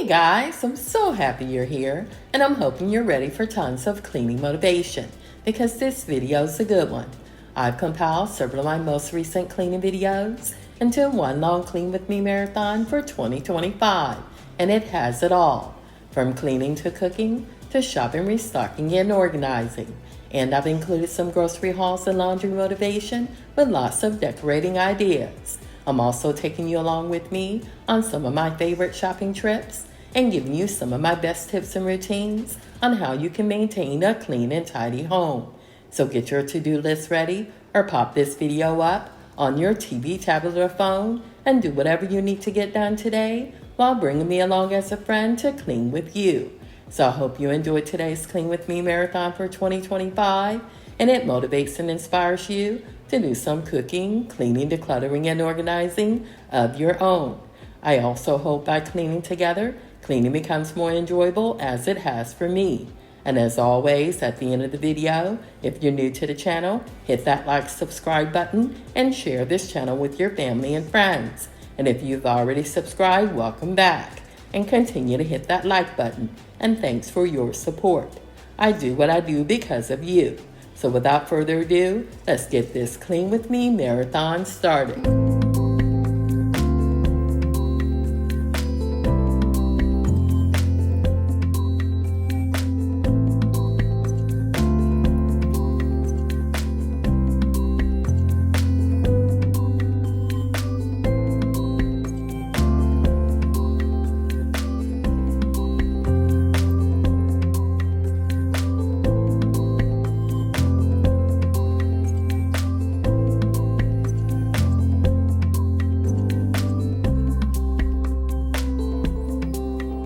Guys, I'm so happy you're here, and I'm hoping you're ready for tons of cleaning motivation, because this video is a good one. I've compiled several of my most recent cleaning videos into one long Clean With Me marathon for 2025, and it has it all, from cleaning to cooking to shopping, restocking, and organizing. And I've included some grocery hauls and laundry motivation with lots of decorating ideas. I'm also taking you along with me on some of my favorite shopping trips and giving you some of my best tips and routines on how you can maintain a clean and tidy home. So get your to-do list ready or pop this video up on your TV, tablet, or phone and do whatever you need to get done today while bringing me along as a friend to clean with you. So I hope you enjoyed today's Clean With Me marathon for 2025 and it motivates and inspires you to do some cooking, cleaning, decluttering, and organizing of your own. I also hope by cleaning together, cleaning becomes more enjoyable as it has for me. And as always, at the end of the video, if you're new to the channel, hit that like, subscribe button and share this channel with your family and friends. And if you've already subscribed, welcome back. And continue to hit that like button. And thanks for your support. I do what I do because of you. So without further ado, let's get this Clean With Me marathon started.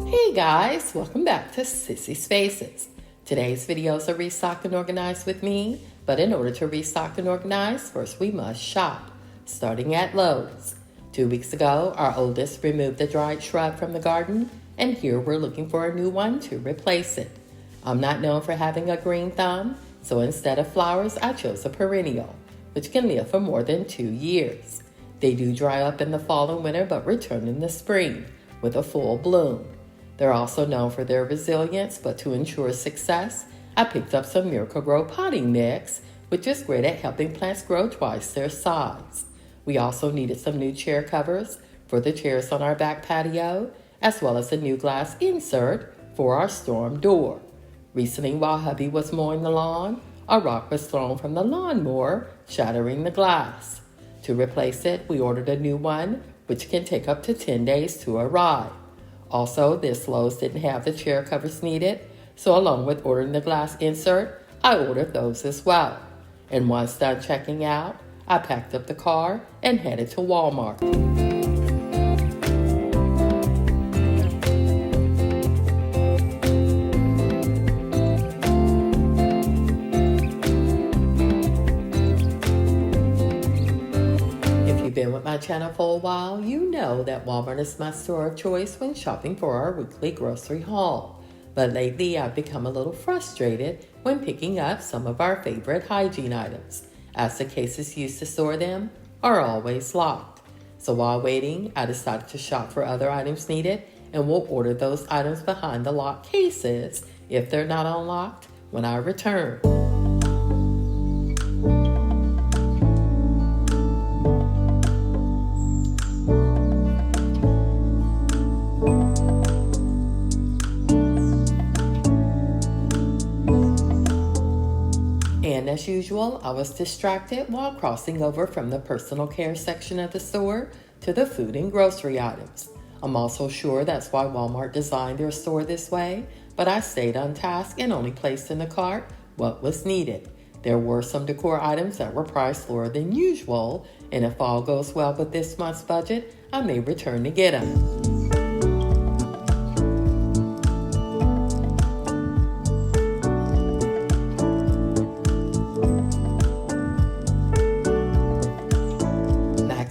Hey guys, welcome back to Sissy Spaces. Today's videos are restock and organized with me, but in order to restock and organize, first we must shop, starting at Lowe's. 2 weeks ago, our oldest removed the dried shrub from the garden, and here we're looking for a new one to replace it. I'm not known for having a green thumb, so instead of flowers, I chose a perennial, which can live for more than 2 years. They do dry up in the fall and winter, but return in the spring with a full bloom. They're also known for their resilience, but to ensure success, I picked up some Miracle-Gro potting mix, which is great at helping plants grow twice their size. We also needed some new chair covers for the chairs on our back patio, as well as a new glass insert for our storm door. Recently, while hubby was mowing the lawn, a rock was thrown from the lawnmower, shattering the glass. To replace it, we ordered a new one, which can take up to 10 days to arrive. Also, this Lowe's didn't have the chair covers needed, so along with ordering the glass insert, I ordered those as well. And once done checking out, I packed up the car and headed to Walmart. Been with my channel for a while, you know that Walmart is my store of choice when shopping for our weekly grocery haul. But lately I've become a little frustrated when picking up some of our favorite hygiene items, as the cases used to store them are always locked. So while waiting, I decided to shop for other items needed and will order those items behind the locked cases if they're not unlocked when I return. And as usual, I was distracted while crossing over from the personal care section of the store to the food and grocery items. I'm also sure that's why Walmart designed their store this way, but I stayed on task and only placed in the cart what was needed. There were some decor items that were priced lower than usual, and if all goes well with this month's budget, I may return to get them.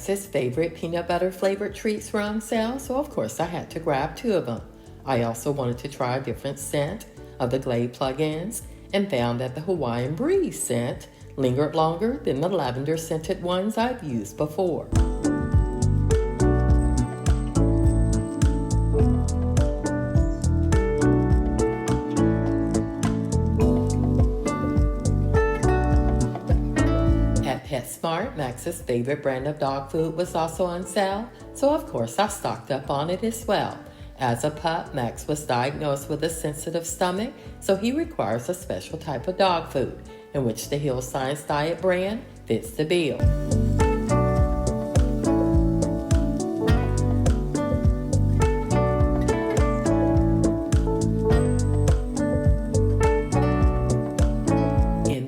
His favorite peanut butter flavored treats were on sale, so of course I had to grab 2 of them. I also wanted to try a different scent of the Glade plug-ins and found that the Hawaiian Breeze scent lingered longer than the lavender scented ones I've used before. PetSmart, Max's favorite brand of dog food, was also on sale, so of course I stocked up on it as well. As a pup, Max was diagnosed with a sensitive stomach, so he requires a special type of dog food, in which the Hill Science Diet brand fits the bill.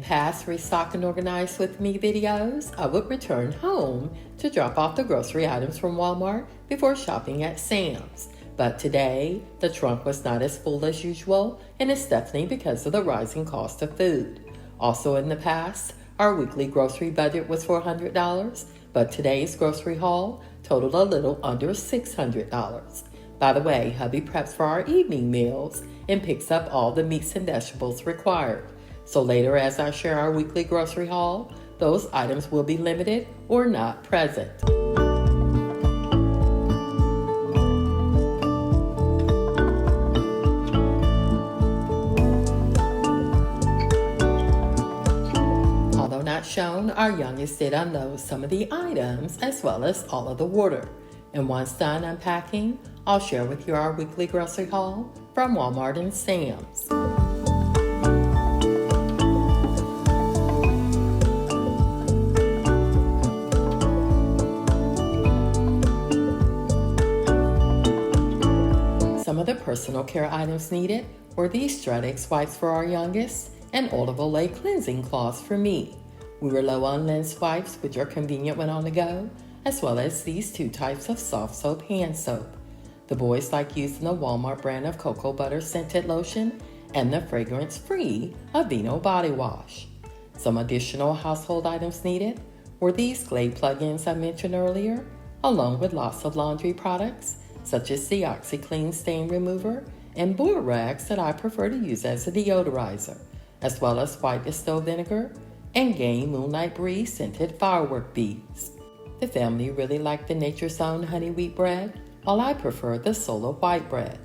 Past Restock and Organize with Me videos, I would return home to drop off the grocery items from Walmart before shopping at Sam's. But today, the trunk was not as full as usual, and it's definitely because of the rising cost of food. Also in the past, our weekly grocery budget was $400, but today's grocery haul totaled a little under $600. By the way, hubby preps for our evening meals and picks up all the meats and vegetables required. So later, as I share our weekly grocery haul, those items will be limited or not present. Although not shown, our youngest did unload some of the items as well as all of the water. And once done unpacking, I'll share with you our weekly grocery haul from Walmart and Sam's. Some of the personal care items needed were these Stratex wipes for our youngest and Olive Olay cleansing cloths for me. We were low on lens wipes, which are convenient when on the go, as well as these two types of soft soap hand soap. The boys like using the Walmart brand of cocoa butter scented lotion and the fragrance-free Aveeno body wash. Some additional household items needed were these Glade plugins I mentioned earlier, along with lots of laundry products, such as the OxyClean stain remover and board rags that I prefer to use as a deodorizer, as well as white distill vinegar and Gain Moonlight Breeze scented firework beads. The family really liked the Nature's Own honey wheat bread, while I prefer the Solo white bread.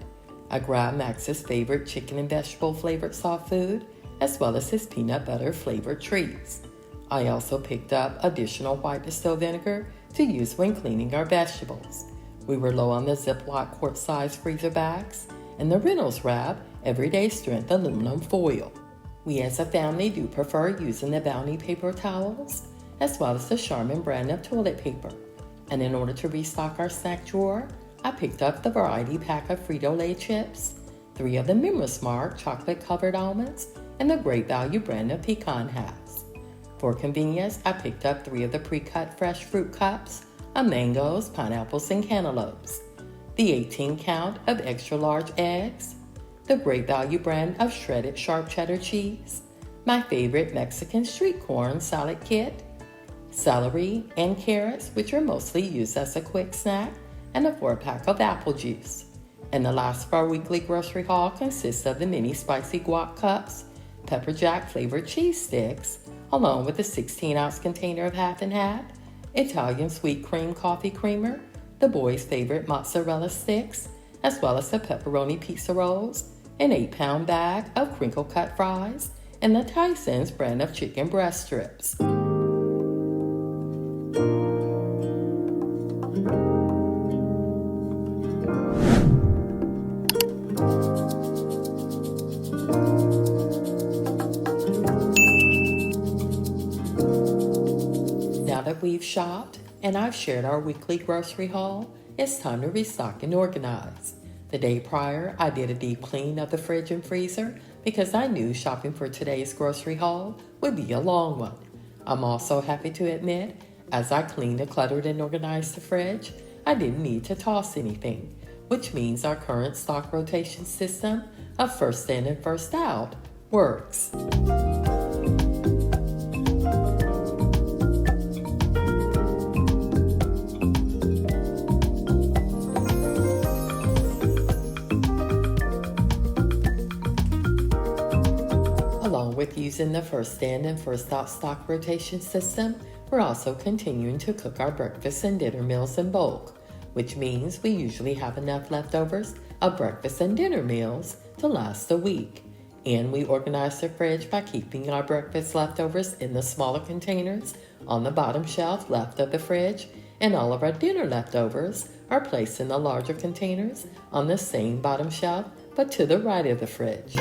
I grabbed Max's favorite chicken and vegetable flavored soft food, as well as his peanut butter flavored treats. I also picked up additional white distill vinegar to use when cleaning our vegetables. We were low on the Ziploc quart-sized freezer bags and the Reynolds Wrap Everyday Strength aluminum foil. We as a family do prefer using the Bounty paper towels, as well as the Charmin brand of toilet paper. And in order to restock our snack drawer, I picked up the variety pack of Frito-Lay chips, 3 of the Memories Mark chocolate-covered almonds, and the Great Value brand of pecan halves. For convenience, I picked up 3 of the pre-cut fresh fruit cups of mangoes, pineapples, and cantaloupes, the 18-count of extra-large eggs, the Great Value brand of shredded sharp cheddar cheese, my favorite Mexican street corn salad kit, celery and carrots, which are mostly used as a quick snack, and a 4-pack of apple juice. And the last of our weekly grocery haul consists of the mini spicy guac cups, pepper jack flavored cheese sticks, along with a 16-ounce container of half and half, Italian sweet cream coffee creamer, the boys' favorite mozzarella sticks, as well as the pepperoni pizza rolls, an 8-pound bag of crinkle cut fries, and the Tyson's brand of chicken breast strips. Now that we've shopped and I've shared our weekly grocery haul, it's time to restock and organize. The day prior, I did a deep clean of the fridge and freezer because I knew shopping for today's grocery haul would be a long one. I'm also happy to admit, as I cleaned, decluttered, and organized the fridge, I didn't need to toss anything, which means our current stock rotation system of first in and first out works. Along with using the first in and first out stock rotation system, we're also continuing to cook our breakfast and dinner meals in bulk, which means we usually have enough leftovers of breakfast and dinner meals to last a week. And we organize the fridge by keeping our breakfast leftovers in the smaller containers on the bottom shelf left of the fridge, and all of our dinner leftovers are placed in the larger containers on the same bottom shelf but to the right of the fridge.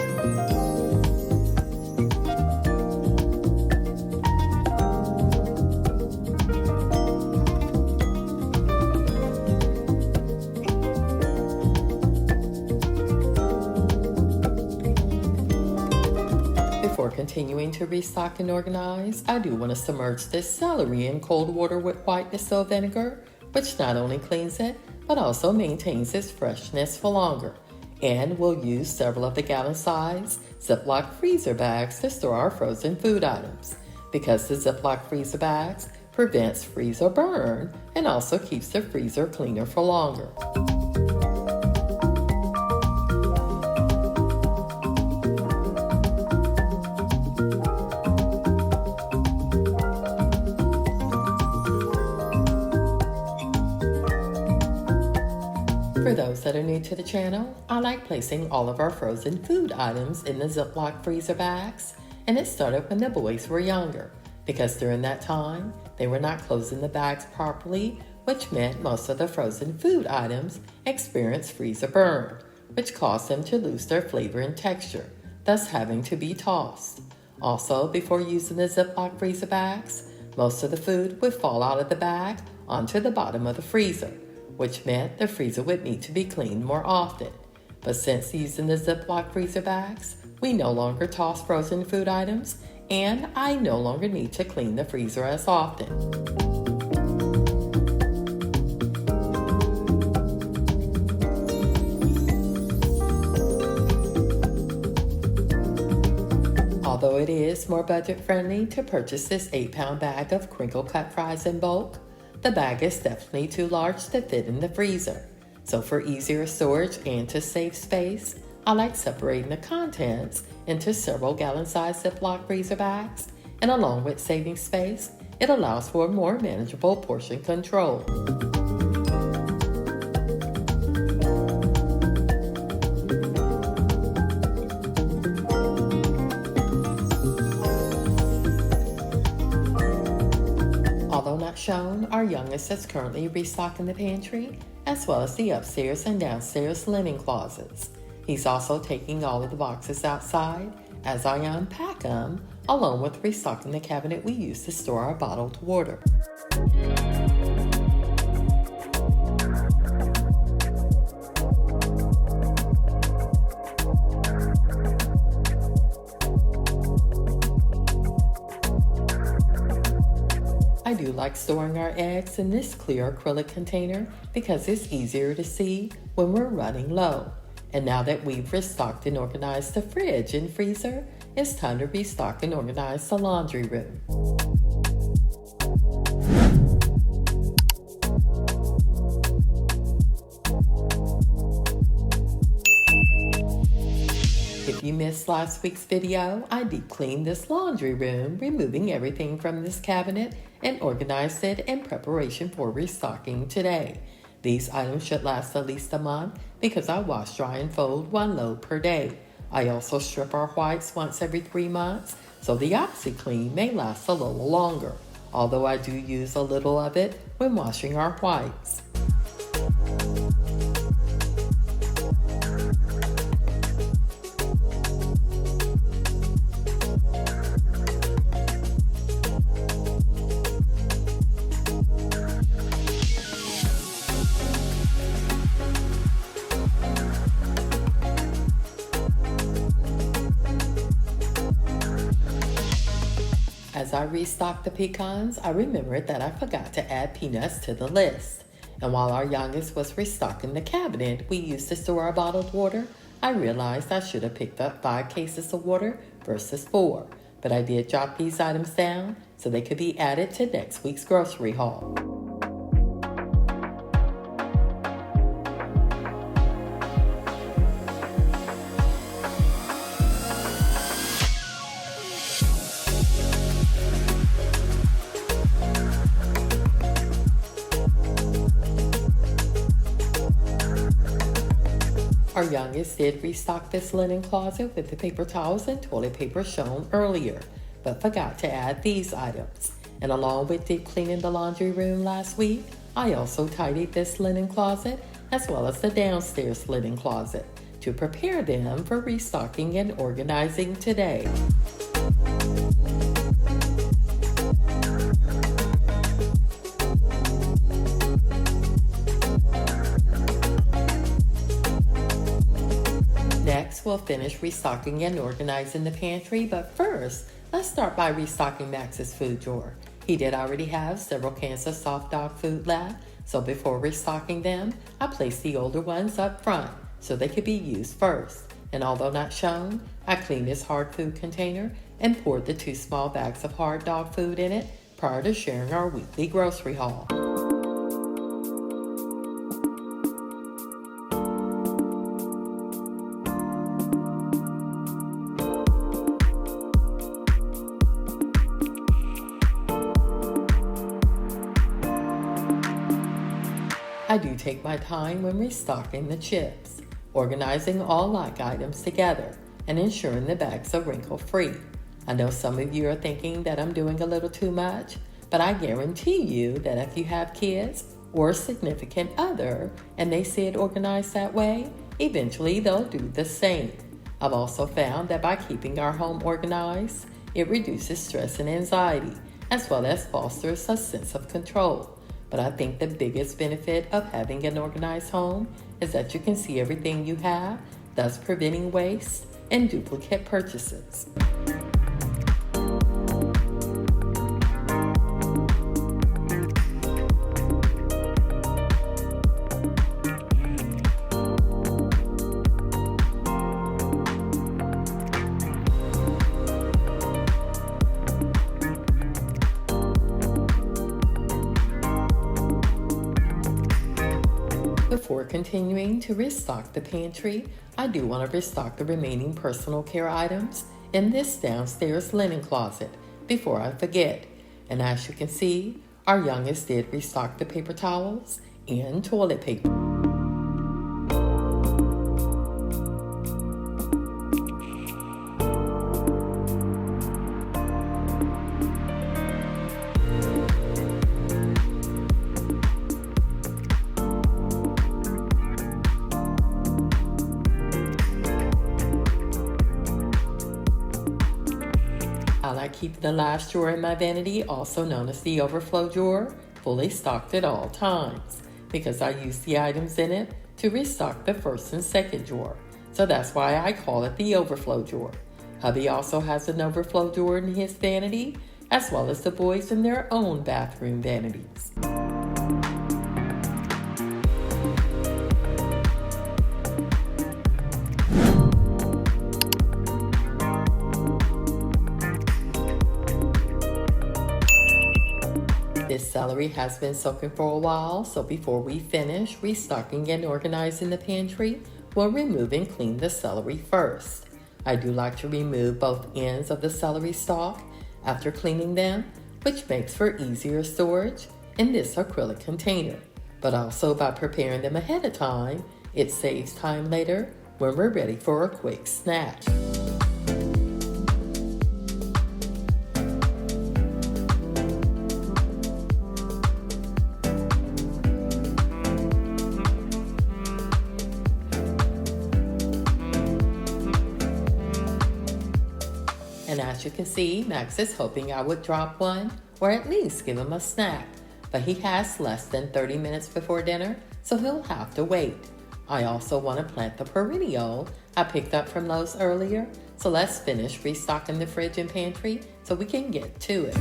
Before continuing to restock and organize, I do want to submerge this celery in cold water with white distill vinegar, which not only cleans it, but also maintains its freshness for longer. And we'll use several of the gallon-size Ziploc freezer bags to store our frozen food items, because the Ziploc freezer bags prevents freeze or burn and also keeps the freezer cleaner for longer. For those that are new to the channel, I like placing all of our frozen food items in the Ziploc freezer bags, and it started when the boys were younger, because during that time, they were not closing the bags properly, which meant most of the frozen food items experienced freeze or burn, which caused them to lose their flavor and texture, thus having to be tossed. Also, before using the Ziploc freezer bags, most of the food would fall out of the bag onto the bottom of the freezer, which meant the freezer would need to be cleaned more often. But since using the Ziploc freezer bags, we no longer toss frozen food items, and I no longer need to clean the freezer as often. Although it is more budget-friendly to purchase this 8-pound bag of crinkle-cut fries in bulk, the bag is definitely too large to fit in the freezer. So for easier storage and to save space, I like separating the contents into several gallon-sized Ziploc freezer bags, and along with saving space, it allows for a more manageable portion control. Although not shown, our youngest is currently restocking the pantry, as well as the upstairs and downstairs linen closets. He's also taking all of the boxes outside as I unpack them, along with restocking the cabinet we use to store our bottled water. I do like storing our eggs in this clear acrylic container because it's easier to see when we're running low. And now that we've restocked and organized the fridge and freezer, it's time to restock and organize the laundry room. If you missed last week's video, I deep cleaned this laundry room, removing everything from this cabinet and organized it in preparation for restocking today. These items should last at least a month because I wash, dry, and fold 1 load per day. I also strip our whites once every 3 months, so the OxyClean may last a little longer, although I do use a little of it when washing our whites. As I restocked the pecans, I remembered that I forgot to add peanuts to the list. And while our youngest was restocking the cabinet we used to store our bottled water, I realized I should have picked up 5 cases of water versus 4. But I did jot these items down so they could be added to next week's grocery haul. Our youngest did restock this linen closet with the paper towels and toilet paper shown earlier, but forgot to add these items. And along with deep cleaning the laundry room last week, I also tidied this linen closet as well as the downstairs linen closet to prepare them for restocking and organizing today. Next, we'll finish restocking and organizing the pantry, but first, let's start by restocking Max's food drawer. He did already have several cans of soft dog food left, so before restocking them, I placed the older ones up front so they could be used first. And although not shown, I cleaned his hard food container and poured the 2 small bags of hard dog food in it prior to sharing our weekly grocery haul. I do take my time when restocking the chips, organizing all like items together and ensuring the bags are wrinkle-free. I know some of you are thinking that I'm doing a little too much, but I guarantee you that if you have kids or a significant other and they see it organized that way, eventually they'll do the same. I've also found that by keeping our home organized, it reduces stress and anxiety, as well as fosters a sense of control. But I think the biggest benefit of having an organized home is that you can see everything you have, thus preventing waste and duplicate purchases. Before continuing to restock the pantry, I do want to restock the remaining personal care items in this downstairs linen closet before I forget. And as you can see, our youngest did restock the paper towels and toilet paper. I like keeping the last drawer in my vanity, also known as the overflow drawer, fully stocked at all times because I use the items in it to restock the first and second drawer. So that's why I call it the overflow drawer. Hubby also has an overflow drawer in his vanity, as well as the boys in their own bathroom vanities. This celery has been soaking for a while, so before we finish restocking and organizing the pantry, we'll remove and clean the celery first. I do like to remove both ends of the celery stalk after cleaning them, which makes for easier storage in this acrylic container. But also by preparing them ahead of time, it saves time later when we're ready for a quick snack. And as you can see, Max is hoping I would drop one or at least give him a snack. But he has less than 30 minutes before dinner, so he'll have to wait. I also want to plant the perennial I picked up from Lowe's earlier, so let's finish restocking the fridge and pantry so we can get to it.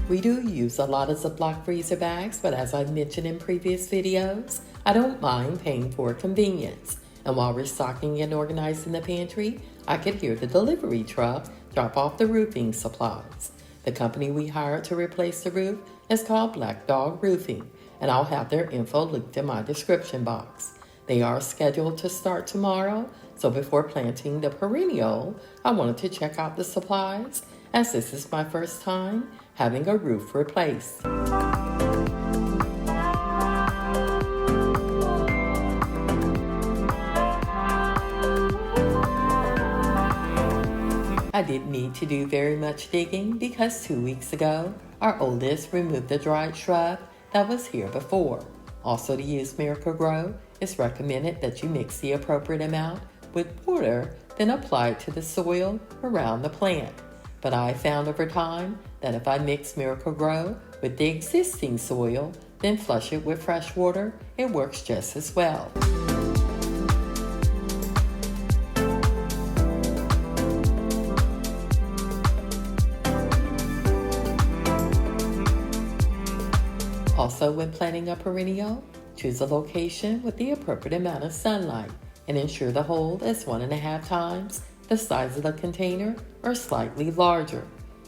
We do use a lot of Ziploc freezer bags, but as I've mentioned in previous videos, I don't mind paying for convenience. And while restocking and organizing the pantry, I could hear the delivery truck drop off the roofing supplies. The company we hired to replace the roof is called Black Dog Roofing, and I'll have their info linked in my description box. They are scheduled to start tomorrow, so before planting the perennial, I wanted to check out the supplies, as this is my first time having a roof replaced. I didn't need to do very much digging because 2 weeks ago, our oldest removed the dried shrub that was here before. Also, to use Miracle-Gro, it's recommended that you mix the appropriate amount with water, then apply it to the soil around the plant. But I found over time that if I mix Miracle-Gro with the existing soil, then flush it with fresh water, it works just as well. Also, when planting a perennial, choose a location with the appropriate amount of sunlight and ensure the hole is 1.5 times the size of the container or slightly larger.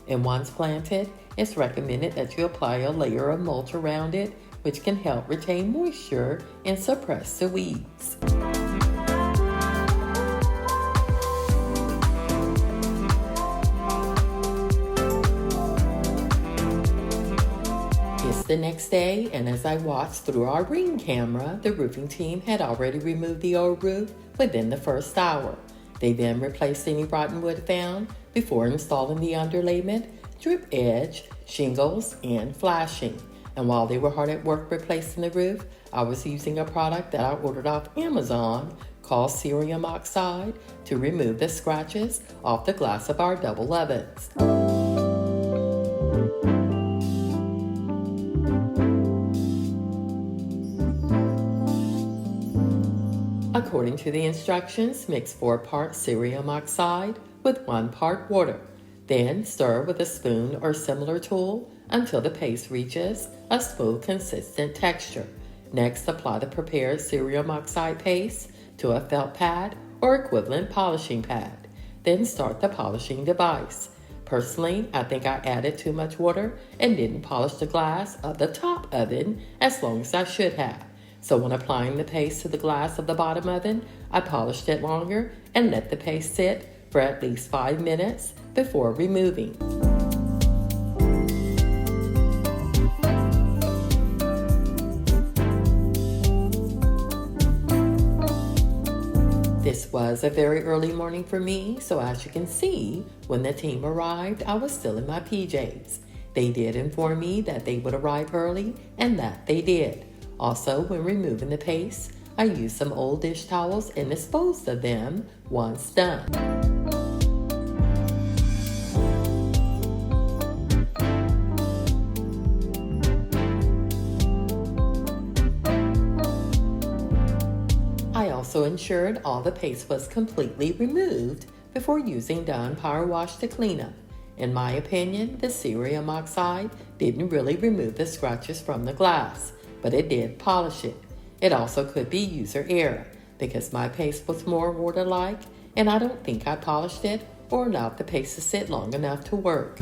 And once planted, it's recommended that you apply a layer of mulch around it, which can help retain moisture and suppress the weeds. The next day, and as I watched through our Ring camera, the roofing team had already removed the old roof within the first hour. They then replaced any rotten wood found before installing the underlayment, drip edge, shingles, and flashing. And while they were hard at work replacing the roof, I was using a product that I ordered off Amazon called cerium oxide to remove the scratches off the glass of our double ovens. According to the instructions, mix 4 parts cerium oxide with 1 part water. Then stir with a spoon or similar tool until the paste reaches a smooth, consistent texture. Next, apply the prepared cerium oxide paste to a felt pad or equivalent polishing pad. Then start the polishing device. Personally, I think I added too much water and didn't polish the glass of the top oven as long as I should have. So when applying the paste to the glass of the bottom oven, I polished it longer and let the paste sit for at least 5 minutes before removing. This was a very early morning for me, so as you can see, when the team arrived, I was still in my PJs. They did inform me that they would arrive early, and that they did. Also, when removing the paste, I used some old dish towels and disposed of them once done. I also ensured all the paste was completely removed before using Dawn Power Wash to clean up. In my opinion, the cerium oxide didn't really remove the scratches from the glass, but it did polish it. It also could be user error because my paste was more water-like and I don't think I polished it or allowed the paste to sit long enough to work.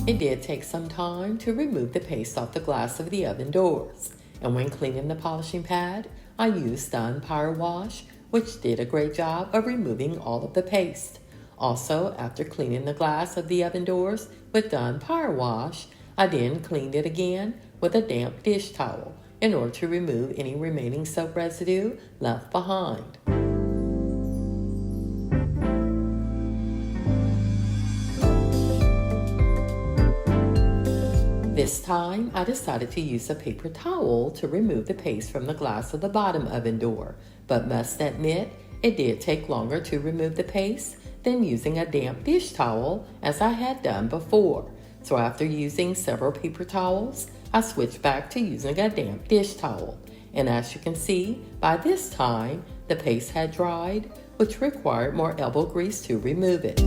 It did take some time to remove the paste off the glass of the oven doors. And when cleaning the polishing pad, I used Dawn Power Wash, which did a great job of removing all of the paste. Also, after cleaning the glass of the oven doors with Dawn Power Wash, I then cleaned it again with a damp dish towel in order to remove any remaining soap residue left behind. This time, I decided to use a paper towel to remove the paste from the glass of the bottom oven door, but must admit, it did take longer to remove the paste than using a damp dish towel as I had done before. So after using several paper towels, I switched back to using a damp dish towel. And as you can see, by this time, the paste had dried, which required more elbow grease to remove it.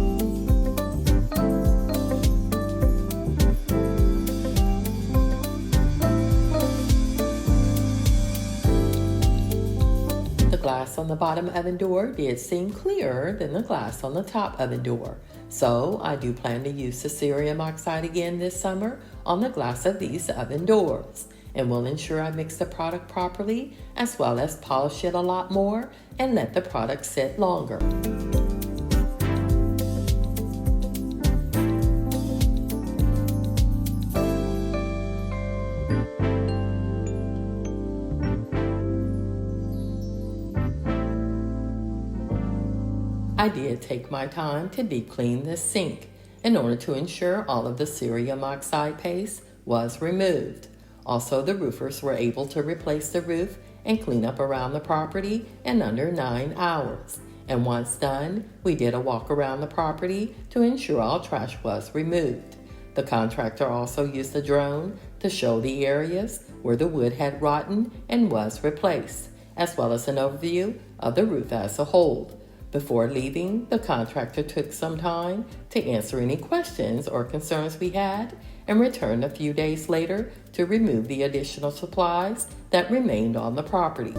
glass on the bottom oven door did seem clearer than the glass on the top oven door. So I do plan to use the cerium oxide again this summer on the glass of these oven doors. And will ensure I mix the product properly, as well as polish it a lot more and let the product sit longer. I did take my time to deep clean this sink in order to ensure all of the cerium oxide paste was removed. Also, the roofers were able to replace the roof and clean up around the property in under 9 hours. And once done, we did a walk around the property to ensure all trash was removed. The contractor also used a drone to show the areas where the wood had rotten and was replaced, as well as an overview of the roof as a whole. Before leaving, the contractor took some time to answer any questions or concerns we had and returned a few days later to remove the additional supplies that remained on the property.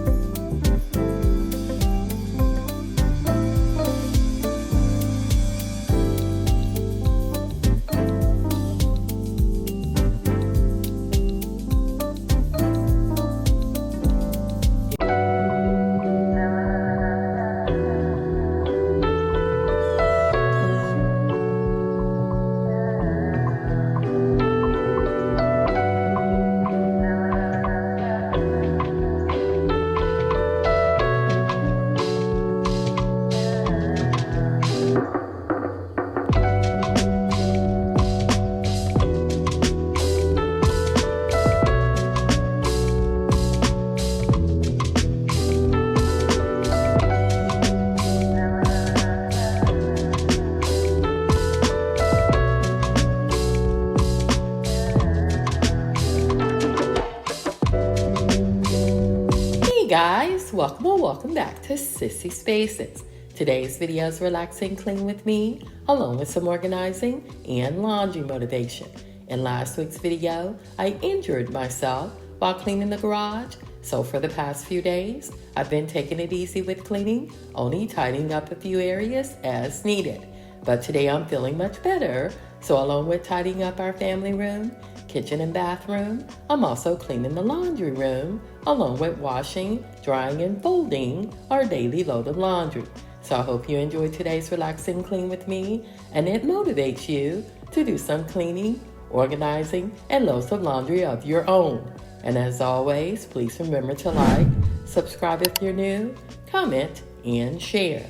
Guys, welcome back to Sissy Spaces. Today's video is relaxing clean with me, along with some organizing and laundry motivation. In last week's video, I injured myself while cleaning the garage, so for the past few days, I've been taking it easy with cleaning, only tidying up a few areas as needed. But today I'm feeling much better, so along with tidying up our family room, kitchen and bathroom, I'm also cleaning the laundry room, along with washing, drying, and folding our daily load of laundry. So I hope you enjoyed today's relaxing clean with me, and it motivates you to do some cleaning, organizing, and loads of laundry of your own. And as always, please remember to like, subscribe if you're new, comment, and share.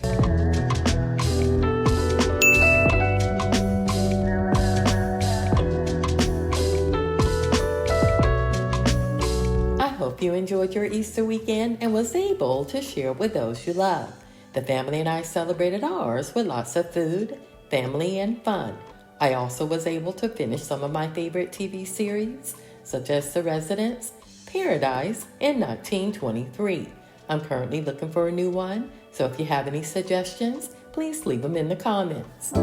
Hope you enjoyed your Easter weekend and was able to share with those you love. The family and I celebrated ours with lots of food, family, and fun. I also was able to finish some of my favorite TV series, such as The Residence, Paradise, and 1923. I'm currently looking for a new one, so if you have any suggestions, please leave them in the comments.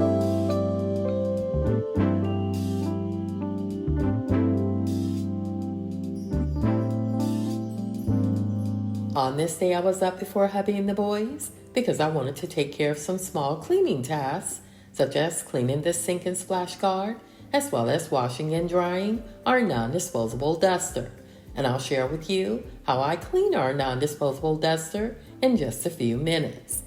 On this day, I was up before hubby and the boys because I wanted to take care of some small cleaning tasks, such as cleaning the sink and splash guard, as well as washing and drying our non-disposable duster. And I'll share with you how I clean our non-disposable duster in just a few minutes.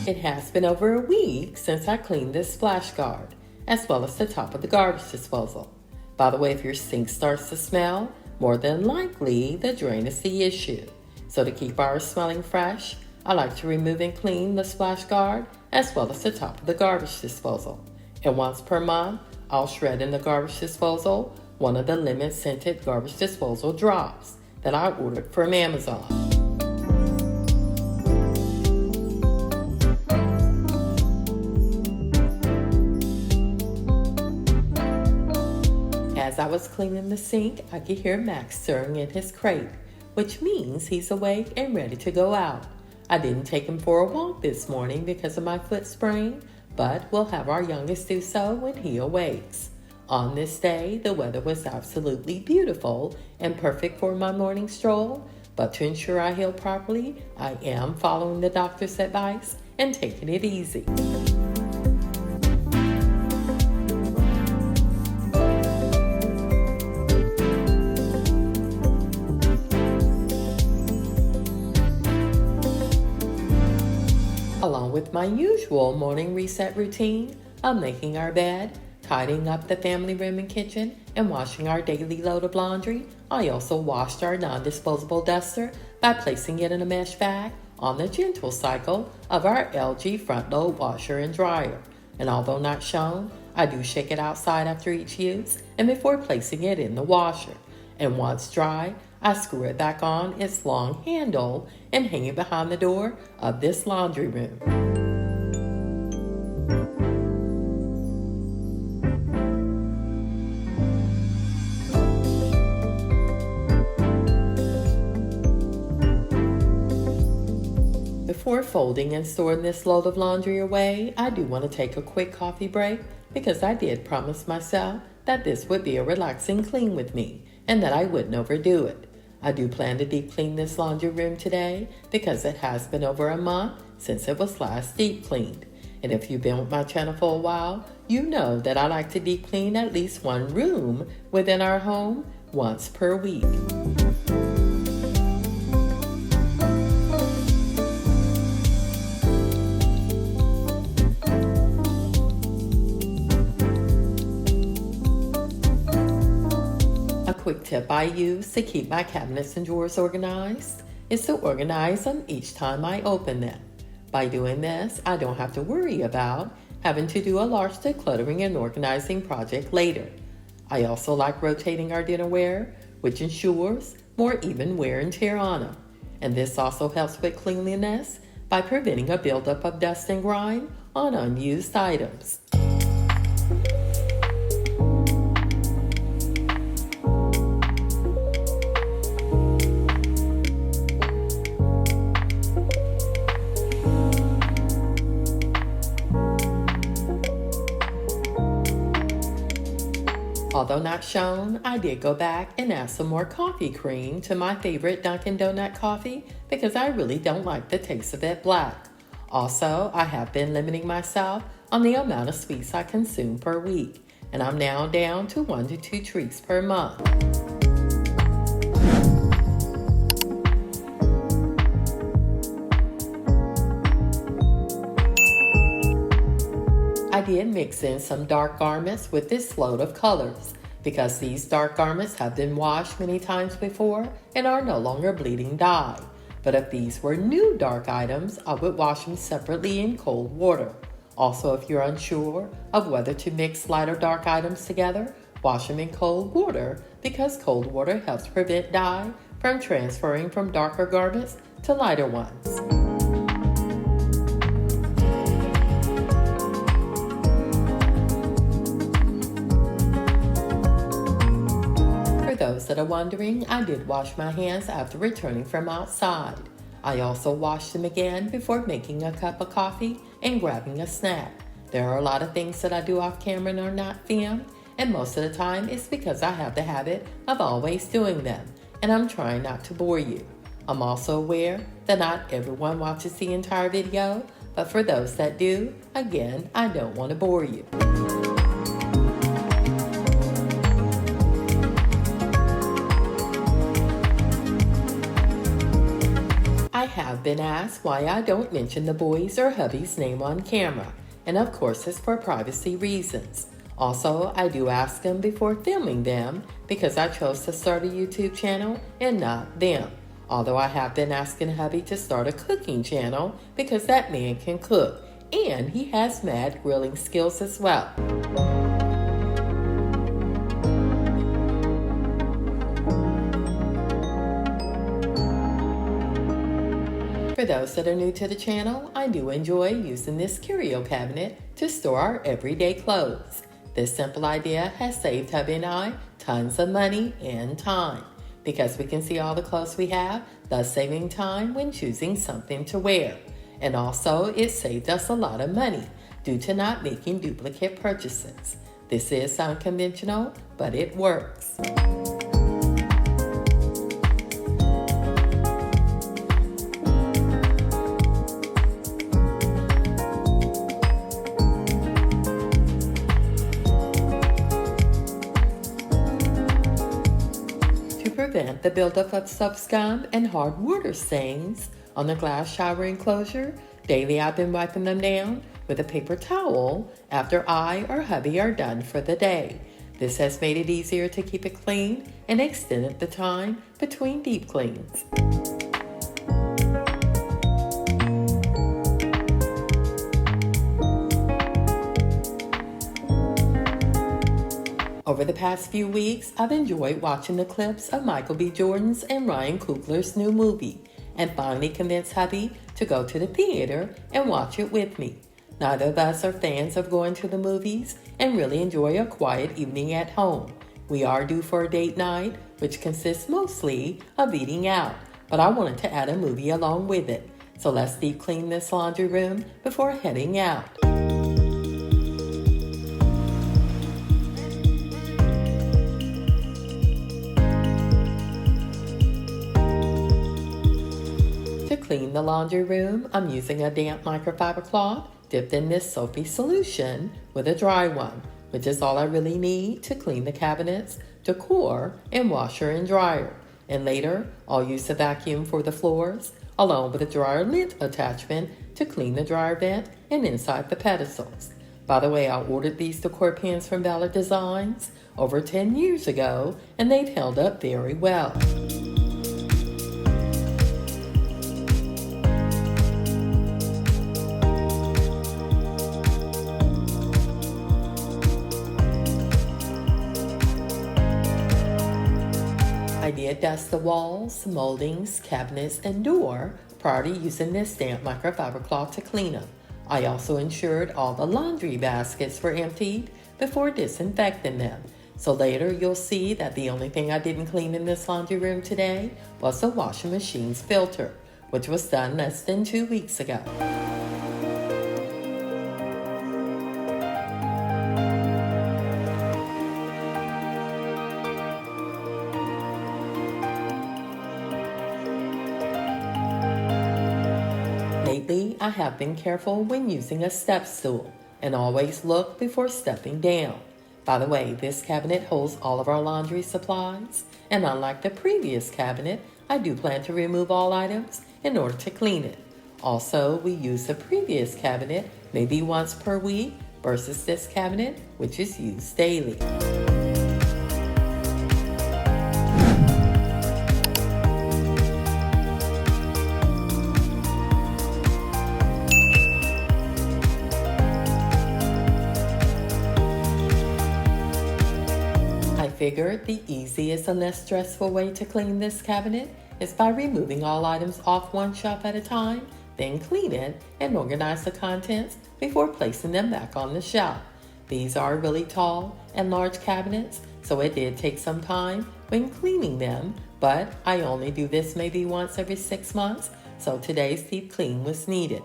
It has been over a week since I cleaned this splash guard, as well as the top of the garbage disposal. By the way, if your sink starts to smell, more than likely the drain is the issue. So to keep ours smelling fresh, I like to remove and clean the splash guard as well as the top of the garbage disposal. And once per month, I'll shred in the garbage disposal one of the lemon scented garbage disposal drops that I ordered from Amazon. As I was cleaning the sink, I could hear Max stirring in his crate, which means he's awake and ready to go out. I didn't take him for a walk this morning because of my foot sprain, but we'll have our youngest do so when he awakes. On this day, the weather was absolutely beautiful and perfect for my morning stroll, but to ensure I heal properly, I am following the doctor's advice and taking it easy. Along with my usual morning reset routine of making our bed, tidying up the family room and kitchen, and washing our daily load of laundry, I also washed our non-disposable duster by placing it in a mesh bag on the gentle cycle of our LG front load washer and dryer. And although not shown, I do shake it outside after each use and before placing it in the washer. And once dry, I screw it back on its long handle and hang it behind the door of this laundry room. Before folding and storing this load of laundry away, I do want to take a quick coffee break because I did promise myself that this would be a relaxing clean with me and that I wouldn't overdo it. I do plan to deep clean this laundry room today because it has been over a month since it was last deep cleaned. And if you've been with my channel for a while, you know that I like to deep clean at least one room within our home once per week. A quick tip I use to keep my cabinets and drawers organized is to organize them each time I open them. By doing this, I don't have to worry about having to do a large decluttering and organizing project later. I also like rotating our dinnerware, which ensures more even wear and tear on them. And this also helps with cleanliness by preventing a buildup of dust and grime on unused items. Although not shown, I did go back and add some more coffee cream to my favorite Dunkin' Donut coffee because I really don't like the taste of it black. Also, I have been limiting myself on the amount of sweets I consume per week, and I'm now down to 1 to 2 treats per month. I did mix in some dark garments with this load of colors because these dark garments have been washed many times before and are no longer bleeding dye. But if these were new dark items, I would wash them separately in cold water. Also, if you're unsure of whether to mix light or dark items together, wash them in cold water because cold water helps prevent dye from transferring from darker garments to lighter ones. For those that are wondering, I did wash my hands after returning from outside. I also washed them again before making a cup of coffee and grabbing a snack. There are a lot of things that I do off camera and are not filmed, and most of the time it's because I have the habit of always doing them, and I'm trying not to bore you. I'm also aware that not everyone watches the entire video, but for those that do, again, I don't want to bore you. I have been asked why I don't mention the boys' or hubby's name on camera, and of course it's for privacy reasons. Also, I do ask them before filming them because I chose to start a YouTube channel and not them. Although I have been asking hubby to start a cooking channel because that man can cook, and he has mad grilling skills as well. For those that are new to the channel, I do enjoy using this Curio cabinet to store our everyday clothes. This simple idea has saved hubby and I tons of money and time because we can see all the clothes we have, thus saving time when choosing something to wear. And also, it saved us a lot of money due to not making duplicate purchases. This is unconventional, but it works. To prevent the buildup of soap scum and hard water stains on the glass shower enclosure, daily I've been wiping them down with a paper towel after I or hubby are done for the day. This has made it easier to keep it clean and extended the time between deep cleans. Over the past few weeks, I've enjoyed watching the clips of Michael B. Jordan's and Ryan Coogler's new movie, and finally convinced hubby to go to the theater and watch it with me. Neither of us are fans of going to the movies and really enjoy a quiet evening at home. We are due for a date night, which consists mostly of eating out, but I wanted to add a movie along with it. So let's deep clean this laundry room before heading out. To clean the laundry room, I'm using a damp microfiber cloth dipped in this soapy solution with a dry one, which is all I really need to clean the cabinets, decor, and washer and dryer. And later, I'll use the vacuum for the floors, along with a dryer lint attachment to clean the dryer vent and inside the pedestals. By the way, I ordered these decor pins from Ballard Designs over 10 years ago, and they've held up very well. I did dust the walls, moldings, cabinets, and door prior to using this damp microfiber cloth to clean them. I also ensured all the laundry baskets were emptied before disinfecting them. So later you'll see that the only thing I didn't clean in this laundry room today was the washing machine's filter, which was done less than 2 weeks ago. Lately, I have been careful when using a step stool and always look before stepping down. By the way, this cabinet holds all of our laundry supplies, and unlike the previous cabinet, I do plan to remove all items in order to clean it. Also, we use the previous cabinet maybe once per week versus this cabinet, which is used daily. I figured the easiest and less stressful way to clean this cabinet is by removing all items off one shelf at a time, then clean it and organize the contents before placing them back on the shelf. These are really tall and large cabinets, so it did take some time when cleaning them, but I only do this maybe once every 6 months, so today's deep clean was needed.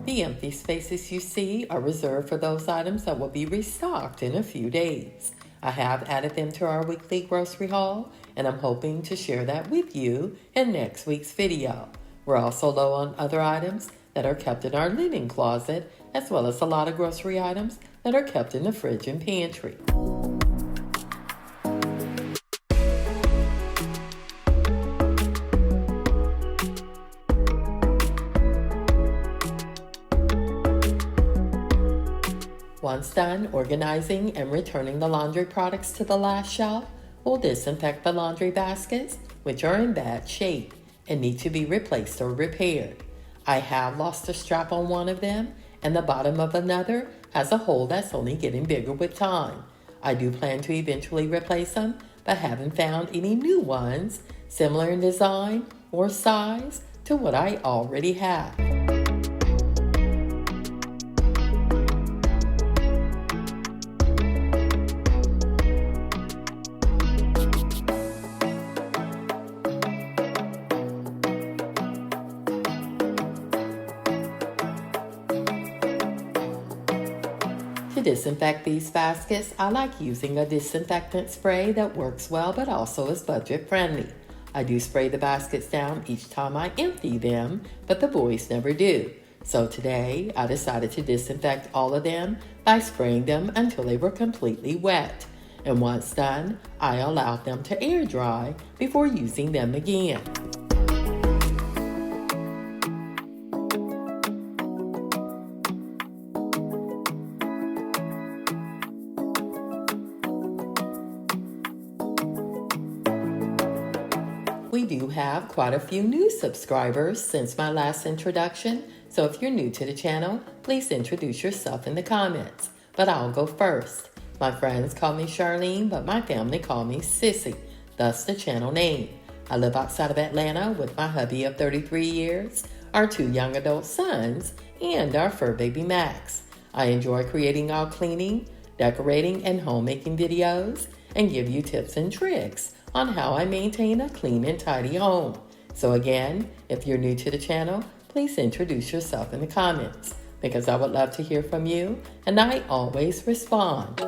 The empty spaces you see are reserved for those items that will be restocked in a few days. I have added them to our weekly grocery haul, and I'm hoping to share that with you in next week's video. We're also low on other items that are kept in our linen closet, as well as a lot of grocery items that are kept in the fridge and pantry. Once done organizing and returning the laundry products to the last shelf, we'll disinfect the laundry baskets, which are in bad shape and need to be replaced or repaired. I have lost a strap on one of them, and the bottom of another has a hole that's only getting bigger with time. I do plan to eventually replace them, but haven't found any new ones similar in design or size to what I already have. To disinfect these baskets, I like using a disinfectant spray that works well but also is budget friendly. I do spray the baskets down each time I empty them, but the boys never do. So today, I decided to disinfect all of them by spraying them until they were completely wet. And once done, I allowed them to air dry before using them again. We do have quite a few new subscribers since my last introduction, so if you're new to the channel, please introduce yourself in the comments. But I'll go first. My friends call me Charlene, but my family call me Sissy, thus the channel name. I live outside of Atlanta with my hubby of 33 years, our 2 young adult sons, and our fur baby Max. I enjoy creating all cleaning, decorating, and homemaking videos, and give you tips and tricks on how I maintain a clean and tidy home. So again, if you're new to the channel, please introduce yourself in the comments, because I would love to hear from you, and I always respond.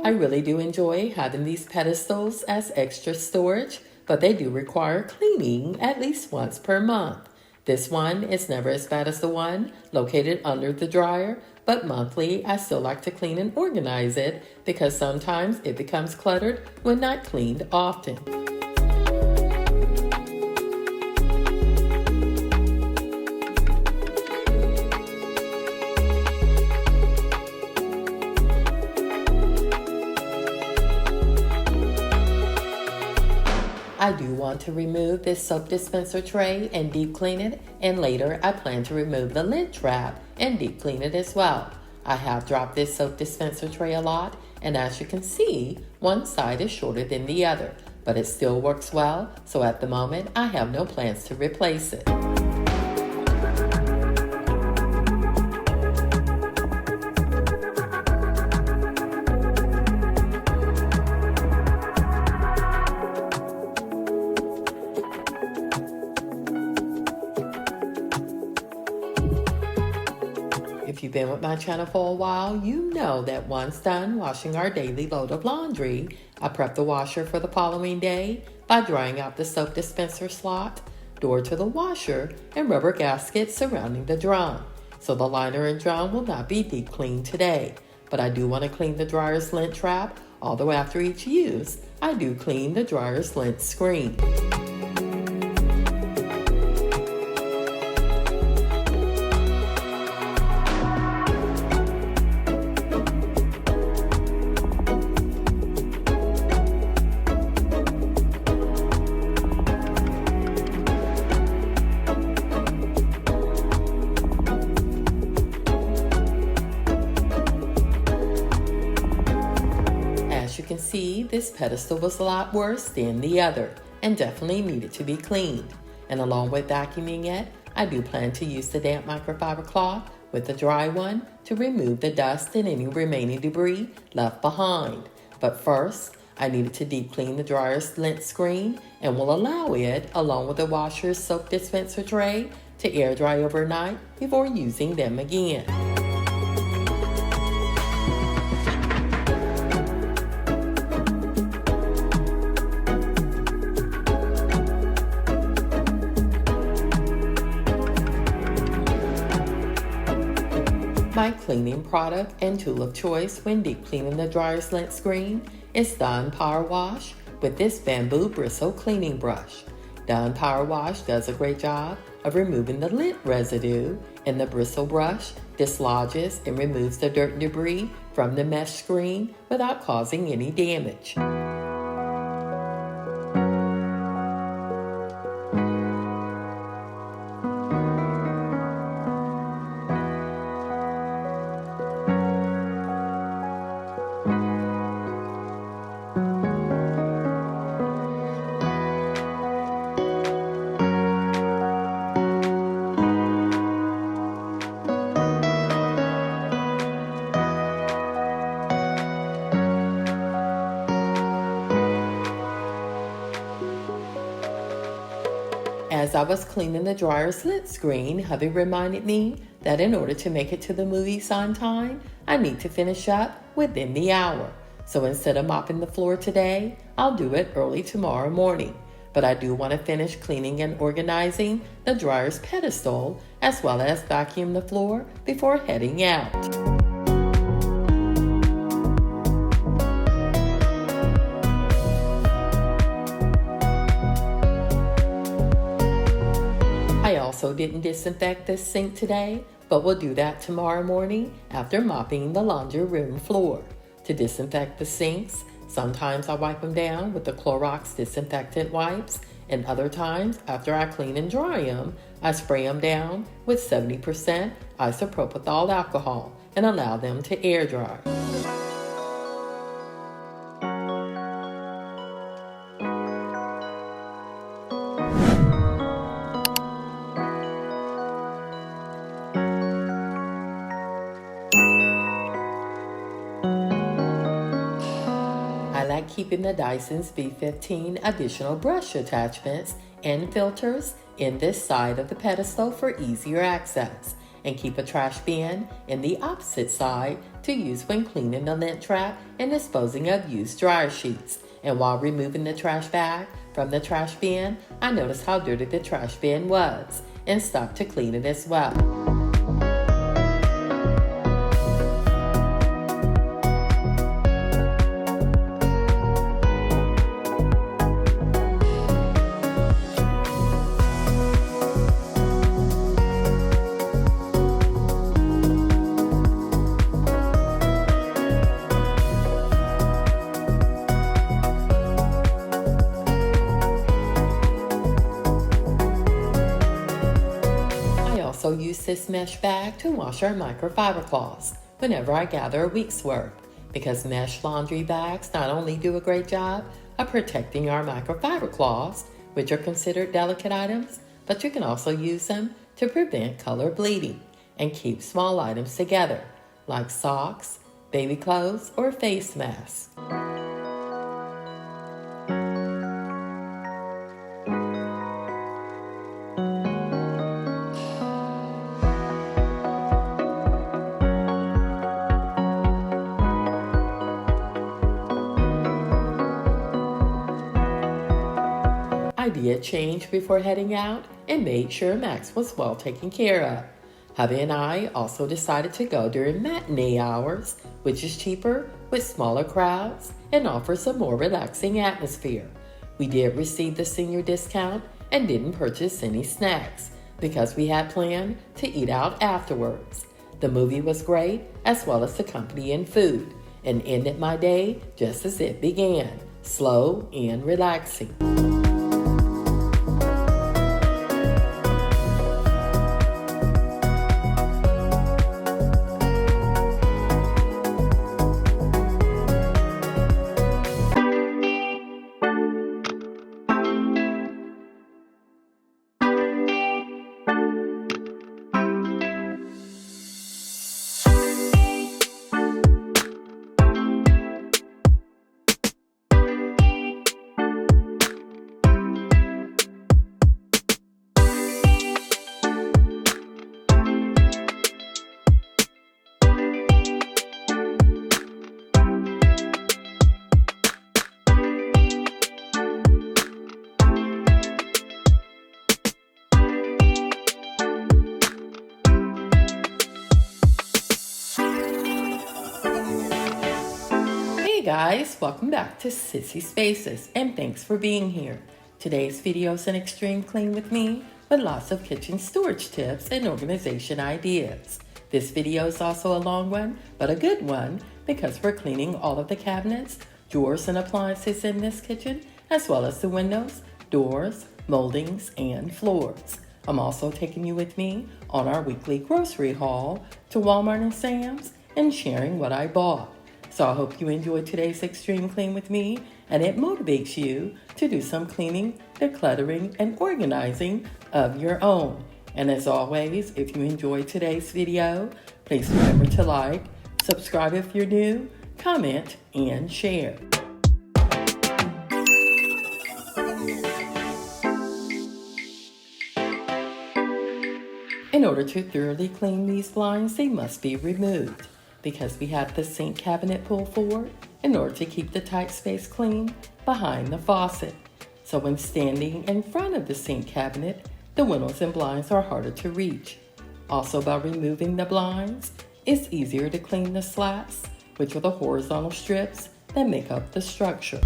I really do enjoy having these pedestals as extra storage, but they do require cleaning at least once per month. This one is never as bad as the one located under the dryer, but monthly I still like to clean and organize it because sometimes it becomes cluttered when not cleaned often. I do want to remove this soap dispenser tray and deep clean it, and later I plan to remove the lint trap and deep clean it as well. I have dropped this soap dispenser tray a lot, and as you can see, one side is shorter than the other, but it still works well, so at the moment I have no plans to replace it. If you've been with my channel for a while, you know that once done washing our daily load of laundry, I prep the washer for the following day by drying out the soap dispenser slot, door to the washer, and rubber gaskets surrounding the drum. So the liner and drum will not be deep cleaned today. But I do want to clean the dryer's lint trap, although after each use, I do clean the dryer's lint screen. You can see this pedestal was a lot worse than the other and definitely needed to be cleaned. And along with vacuuming it, I do plan to use the damp microfiber cloth with the dry one to remove the dust and any remaining debris left behind. But first, I needed to deep clean the dryer's lint screen and will allow it, along with the washer's soap dispenser tray, to air dry overnight before using them again. My cleaning product and tool of choice when deep cleaning the dryer's lint screen is Dawn Power Wash with this bamboo bristle cleaning brush. Dawn Power Wash does a great job of removing the lint residue, and the bristle brush dislodges and removes the dirt and debris from the mesh screen without causing any damage. As I was cleaning the dryer split screen, hubby reminded me that in order to make it to the movies on time, I need to finish up within the hour. So instead of mopping the floor today, I'll do it early tomorrow morning. But I do want to finish cleaning and organizing the dryer's pedestal, as well as vacuum the floor before heading out. I also didn't disinfect this sink today, but we'll do that tomorrow morning after mopping the laundry room floor. To disinfect the sinks, sometimes I wipe them down with the Clorox disinfectant wipes, and other times, after I clean and dry them, I spray them down with 70% isopropyl alcohol and allow them to air dry. I like keeping the Dyson's V15 additional brush attachments and filters in this side of the pedestal for easier access, and keep a trash bin in the opposite side to use when cleaning the lint trap and disposing of used dryer sheets. And while removing the trash bag from the trash bin, I noticed how dirty the trash bin was and stopped to clean it as well. I also use this mesh bag to wash our microfiber cloths whenever I gather a week's worth, because mesh laundry bags not only do a great job of protecting our microfiber cloths, which are considered delicate items, but you can also use them to prevent color bleeding and keep small items together, like socks, baby clothes, or face masks. I did change before heading out and made sure Max was well taken care of. Hubby and I also decided to go during matinee hours, which is cheaper with smaller crowds and offers a more relaxing atmosphere. We did receive the senior discount and didn't purchase any snacks because we had planned to eat out afterwards. The movie was great, as well as the company and food, and ended my day just as it began, slow and relaxing. Hey guys, welcome back to Sissy Spaces, and thanks for being here. Today's video is an extreme clean with me with lots of kitchen storage tips and organization ideas. This video is also a long one, but a good one, because we're cleaning all of the cabinets, drawers, and appliances in this kitchen, as well as the windows, doors, moldings, and floors. I'm also taking you with me on our weekly grocery haul to Walmart and Sam's and sharing what I bought. So I hope you enjoyed today's extreme clean with me, and it motivates you to do some cleaning, decluttering, and organizing of your own. And as always, if you enjoyed today's video, please remember to like, subscribe if you're new, comment, and share. In order to thoroughly clean these blinds, they must be removed. Because we have the sink cabinet pulled forward in order to keep the tight space clean behind the faucet. So when standing in front of the sink cabinet, the windows and blinds are harder to reach. Also, by removing the blinds, it's easier to clean the slats, which are the horizontal strips that make up the structure.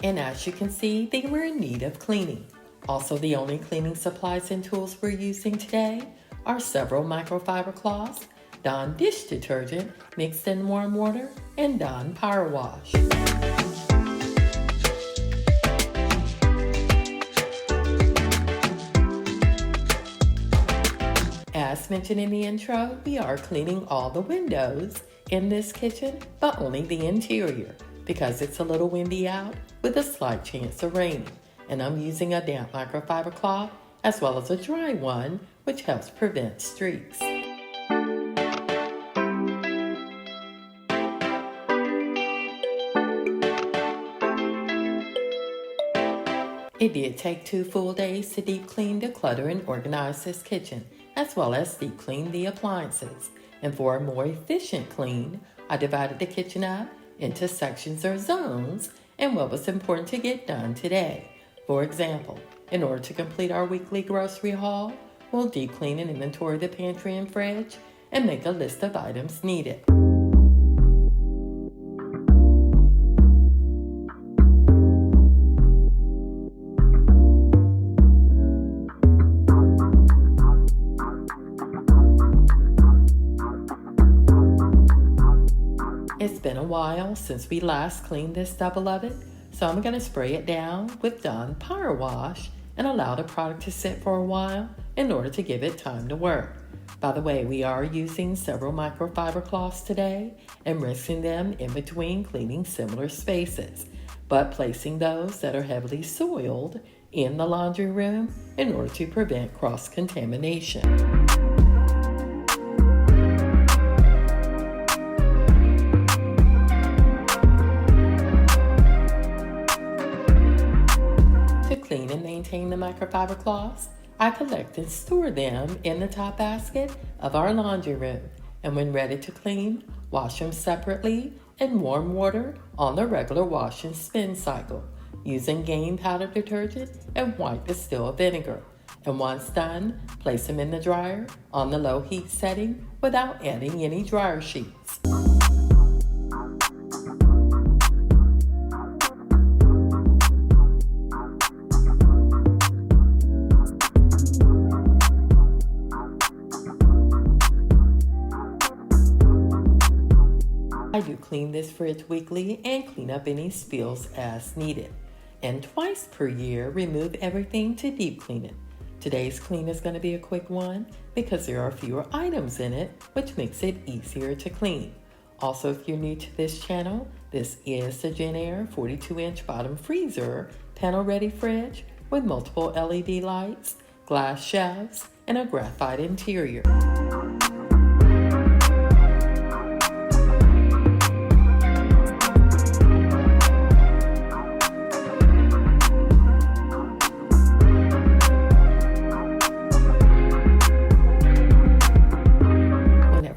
And as you can see, they were in need of cleaning. Also, the only cleaning supplies and tools we're using today are several microfiber cloths, Dawn dish detergent mixed in warm water, and Dawn power wash. As mentioned in the intro, we are cleaning all the windows in this kitchen, but only the interior, because it's a little windy out with a slight chance of raining. And I'm using a damp microfiber cloth as well as a dry one, which helps prevent streaks. It did take 2 full days to deep clean, declutter, and organize this kitchen, as well as deep clean the appliances. And for a more efficient clean, I divided the kitchen up into sections or zones and what was important to get done today. For example, in order to complete our weekly grocery haul, we'll deep clean and inventory the pantry and fridge and make a list of items needed. It's been a while since we last cleaned this double oven, so I'm going to spray it down with Dawn Power Wash and allow the product to sit for a while in order to give it time to work. By the way, we are using several microfiber cloths today and rinsing them in between cleaning similar spaces, but placing those that are heavily soiled in the laundry room in order to prevent cross-contamination. Clean and maintain the microfiber cloths, I collect and store them in the top basket of our laundry room, and when ready to clean, wash them separately in warm water on the regular wash and spin cycle, using Gain powder detergent and white distilled vinegar. And once done, place them in the dryer on the low heat setting without adding any dryer sheets. I do clean this fridge weekly and clean up any spills as needed. And twice per year, remove everything to deep clean it. Today's clean is going to be a quick one because there are fewer items in it, which makes it easier to clean. Also, if you're new to this channel, this is the JennAir 42-inch bottom freezer, panel-ready fridge with multiple LED lights, glass shelves, and a graphite interior.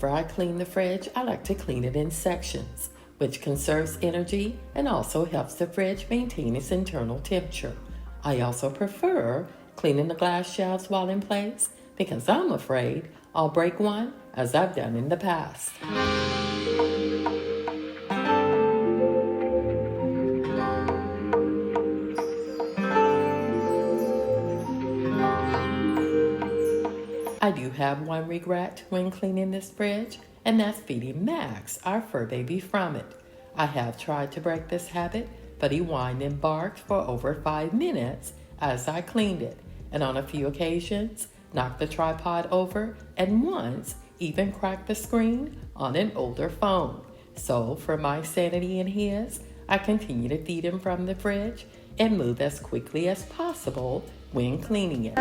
I clean the fridge, I like to clean it in sections, which conserves energy and also helps the fridge maintain its internal temperature. I also prefer cleaning the glass shelves while in place because I'm afraid I'll break one, as I've done in the past. I do have one regret when cleaning this fridge, and that's feeding Max, our fur baby, from it. I have tried to break this habit, but he whined and barked for over 5 minutes as I cleaned it, and on a few occasions, knocked the tripod over, and once even cracked the screen on an older phone. So, for my sanity and his, I continue to feed him from the fridge and move as quickly as possible when cleaning it.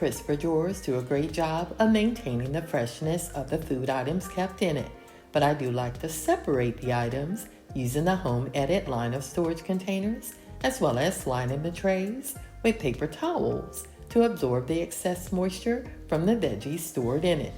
crisper drawers do a great job of maintaining the freshness of the food items kept in it, but I do like to separate the items using the Home Edit line of storage containers, as well as lining the trays with paper towels to absorb the excess moisture from the veggies stored in it.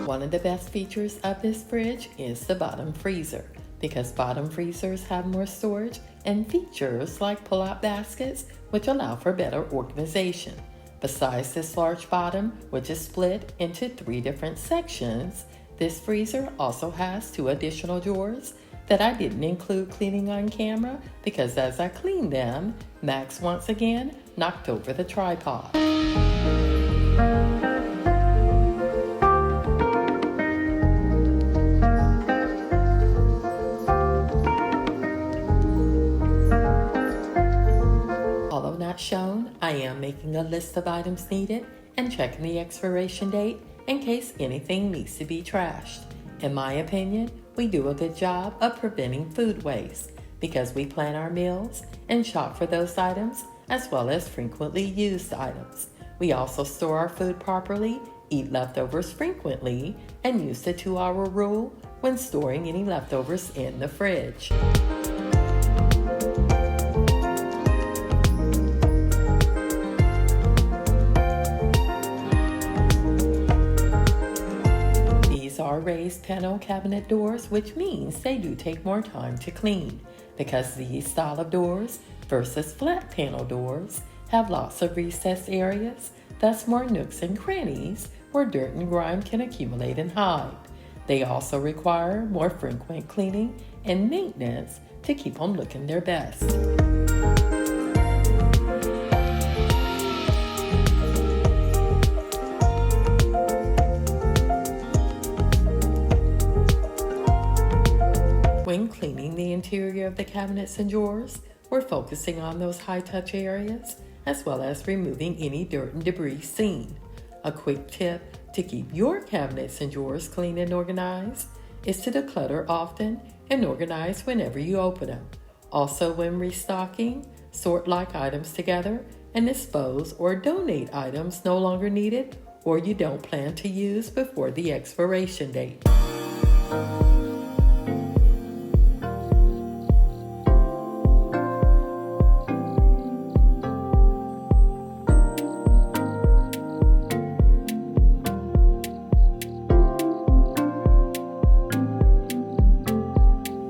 One of the best features of this fridge is the bottom freezer, because bottom freezers have more storage and features like pull-out baskets, which allow for better organization. Besides this large bottom, which is split into 3 different sections, this freezer also has 2 additional drawers that I didn't include cleaning on camera because as I cleaned them, Max once again knocked over the tripod. Although not shown, I am making a list of items needed and checking the expiration date in case anything needs to be trashed. In my opinion, we do a good job of preventing food waste because we plan our meals and shop for those items as well as frequently used items. We also store our food properly, eat leftovers frequently, and use the 2-hour rule when storing any leftovers in the fridge. These are raised panel cabinet doors, which means they do take more time to clean because these style of doors versus flat panel doors have lots of recessed areas, thus more nooks and crannies where dirt and grime can accumulate and hide. They also require more frequent cleaning and maintenance to keep them looking their best. When cleaning the interior of the cabinets and drawers, we're focusing on those high-touch areas as well as removing any dirt and debris seen. A quick tip to keep your cabinets and drawers clean and organized is to declutter often and organize whenever you open them. Also, when restocking, sort like items together and dispose or donate items no longer needed or you don't plan to use before the expiration date.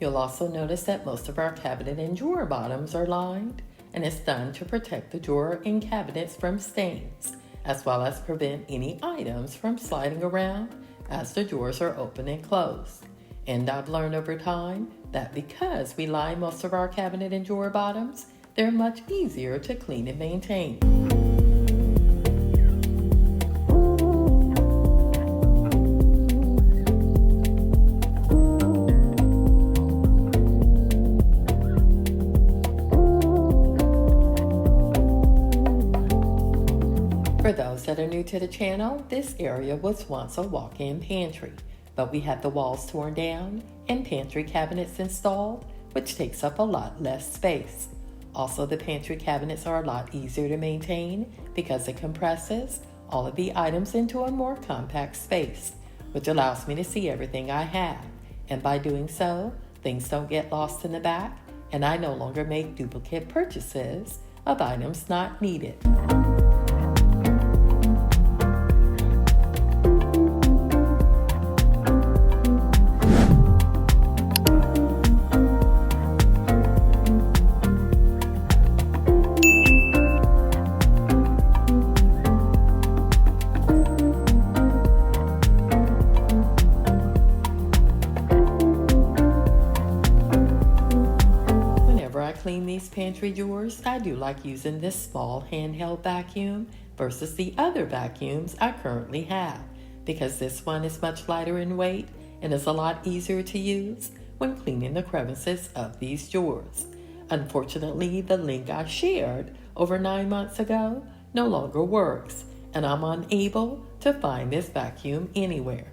You'll also notice that most of our cabinet and drawer bottoms are lined, and it's done to protect the drawer and cabinets from stains, as well as prevent any items from sliding around as the drawers are open and closed. And I've learned over time that because we line most of our cabinet and drawer bottoms, they're much easier to clean and maintain. For those that are new to the channel, this area was once a walk-in pantry, but we had the walls torn down and pantry cabinets installed, which takes up a lot less space. Also, the pantry cabinets are a lot easier to maintain because it compresses all of the items into a more compact space, which allows me to see everything I have. And by doing so, things don't get lost in the back, and I no longer make duplicate purchases of items not needed. Clean these pantry drawers, I do like using this small handheld vacuum versus the other vacuums I currently have because this one is much lighter in weight and is a lot easier to use when cleaning the crevices of these drawers. Unfortunately, the link I shared over 9 months ago no longer works, and I'm unable to find this vacuum anywhere.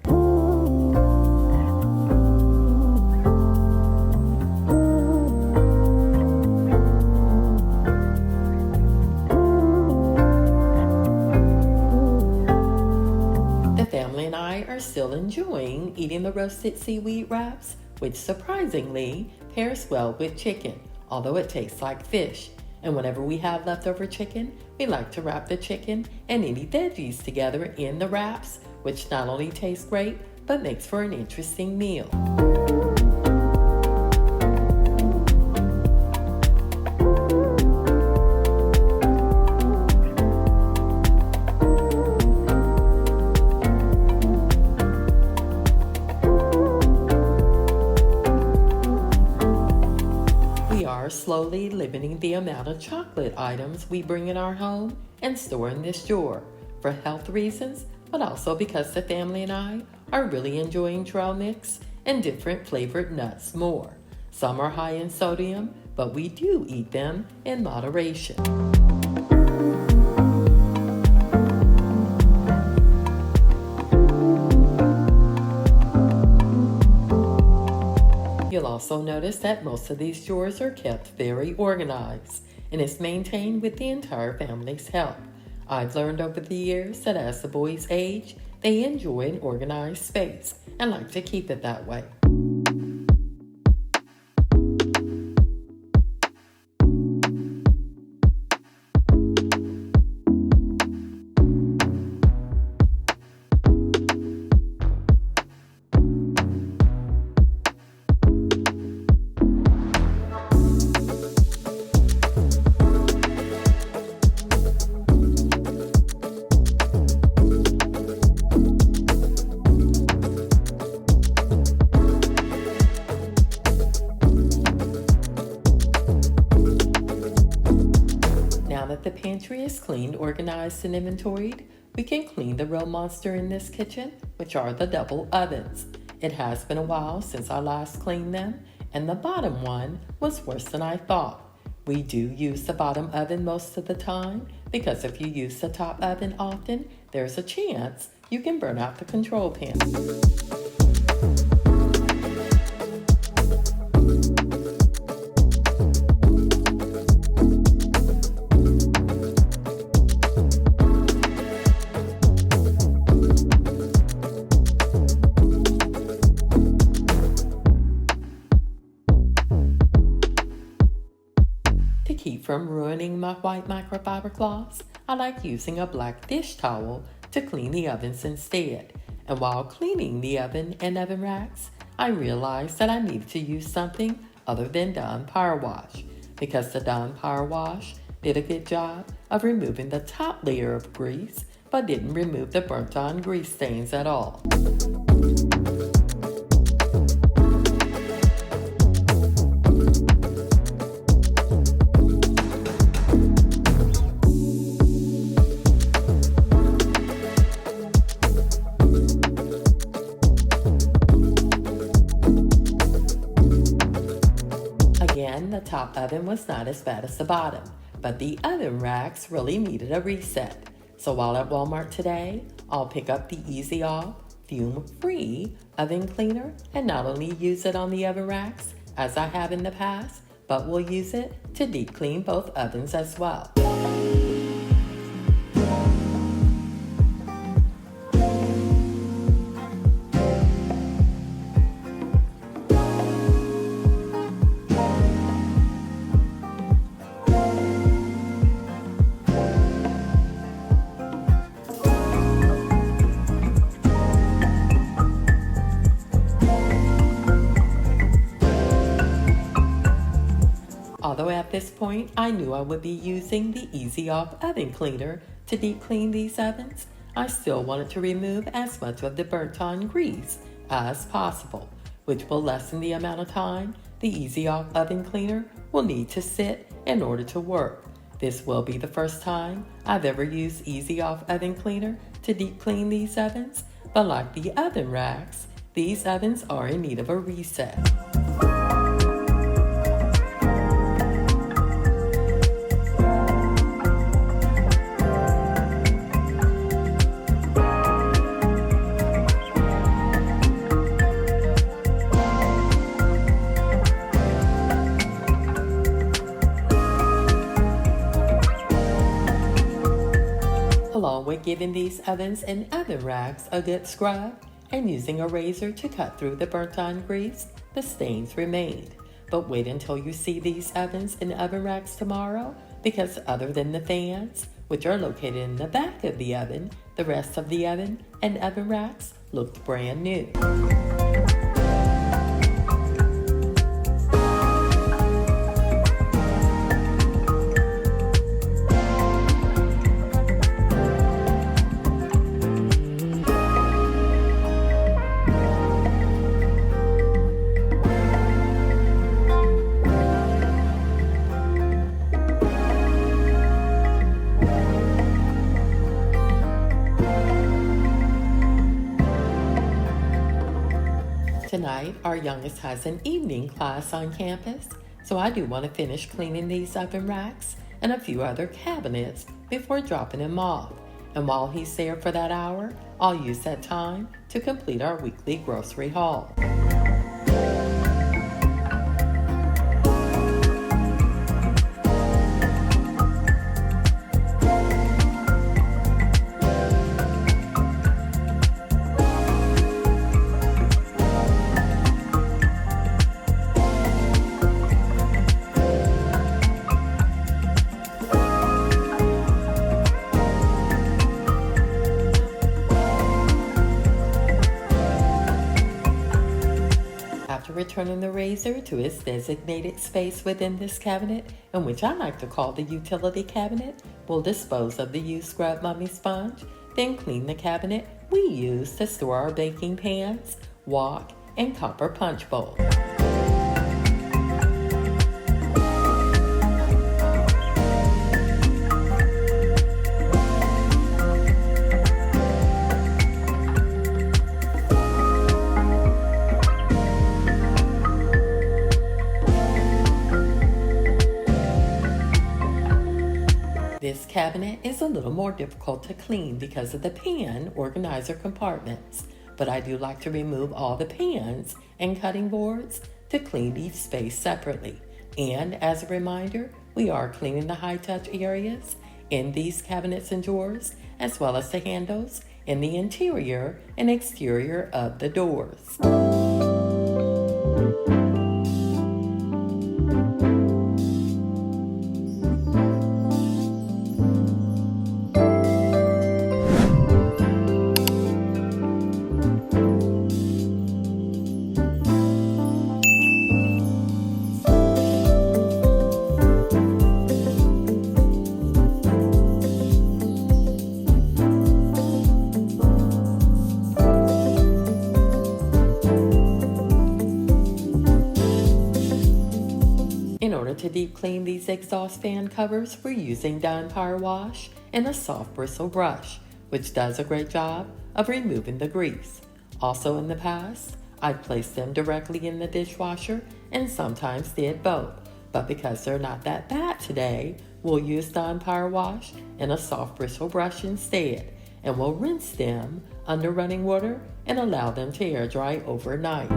The family and I are still enjoying eating the roasted seaweed wraps, which surprisingly pairs well with chicken, although it tastes like fish. And whenever we have leftover chicken, we like to wrap the chicken and any veggies together in the wraps, which not only tastes great, but makes for an interesting meal. Slowly limiting the amount of chocolate items we bring in our home and store in this drawer for health reasons, but also because the family and I are really enjoying trail mix and different flavored nuts more. Some are high in sodium, but we do eat them in moderation. You'll also notice that most of these drawers are kept very organized and is maintained with the entire family's help. I've learned over the years that as the boys age, they enjoy an organized space and like to keep it that way. The pantry is cleaned, organized, and inventoried, we can clean the real monster in this kitchen, which are the double ovens. It has been a while since I last cleaned them, and the bottom one was worse than I thought. We do use the bottom oven most of the time, because if you use the top oven often, there's a chance you can burn out the control panel. From ruining my white microfiber cloths, I like using a black dish towel to clean the ovens instead. And while cleaning the oven and oven racks, I realized that I needed to use something other than Dawn Power Wash, because the Dawn Power Wash did a good job of removing the top layer of grease, but didn't remove the burnt-on grease stains at all. The top oven was not as bad as the bottom, but the oven racks really needed a reset. So while at Walmart today, I'll pick up the Easy Off fume-free oven cleaner and not only use it on the oven racks as I have in the past, but we'll use it to deep clean both ovens as well. Although at this point I knew I would be using the Easy Off oven cleaner to deep clean these ovens, I still wanted to remove as much of the burnt-on grease as possible, which will lessen the amount of time the Easy Off oven cleaner will need to sit in order to work. This will be the first time I've ever used Easy Off oven cleaner to deep clean these ovens, but like the oven racks, these ovens are in need of a reset. with giving these ovens and oven racks a good scrub and using a razor to cut through the burnt-on grease the stains remained. But wait until you see these ovens and oven racks tomorrow, because other than the fans, which are located in the back of the oven, the rest of the oven and oven racks looked brand new. Tonight, our youngest has an evening class on campus, so I do want to finish cleaning these oven racks and a few other cabinets before dropping him off. And while he's there for that hour, I'll use that time to complete our weekly grocery haul. Returning the razor to its designated space within this cabinet, in which I like to call the utility cabinet, we'll dispose of the used scrub mummy sponge, then clean the cabinet we use to store our baking pans, wok, and copper punch bowl. This cabinet is a little more difficult to clean because of the pan organizer compartments, but I do like to remove all the pans and cutting boards to clean each space separately. And as a reminder, we are cleaning the high-touch areas in these cabinets and drawers, as well as the handles in the interior and exterior of the doors. To deep clean these exhaust fan covers, we're using Dawn Power Wash and a soft bristle brush, which does a great job of removing the grease. Also in the past, I've placed them directly in the dishwasher and sometimes did both, but because they're not that bad today, we'll use Dawn Power Wash and a soft bristle brush instead, and we'll rinse them under running water and allow them to air dry overnight.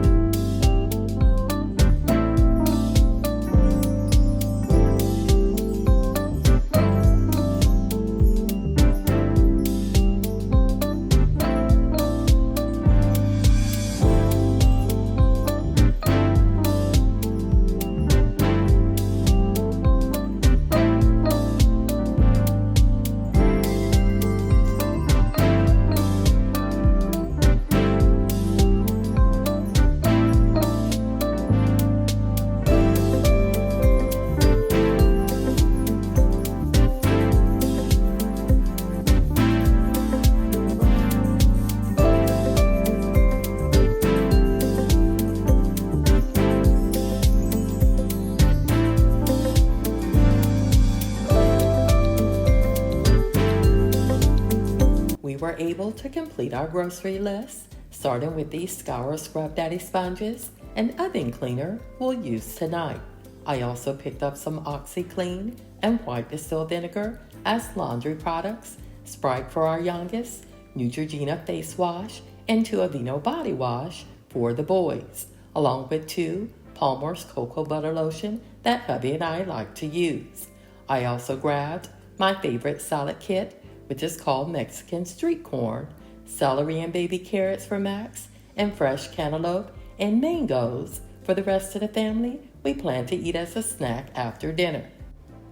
Were able to complete our grocery list, starting with these Scour Scrub Daddy sponges and oven cleaner we'll use tonight. I also picked up some OxyClean and white distilled vinegar as laundry products, Sprite for our youngest, Neutrogena face wash, and 2 Aveeno body wash for the boys, along with 2 Palmer's cocoa butter lotion that hubby and I like to use. I also grabbed my favorite salad kit which is called Mexican street corn, celery and baby carrots for Max, and fresh cantaloupe and mangoes for the rest of the family we plan to eat as a snack after dinner.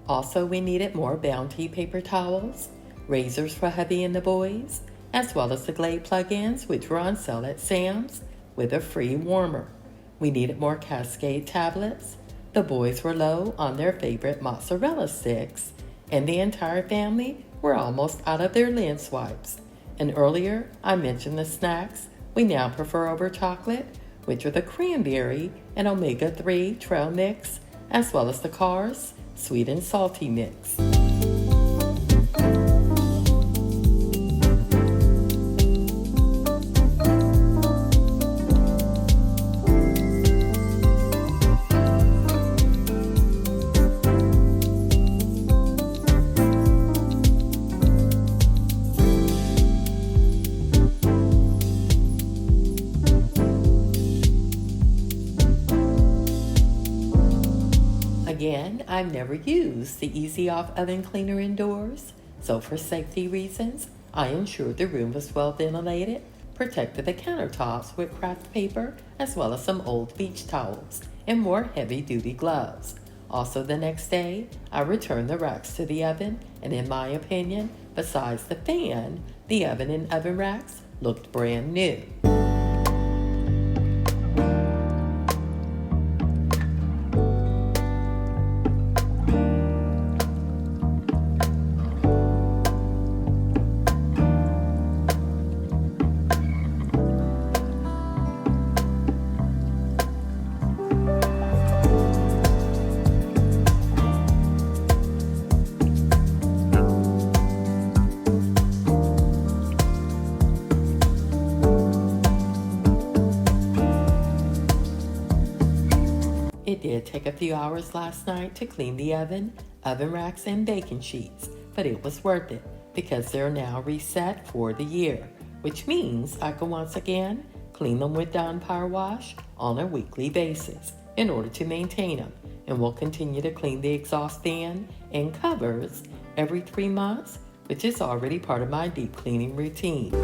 Also, we needed more Bounty paper towels, razors for hubby and the boys, as well as the Glade plug-ins which were on sale at Sam's with a free warmer. We needed more Cascade tablets. The boys were low on their favorite mozzarella sticks, and the entire family were almost out of their lens wipes. And earlier, I mentioned the snacks we now prefer over chocolate, which are the cranberry and omega-3 trail mix, as well as the Cars sweet and salty mix. Again, I've never used the Easy Off oven cleaner indoors, so for safety reasons, I ensured the room was well ventilated, protected the countertops with craft paper, as well as some old beach towels and more heavy-duty gloves. Also the next day, I returned the racks to the oven, and in my opinion, besides the fan, the oven and oven racks looked brand new. It did take a few hours last night to clean the oven racks, and baking sheets, but it was worth it because they're now reset for the year, which means I can once again clean them with Dawn Power Wash on a weekly basis in order to maintain them, and we'll continue to clean the exhaust fan and covers every 3 months, which is already part of my deep cleaning routine.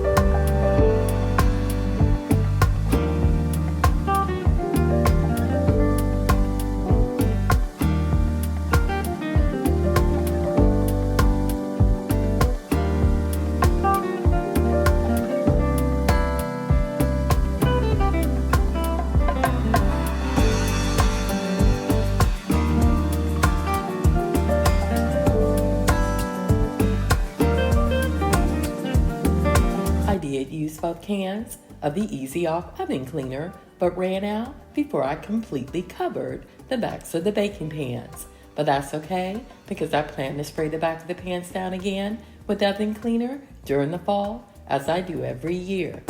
Use both cans of the Easy Off oven cleaner, but ran out before I completely covered the backs of the baking pans. But that's okay, because I plan to spray the back of the pans down again with oven cleaner during the fall, as I do every year.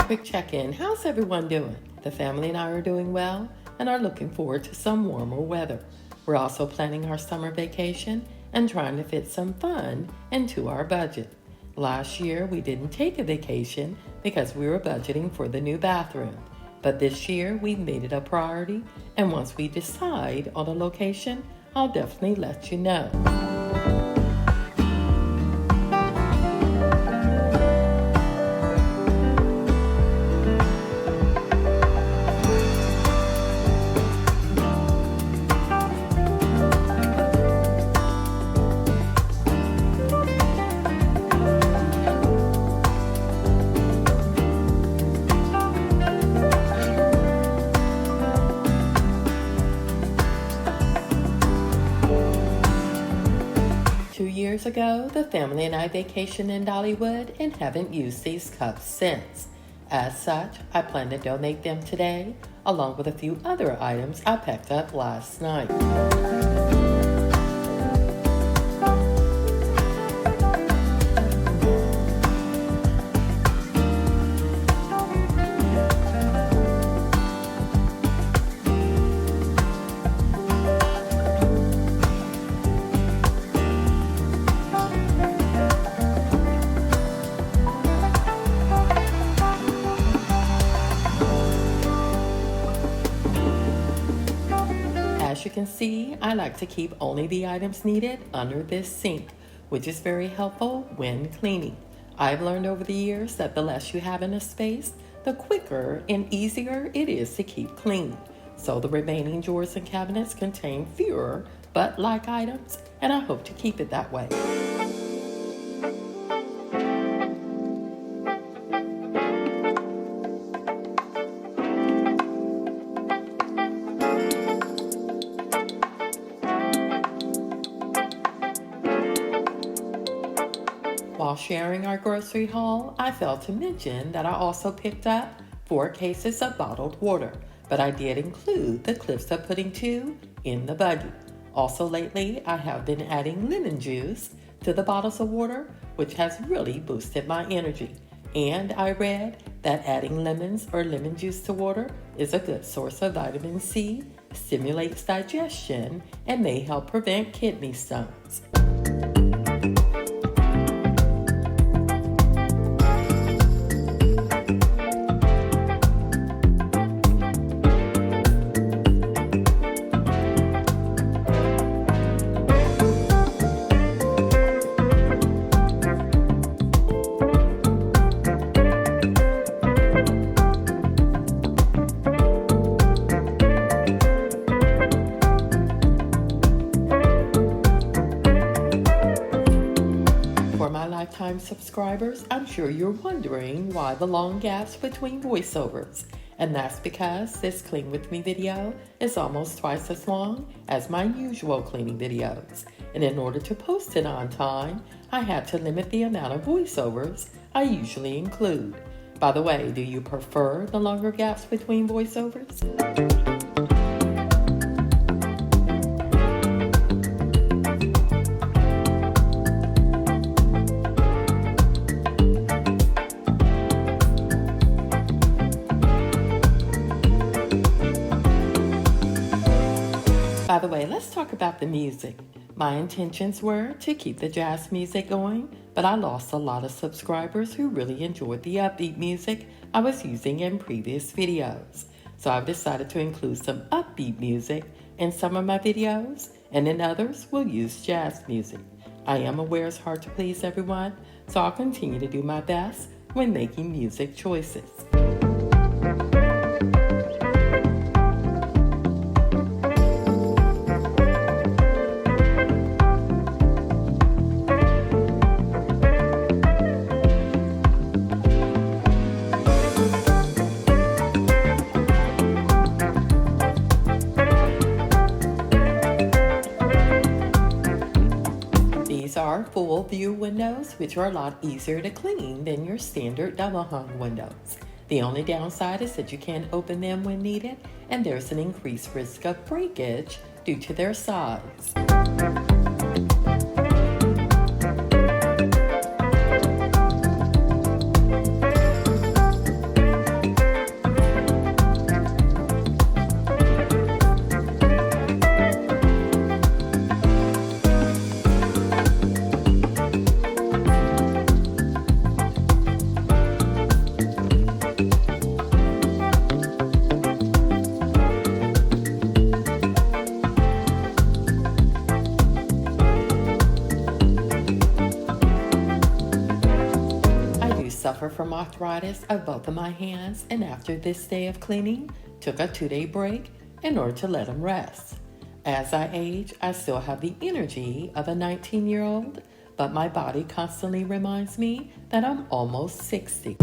Quick check-in. How's everyone doing? The family and I are doing well and are looking forward to some warmer weather. We're also planning our summer vacation and trying to fit some fun into our budget. Last year, we didn't take a vacation because we were budgeting for the new bathroom. But this year, we've made it a priority, and once we decide on a location, I'll definitely let you know. Years ago, the family and I vacationed in Dollywood and haven't used these cups since. As such, I plan to donate them today, along with a few other items I picked up last night. you can see, I like to keep only the items needed under this sink, which is very helpful when cleaning. I've learned over the years that the less you have in a space, the quicker and easier it is to keep clean. So the remaining drawers and cabinets contain fewer but like items, and I hope to keep it that way. While sharing our grocery haul, I failed to mention that I also picked up 4 cases of bottled water, but I did include the clips of pudding too in the buggy. Also lately, I have been adding lemon juice to the bottles of water, which has really boosted my energy. And I read that adding lemons or lemon juice to water is a good source of vitamin C, stimulates digestion, and may help prevent kidney stones. Lifetime subscribers, I'm sure you're wondering why the long gaps between voiceovers. And that's because this Clean With Me video is almost twice as long as my usual cleaning videos. And in order to post it on time, I had to limit the amount of voiceovers I usually include. By the way, do you prefer the longer gaps between voiceovers? By the way, let's talk about the music. My intentions were to keep the jazz music going, but I lost a lot of subscribers who really enjoyed the upbeat music I was using in previous videos. So I've decided to include some upbeat music in some of my videos, and in others we'll use jazz music. I am aware it's hard to please everyone, so I'll continue to do my best when making music choices. Are full view windows, which are a lot easier to clean than your standard double hung windows. The only downside is that you can't open them when needed, and there's an increased risk of breakage due to their size. Suffer from arthritis of both of my hands, and after this day of cleaning, took a 2-day break in order to let them rest. As I age, I still have the energy of a 19-year-old, but my body constantly reminds me that I'm almost 60.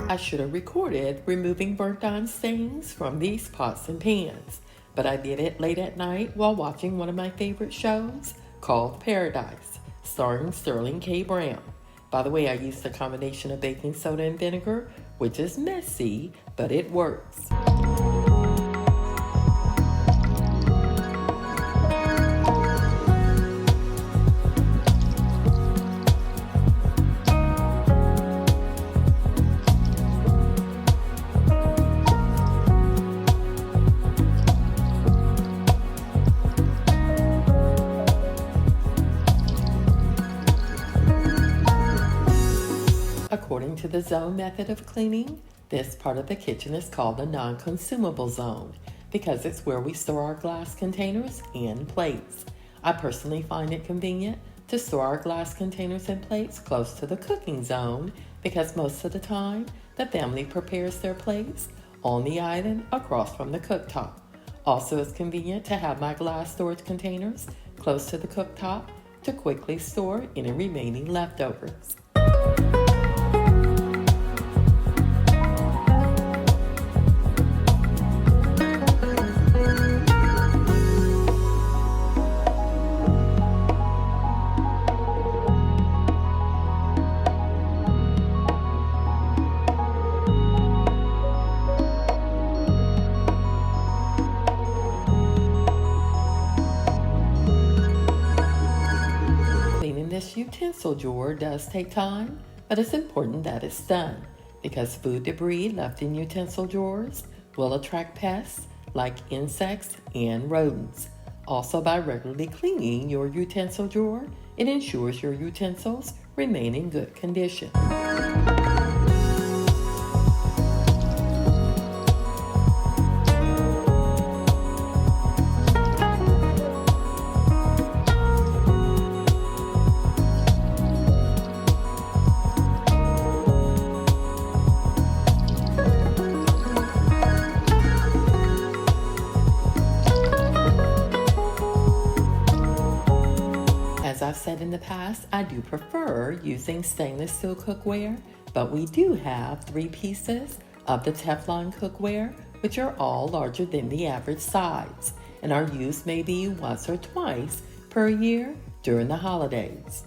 I should have recorded removing burnt on stains from these pots and pans, but I did it late at night while watching one of my favorite shows called Paradise, starring Sterling K. Brown. By the way, I used a combination of baking soda and vinegar, which is messy, but it works. According to the zone method of cleaning, this part of the kitchen is called the non-consumable zone because it's where we store our glass containers and plates. I personally find it convenient to store our glass containers and plates close to the cooking zone because most of the time the family prepares their plates on the island across from the cooktop. Also, it's convenient to have my glass storage containers close to the cooktop to quickly store any remaining leftovers. This utensil drawer does take time, but it's important that it's done because food debris left in utensil drawers will attract pests like insects and rodents. Also, by regularly cleaning your utensil drawer, it ensures your utensils remain in good condition. As I've said in the past, I do prefer using stainless steel cookware, but we do have 3 pieces of the Teflon cookware, which are all larger than the average size, and are used maybe once or twice per year during the holidays.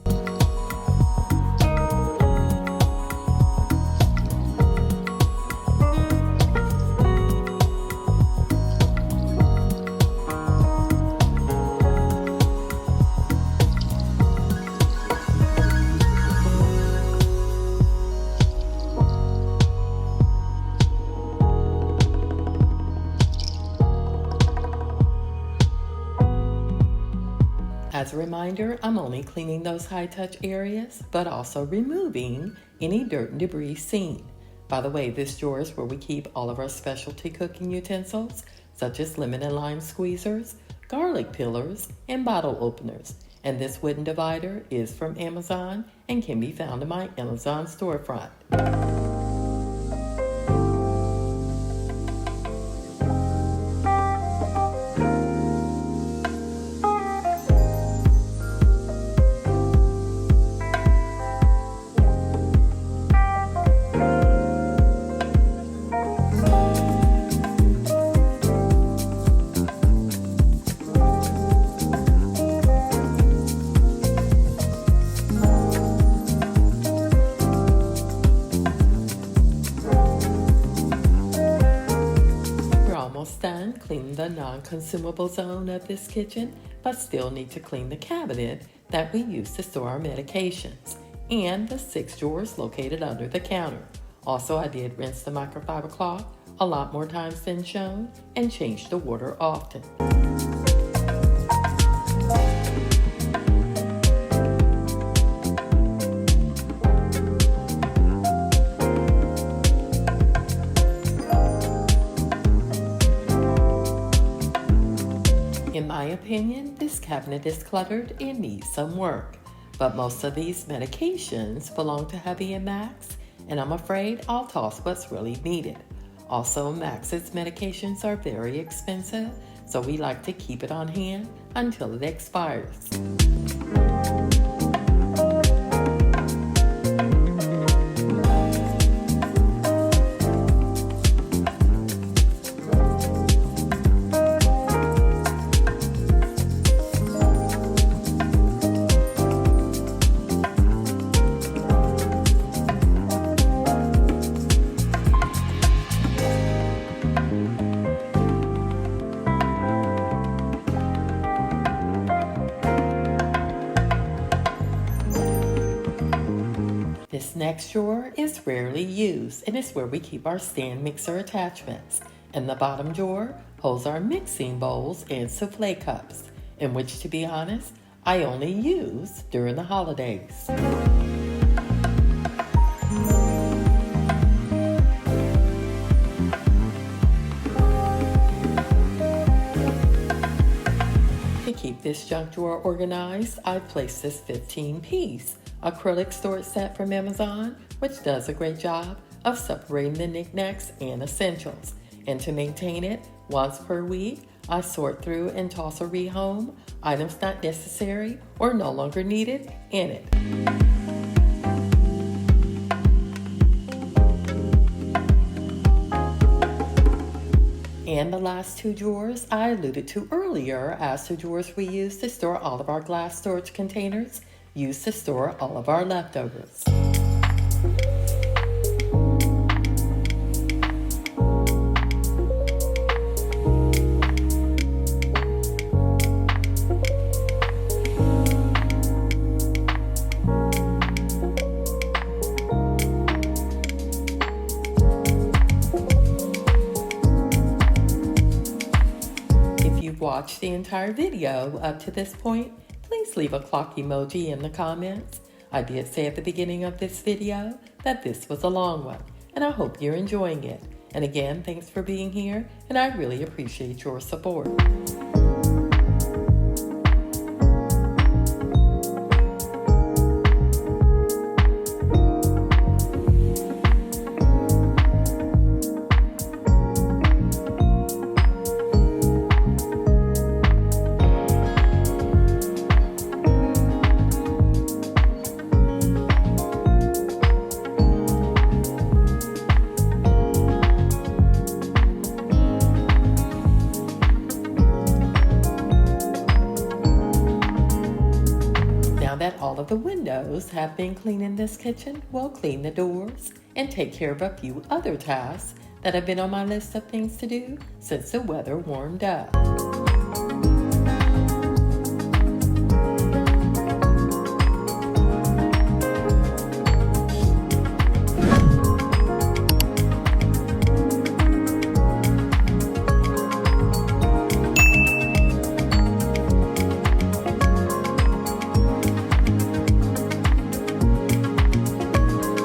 As a reminder, I'm only cleaning those high-touch areas, but also removing any dirt and debris seen. By the way, this drawer is where we keep all of our specialty cooking utensils, such as lemon and lime squeezers, garlic peelers, and bottle openers. And this wooden divider is from Amazon and can be found in my Amazon storefront. Done cleaning the non-consumable zone of this kitchen, but still need to clean the cabinet that we use to store our medications and the 6 drawers located under the counter. Also, I did rinse the microfiber cloth a lot more times than shown and change the water often. In my opinion, this cabinet is cluttered and needs some work, but most of these medications belong to hubby and Max, and I'm afraid I'll toss what's really needed. Also, Max's medications are very expensive, so we like to keep it on hand until it expires. This next drawer is rarely used and is where we keep our stand mixer attachments. And the bottom drawer holds our mixing bowls and souffle cups, in which, to be honest, I only use during the holidays. To keep this junk drawer organized, I placed this 15-piece acrylic storage set from Amazon, which does a great job of separating the knickknacks and essentials. And to maintain it, once per week, I sort through and toss or rehome items not necessary or no longer needed in it. And the last two drawers I alluded to earlier as the drawers we use to store all of our glass storage containers, used to store all of our leftovers. If you've watched the entire video up to this point, please leave a clock emoji in the comments. I did say at the beginning of this video that this was a long one, and I hope you're enjoying it. And again, thanks for being here, and I really appreciate your support. That all of the windows have been cleaned in this kitchen, we'll clean the doors and take care of a few other tasks that have been on my list of things to do since the weather warmed up.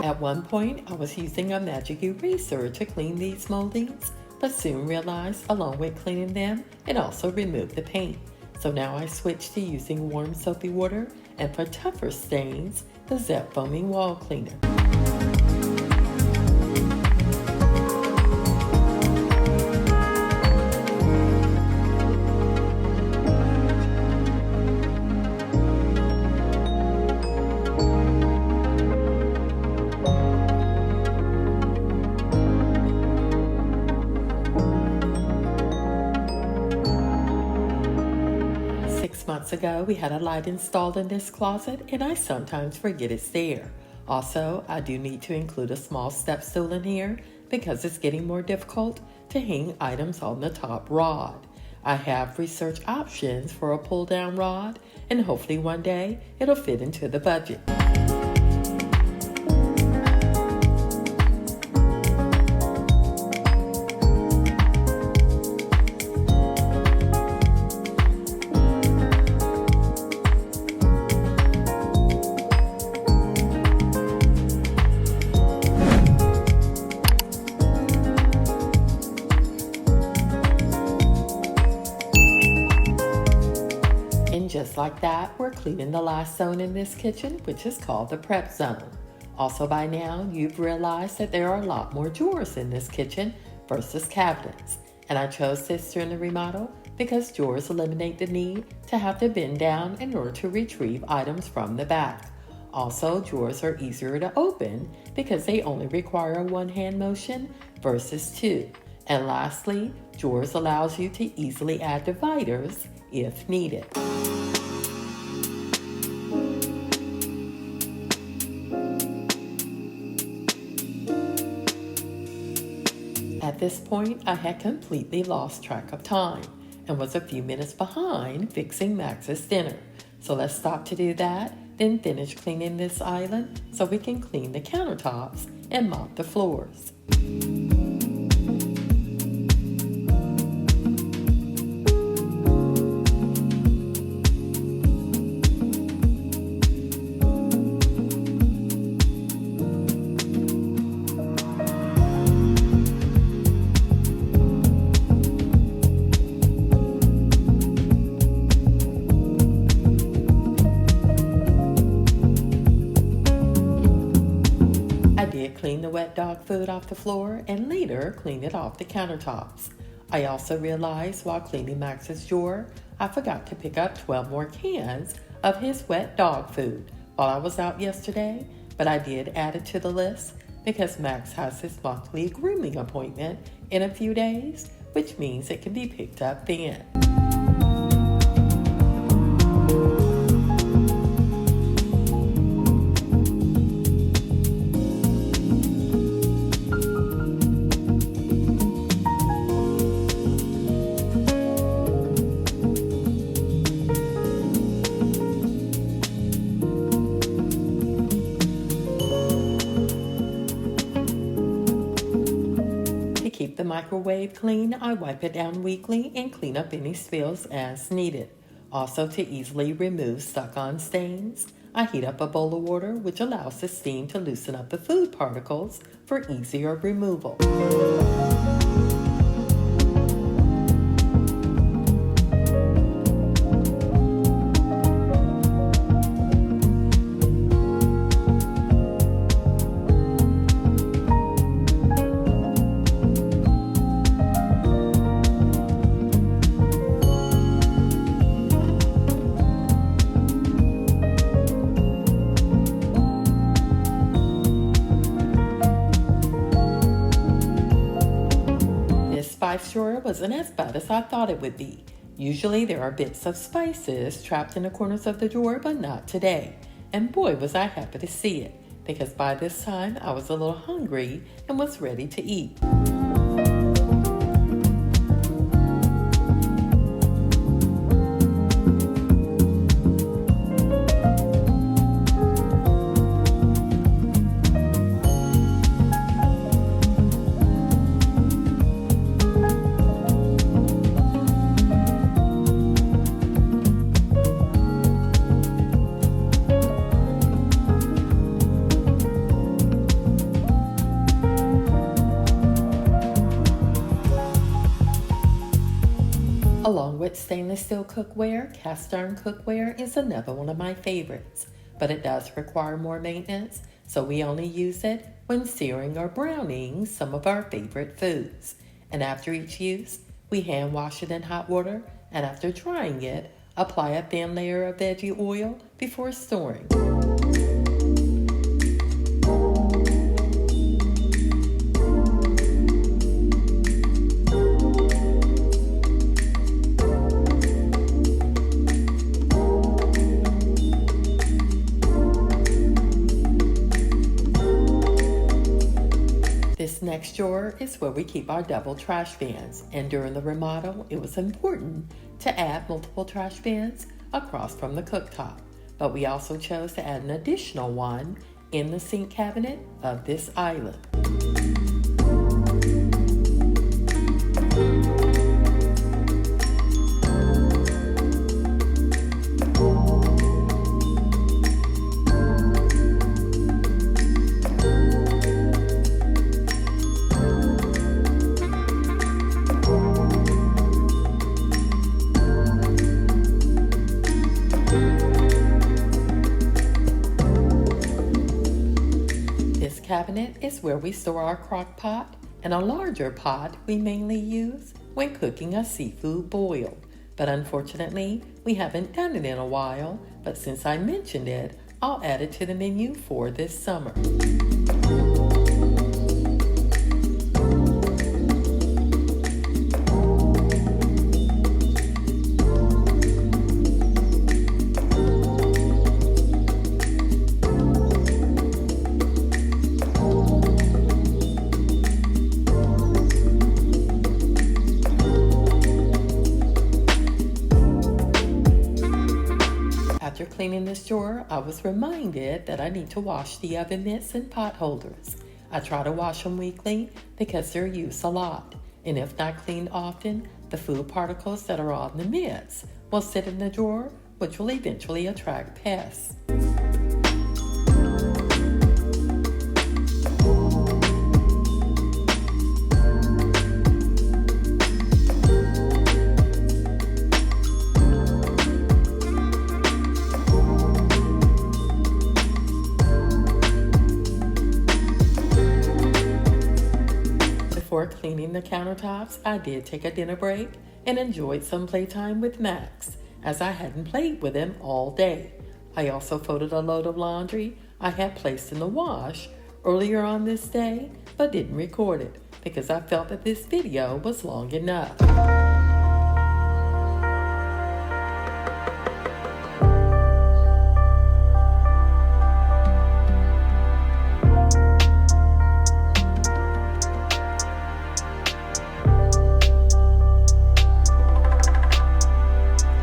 At one point, I was using a magic eraser to clean these moldings, but soon realized along with cleaning them, it also removed the paint. So now I switched to using warm soapy water and for tougher stains, the Zep Foaming Wall Cleaner. Months ago, we had a light installed in this closet, and I sometimes forget it's there. Also, I do need to include a small step stool in here because it's getting more difficult to hang items on the top rod. I have researched options for a pull-down rod, and hopefully one day it'll fit into the budget. Just like that, we're cleaning the last zone in this kitchen, which is called the prep zone. Also by now, you've realized that there are a lot more drawers in this kitchen versus cabinets. And I chose this during the remodel because drawers eliminate the need to have to bend down in order to retrieve items from the back. Also, drawers are easier to open because they only require a one-hand motion versus two. And lastly, drawers allows you to easily add dividers if needed. At this point, I had completely lost track of time and was a few minutes behind fixing Max's dinner. So let's stop to do that, Then finish cleaning this island so we can clean the countertops and mop the floors. Clean the wet dog food off the floor and later clean it off the countertops. I also realized while cleaning Max's drawer, I forgot to pick up 12 more cans of his wet dog food while I was out yesterday, but I did add it to the list because Max has his monthly grooming appointment in a few days, which means it can be picked up then. Keep the microwave clean, I wipe it down weekly and clean up any spills as needed. Also, to easily remove stuck-on stains, I heat up a bowl of water, which allows the steam to loosen up the food particles for easier removal. Spice drawer wasn't as bad as I thought it would be. Usually there are bits of spices trapped in the corners of the drawer, but not today. And boy was I happy to see it, because by this time I was a little hungry and was ready to eat. Along with stainless steel cookware, cast iron cookware is another one of my favorites, but it does require more maintenance, so we only use it when searing or browning some of our favorite foods. And after each use, we hand wash it in hot water, and after drying it, apply a thin layer of veggie oil before storing. This next drawer is where we keep our double trash bins, and during the remodel, it was important to add multiple trash bins across from the cooktop. But we also chose to add an additional one in the sink cabinet of this island. Cabinet is where we store our crock pot, and a larger pot we mainly use when cooking a seafood boil. But unfortunately, we haven't done it in a while, but since I mentioned it, I'll add it to the menu for this summer. After cleaning this drawer, I was reminded that I need to wash the oven mitts and pot holders. I try to wash them weekly because they're used a lot, and if not cleaned often, the food particles that are on the mitts will sit in the drawer, which will eventually attract pests. Before cleaning the countertops, I did take a dinner break and enjoyed some playtime with Max, as I hadn't played with him all day. I also folded a load of laundry I had placed in the wash earlier on this day, but didn't record it because I felt that this video was long enough.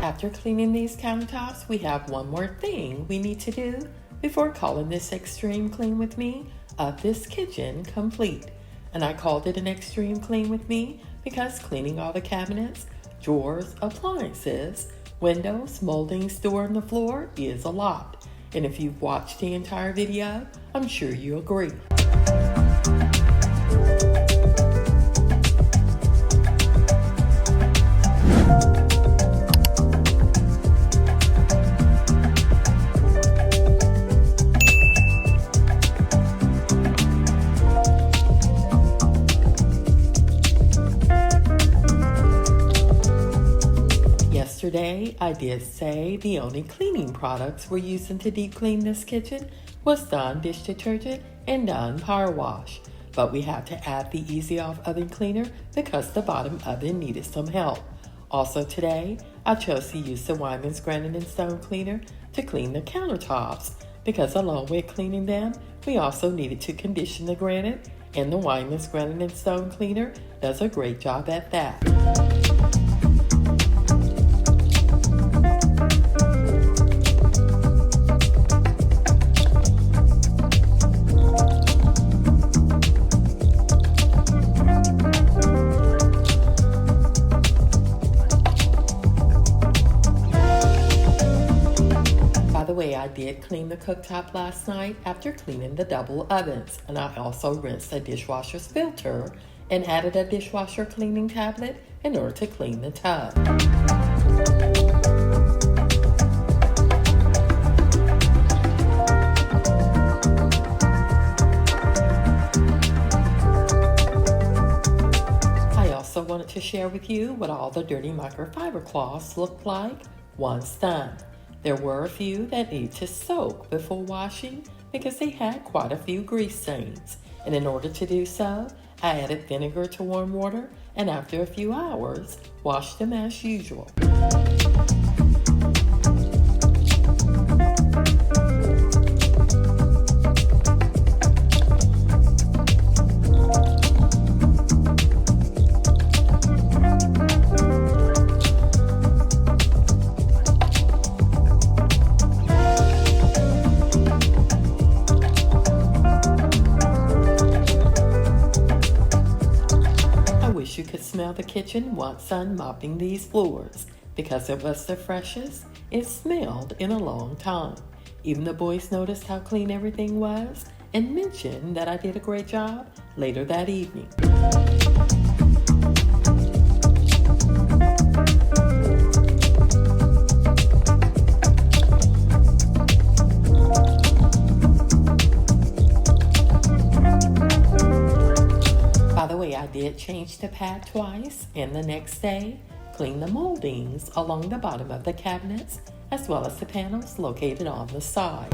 After cleaning these countertops, we have one more thing we need to do before calling this extreme clean with me of this kitchen complete. And I called it an extreme clean with me because cleaning all the cabinets, drawers, appliances, windows, moldings, door, and the floor is a lot. And if you've watched the entire video, I'm sure you agree. Yesterday, I did say the only cleaning products we're using to deep clean this kitchen was Dawn dish detergent and Dawn power wash, but we had to add the Easy Off oven cleaner because the bottom oven needed some help. Also today, I chose to use the Wyman's Granite and Stone cleaner to clean the countertops because along with cleaning them, we also needed to condition the granite, and the Wyman's Granite and Stone cleaner does a great job at that. I did clean the cooktop last night after cleaning the double ovens, and I also rinsed the dishwasher's filter and added a dishwasher cleaning tablet in order to clean the tub. I also wanted to share with you what all the dirty microfiber cloths looked like once done. There were a few that needed to soak before washing because they had quite a few grease stains. And in order to do so, I added vinegar to warm water and after a few hours, washed them as usual. You could smell the kitchen once done mopping these floors because it was the freshest it smelled in a long time. Even the boys noticed how clean everything was and mentioned that I did a great job later that evening. I did change the pad twice, and the next day, clean the moldings along the bottom of the cabinets, as well as the panels located on the side.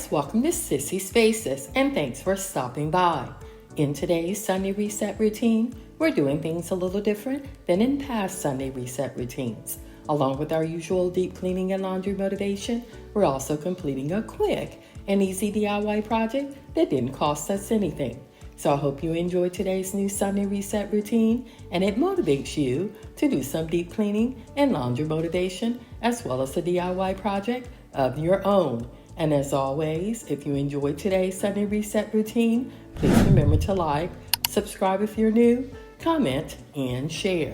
guys, welcome to Sissy Spaces and thanks for stopping by. In today's Sunday Reset routine, we're doing things a little different than in past Sunday Reset routines. Along with our usual deep cleaning and laundry motivation, we're also completing a quick and easy DIY project that didn't cost us anything. So I hope you enjoyed today's new Sunday Reset routine and it motivates you to do some deep cleaning and laundry motivation as well as a DIY project of your own. And as always, if you enjoyed today's Sunday Reset routine, please remember to like, subscribe if you're new, comment, and share.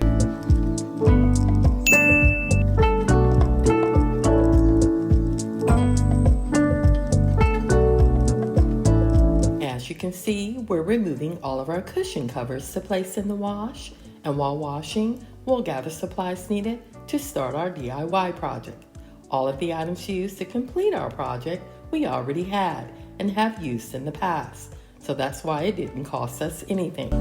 As you can see, we're removing all of our cushion covers to place in the wash, and while washing, we'll gather supplies needed to start our DIY project. All of the items used to complete our project we already had and have used in the past, so that's why it didn't cost us anything.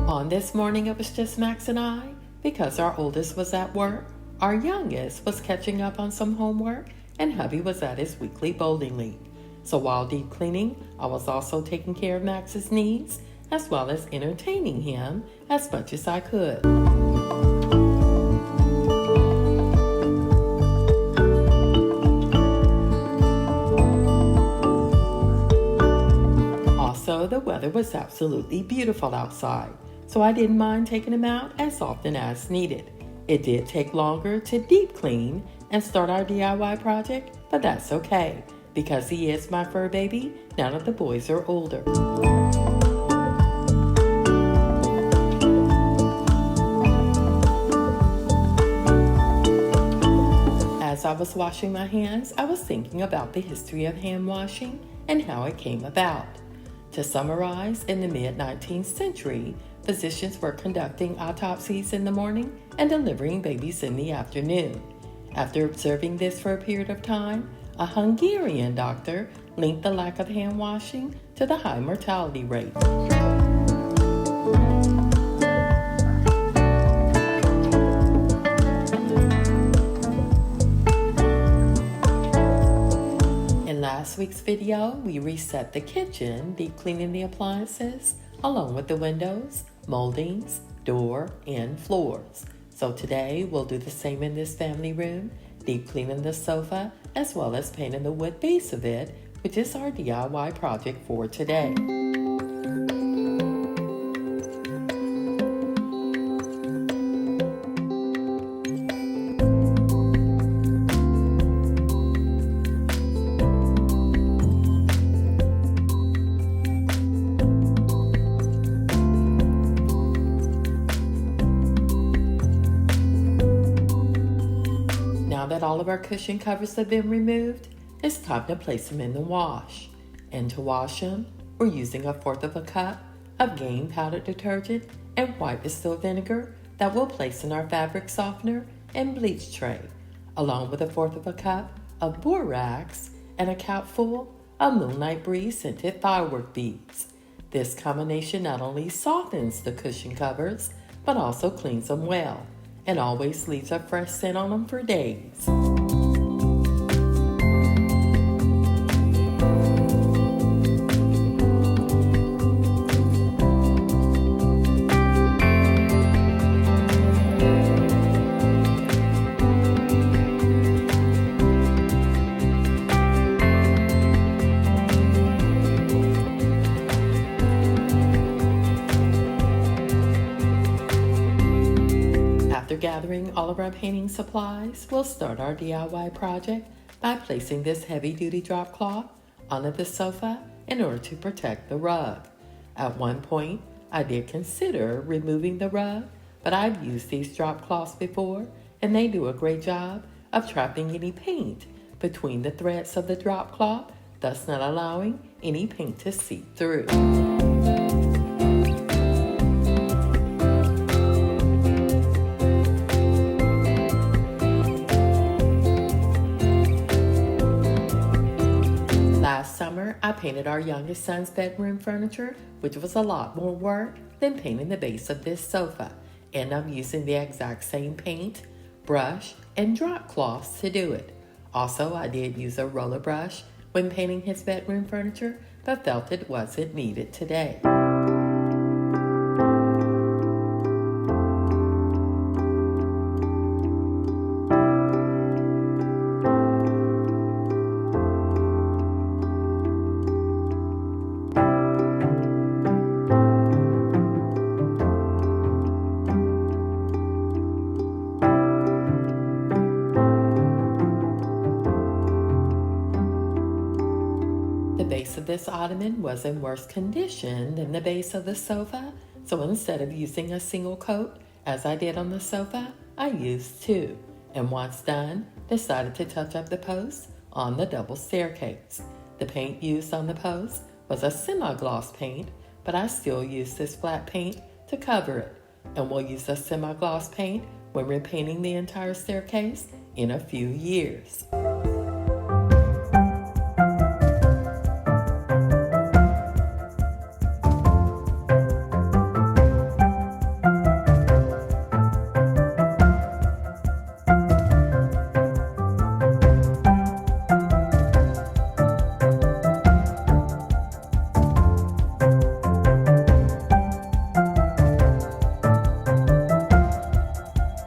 On this morning it was just Max and I, because our oldest was at work, our youngest was catching up on some homework, and hubby was at his weekly bowling league. So while deep cleaning, I was also taking care of Max's needs, as well as entertaining him as much as I could. Also, the weather was absolutely beautiful outside, so I didn't mind taking him out as often as needed. It did take longer to deep clean and start our DIY project, but that's okay, because he is my fur baby now that the boys are older. As I was washing my hands, I was thinking about the history of hand washing and how it came about. To summarize, in the mid-19th century, physicians were conducting autopsies in the morning and delivering babies in the afternoon. After observing this for a period of time, a Hungarian doctor linked the lack of hand washing to the high mortality rate. In last week's video, we reset the kitchen, deep cleaning the appliances, along with the windows, moldings, door, and floors. So today, we'll do the same in this family room, deep cleaning the sofa, as well as painting the wood base of it, which is our DIY project for today. Now that all of our cushion covers have been removed, it's time to place them in the wash. And to wash them, we're using 1/4 cup of game powdered detergent and white distilled vinegar that we'll place in our fabric softener and bleach tray, along with 1/4 cup of borax and a cupful of Moonlight Breeze scented firework beads. This combination not only softens the cushion covers, but also cleans them well, and always leaves a fresh scent on them for days. After gathering all of our painting supplies, we'll start our DIY project by placing this heavy-duty drop cloth onto the sofa in order to protect the rug. At one point, I did consider removing the rug, but I've used these drop cloths before, and they do a great job of trapping any paint between the threads of the drop cloth, thus not allowing any paint to seep through. Last summer, I painted our youngest son's bedroom furniture, which was a lot more work, then painting the base of this sofa, and I'm using the exact same paint, brush, and drop cloths to do it. Also, I did use a roller brush when painting his bedroom furniture, but felt it wasn't needed today. The base of this ottoman was in worse condition than the base of the sofa, so instead of using a single coat, as I did on the sofa, I used two, and once done, decided to touch up the posts on the double staircase. The paint used on the posts was a semi-gloss paint, but I still used this flat paint to cover it, and will use a semi-gloss paint when repainting the entire staircase in a few years.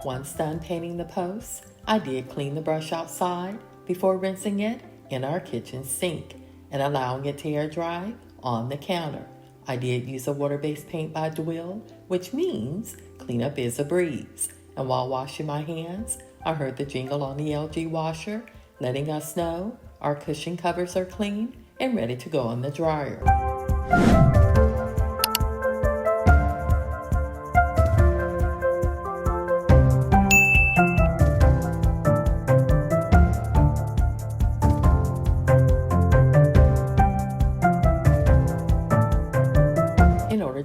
Once done painting the posts, I did clean the brush outside before rinsing it in our kitchen sink and allowing it to air dry on the counter. I did use a water-based paint by Dwell, which means cleanup is a breeze. And while washing my hands, I heard the jingle on the LG washer, letting us know our cushion covers are clean and ready to go on the dryer.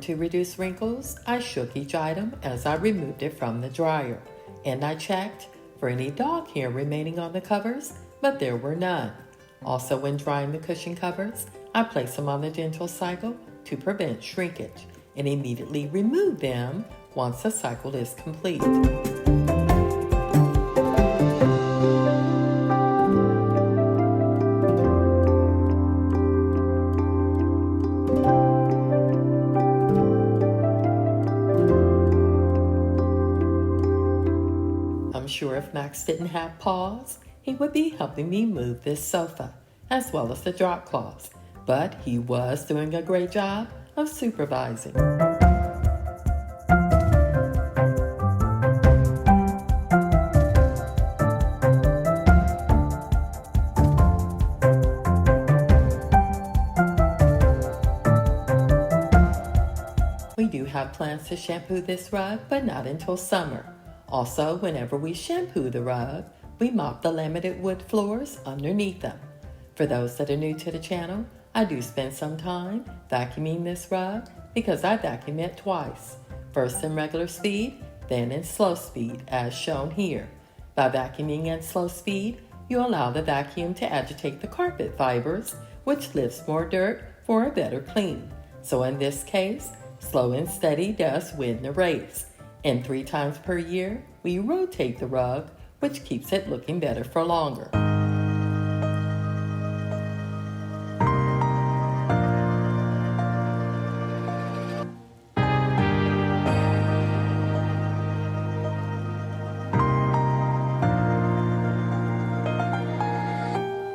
To reduce wrinkles, I shook each item as I removed it from the dryer, and I checked for any dog hair remaining on the covers, but there were none. Also, when drying the cushion covers, I placed them on the gentle cycle to prevent shrinkage and immediately remove them once the cycle is complete. I'm sure if Max didn't have paws, he would be helping me move this sofa, as well as the drop cloths, but he was doing a great job of supervising. We do have plans to shampoo this rug, but not until summer. Also, whenever we shampoo the rug, we mop the laminate wood floors underneath them. For those that are new to the channel, I do spend some time vacuuming this rug because I vacuum it twice. First in regular speed, then in slow speed, as shown here. By vacuuming at slow speed, you allow the vacuum to agitate the carpet fibers, which lifts more dirt for a better clean. So in this case, slow and steady does win the race. And 3 times per year, we rotate the rug, which keeps it looking better for longer.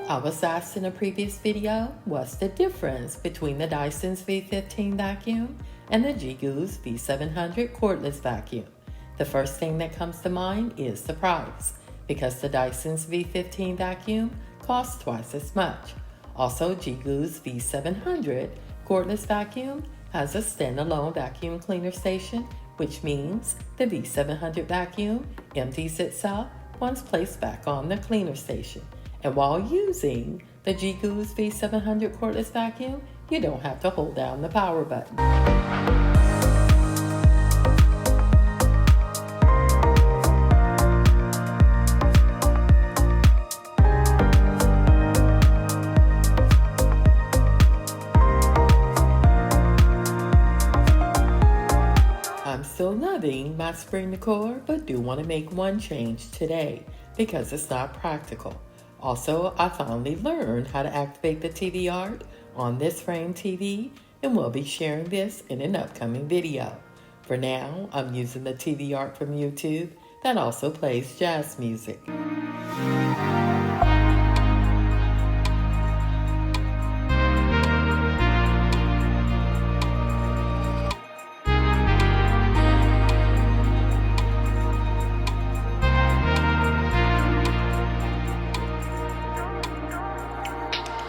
I was asked in a previous video what's the difference between the Dyson's V15 vacuum and the G-Goose V700 cordless vacuum. The first thing that comes to mind is the price, because the Dyson's V15 vacuum costs twice as much. Also, G-Goose V700 cordless vacuum has a standalone vacuum cleaner station, which means the V700 vacuum empties itself once placed back on the cleaner station. And while using the G-Goose V700 cordless vacuum, you don't have to hold down the power button. loving my spring decor, but do want to make one change today because it's not practical. Also, I finally learned how to activate the TV art on this frame TV, and we'll be sharing this in an upcoming video. For now, I'm using the TV art from YouTube that also plays jazz music.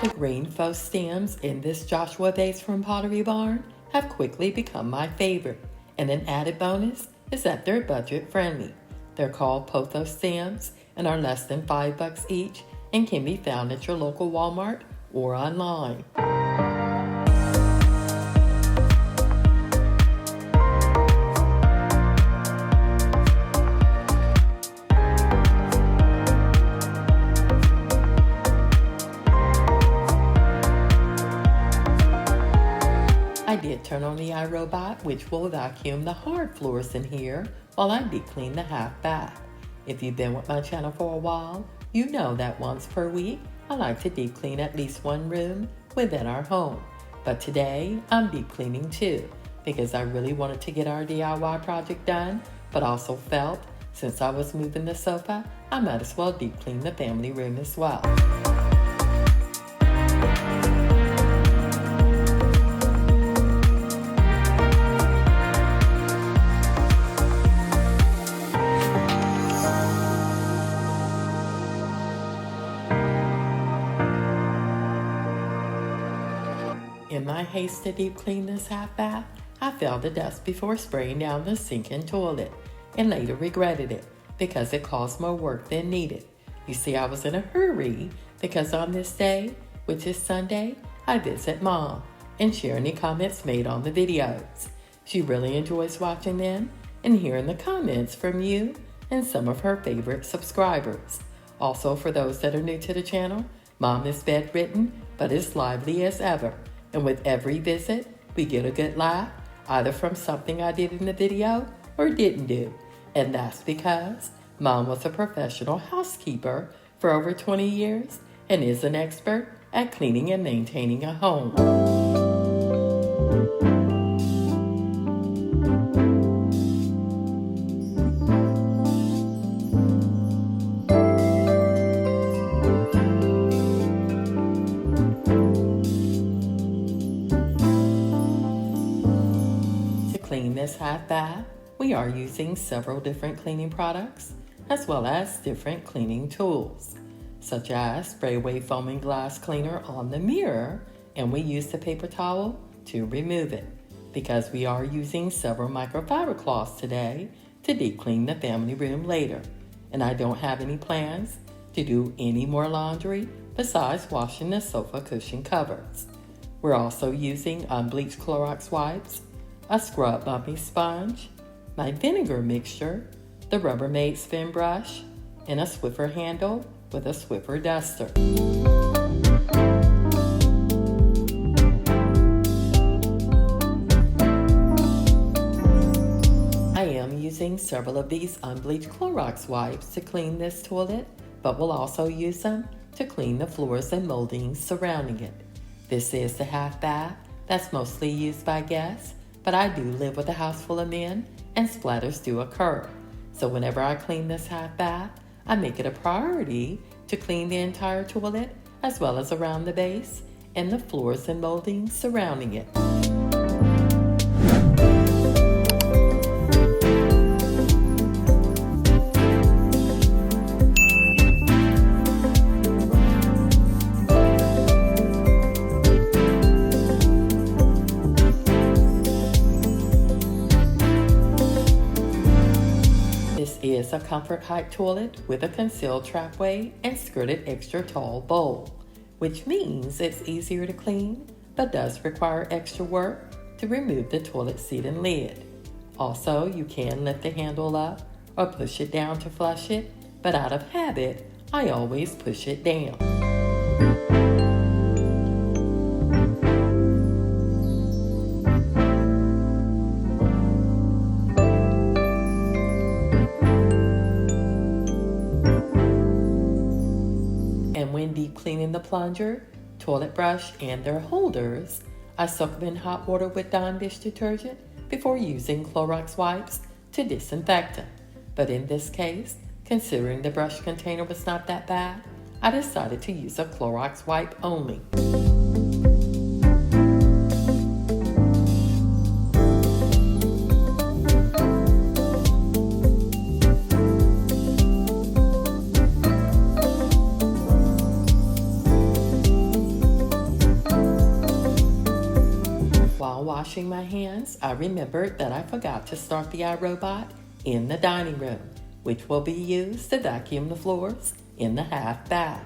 The green faux stems in this Joshua vase from Pottery Barn have quickly become my favorite, and an added bonus is that they're budget friendly. They're called pothos stems and are less than $5 each and can be found at your local Walmart or online. I did turn on the iRobot, which will vacuum the hard floors in here while I deep clean the half bath. If you've been with my channel for a while, you know that once per week, I like to deep clean at least one room within our home. But today, I'm deep cleaning too, because I really wanted to get our DIY project done, but also felt, since I was moving the sofa, I might as well deep clean the family room as well. In my haste to deep clean this half bath, I fell to dust before spraying down the sink and toilet, and later regretted it because it caused more work than needed. You see, I was in a hurry because on this day, which is Sunday, I visit Mom and share any comments made on the videos. She really enjoys watching them and hearing the comments from you and some of her favorite subscribers. Also, for those that are new to the channel, Mom is bedridden but is lively as ever. And with every visit, we get a good laugh, either from something I did in the video or didn't do. And that's because Mom was a professional housekeeper for over 20 years and is an expert at cleaning and maintaining a home. Clean this half bath, we are using several different cleaning products as well as different cleaning tools, such as spray away foaming glass cleaner on the mirror, and we use the paper towel to remove it because we are using several microfiber cloths today to deep clean the family room later, and I don't have any plans to do any more laundry besides washing the sofa cushion covers. We're also using unbleached Clorox wipes, a scrub bumpy sponge, my vinegar mixture, the Rubbermaid spin brush, and a Swiffer handle with a Swiffer duster. I am using several of these unbleached Clorox wipes to clean this toilet, but will also use them to clean the floors and moldings surrounding it. This is the half bath that's mostly used by guests, but I do live with a house full of men and splatters do occur. So whenever I clean this half bath, I make it a priority to clean the entire toilet as well as around the base and the floors and moldings surrounding it. Is a comfort height toilet with a concealed trapway and skirted extra tall bowl, which means it's easier to clean but does require extra work to remove the toilet seat and lid. Also, you can lift the handle up or push it down to flush it, but out of habit, I always push it down. and when deep cleaning the plunger, toilet brush, and their holders, I soak them in hot water with Dawn dish detergent before using Clorox wipes to disinfect them. But in this case, considering the brush container was not that bad, I decided to use a Clorox wipe only. While washing my hands, I remembered that I forgot to start the iRobot in the dining room, which will be used to vacuum the floors in the half bath.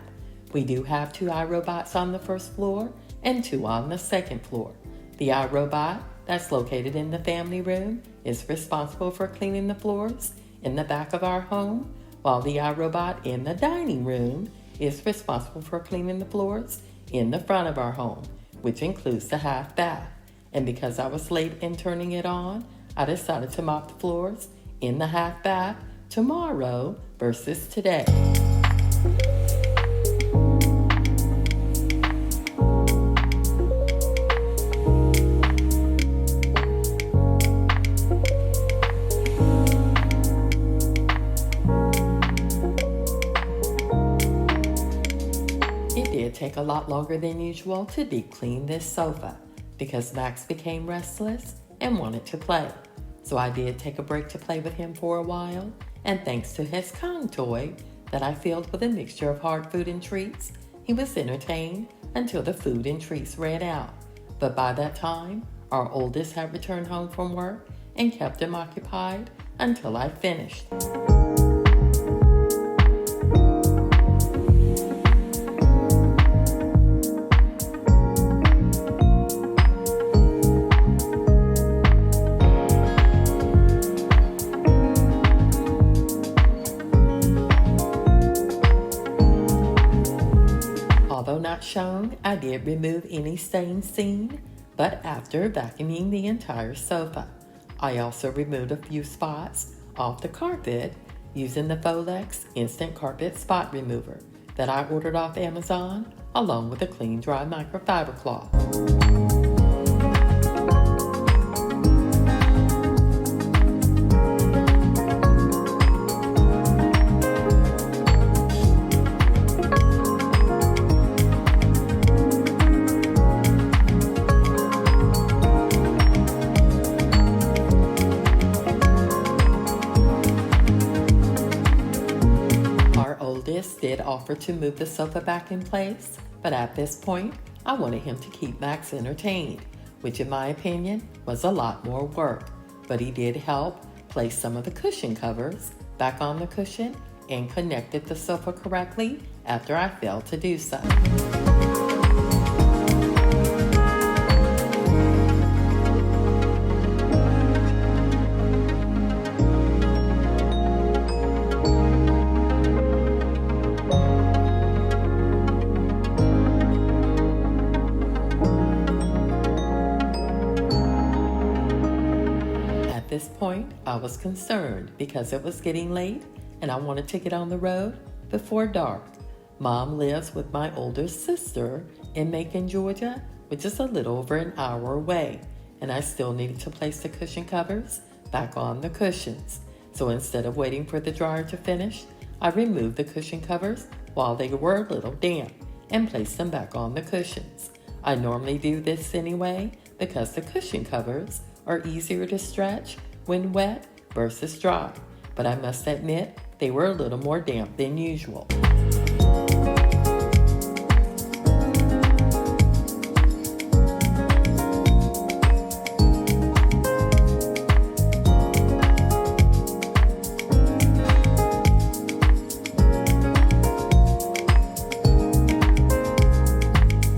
We do have 2 iRobots on the first floor and 2 on the second floor. The iRobot that's located in the family room is responsible for cleaning the floors in the back of our home, while the iRobot in the dining room is responsible for cleaning the floors in the front of our home, which includes the half bath. And because I was late in turning it on, I decided to mop the floors in the half bath tomorrow versus today. It did take a lot longer than usual to deep clean this sofa because Max became restless and wanted to play. So I did take a break to play with him for a while, and thanks to his Kong toy that I filled with a mixture of hard food and treats, he was entertained until the food and treats ran out. But by that time, our oldest had returned home from work and kept him occupied until I finished. Although not shown, I did remove any stains seen, but after vacuuming the entire sofa. I also removed a few spots off the carpet using the Folex Instant Carpet Spot Remover that I ordered off Amazon, along with a clean dry microfiber cloth. Did offer to move the sofa back in place, but at this point, I wanted him to keep Max entertained, which in my opinion was a lot more work. But he did help place some of the cushion covers back on the cushion and connected the sofa correctly after I failed to do so. At this point, I was concerned because it was getting late and I wanted to get on the road before dark. Mom lives with my older sister in Macon, Georgia, which is a little over an hour away, and I still needed to place the cushion covers back on the cushions. So instead of waiting for the dryer to finish, I removed the cushion covers while they were a little damp and placed them back on the cushions. I normally do this anyway because the cushion covers are easier to stretch when wet versus dry, but I must admit they were a little more damp than usual.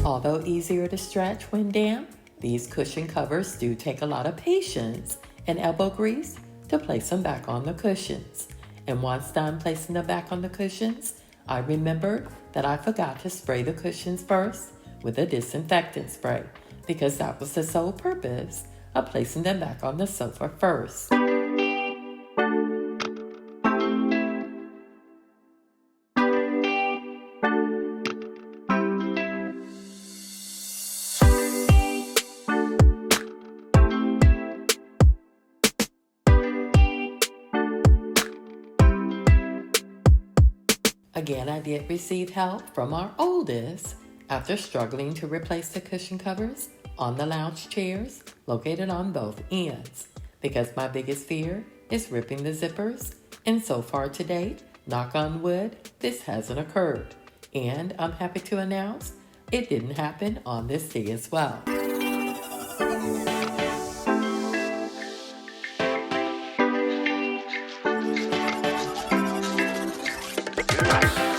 Although easier to stretch when damp, these cushion covers do take a lot of patience and elbow grease to place them back on the cushions. And once done placing them back on the cushions, I remembered that I forgot to spray the cushions first with a disinfectant spray because that was the sole purpose of placing them back on the sofa first. Again, I did receive help from our oldest after struggling to replace the cushion covers on the lounge chairs located on both ends, because my biggest fear is ripping the zippers, and so far to date, knock on wood, this hasn't occurred. And I'm happy to announce it didn't happen on this day as well.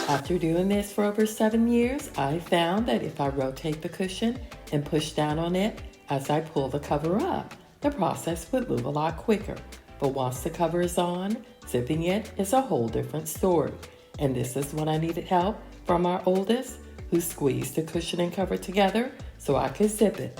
After doing this for over 7 years, I found that if I rotate the cushion and push down on it as I pull the cover up, the process would move a lot quicker. But once the cover is on, zipping it is a whole different story. And this is when I needed help from our oldest, who squeezed the cushion and cover together so I could zip it.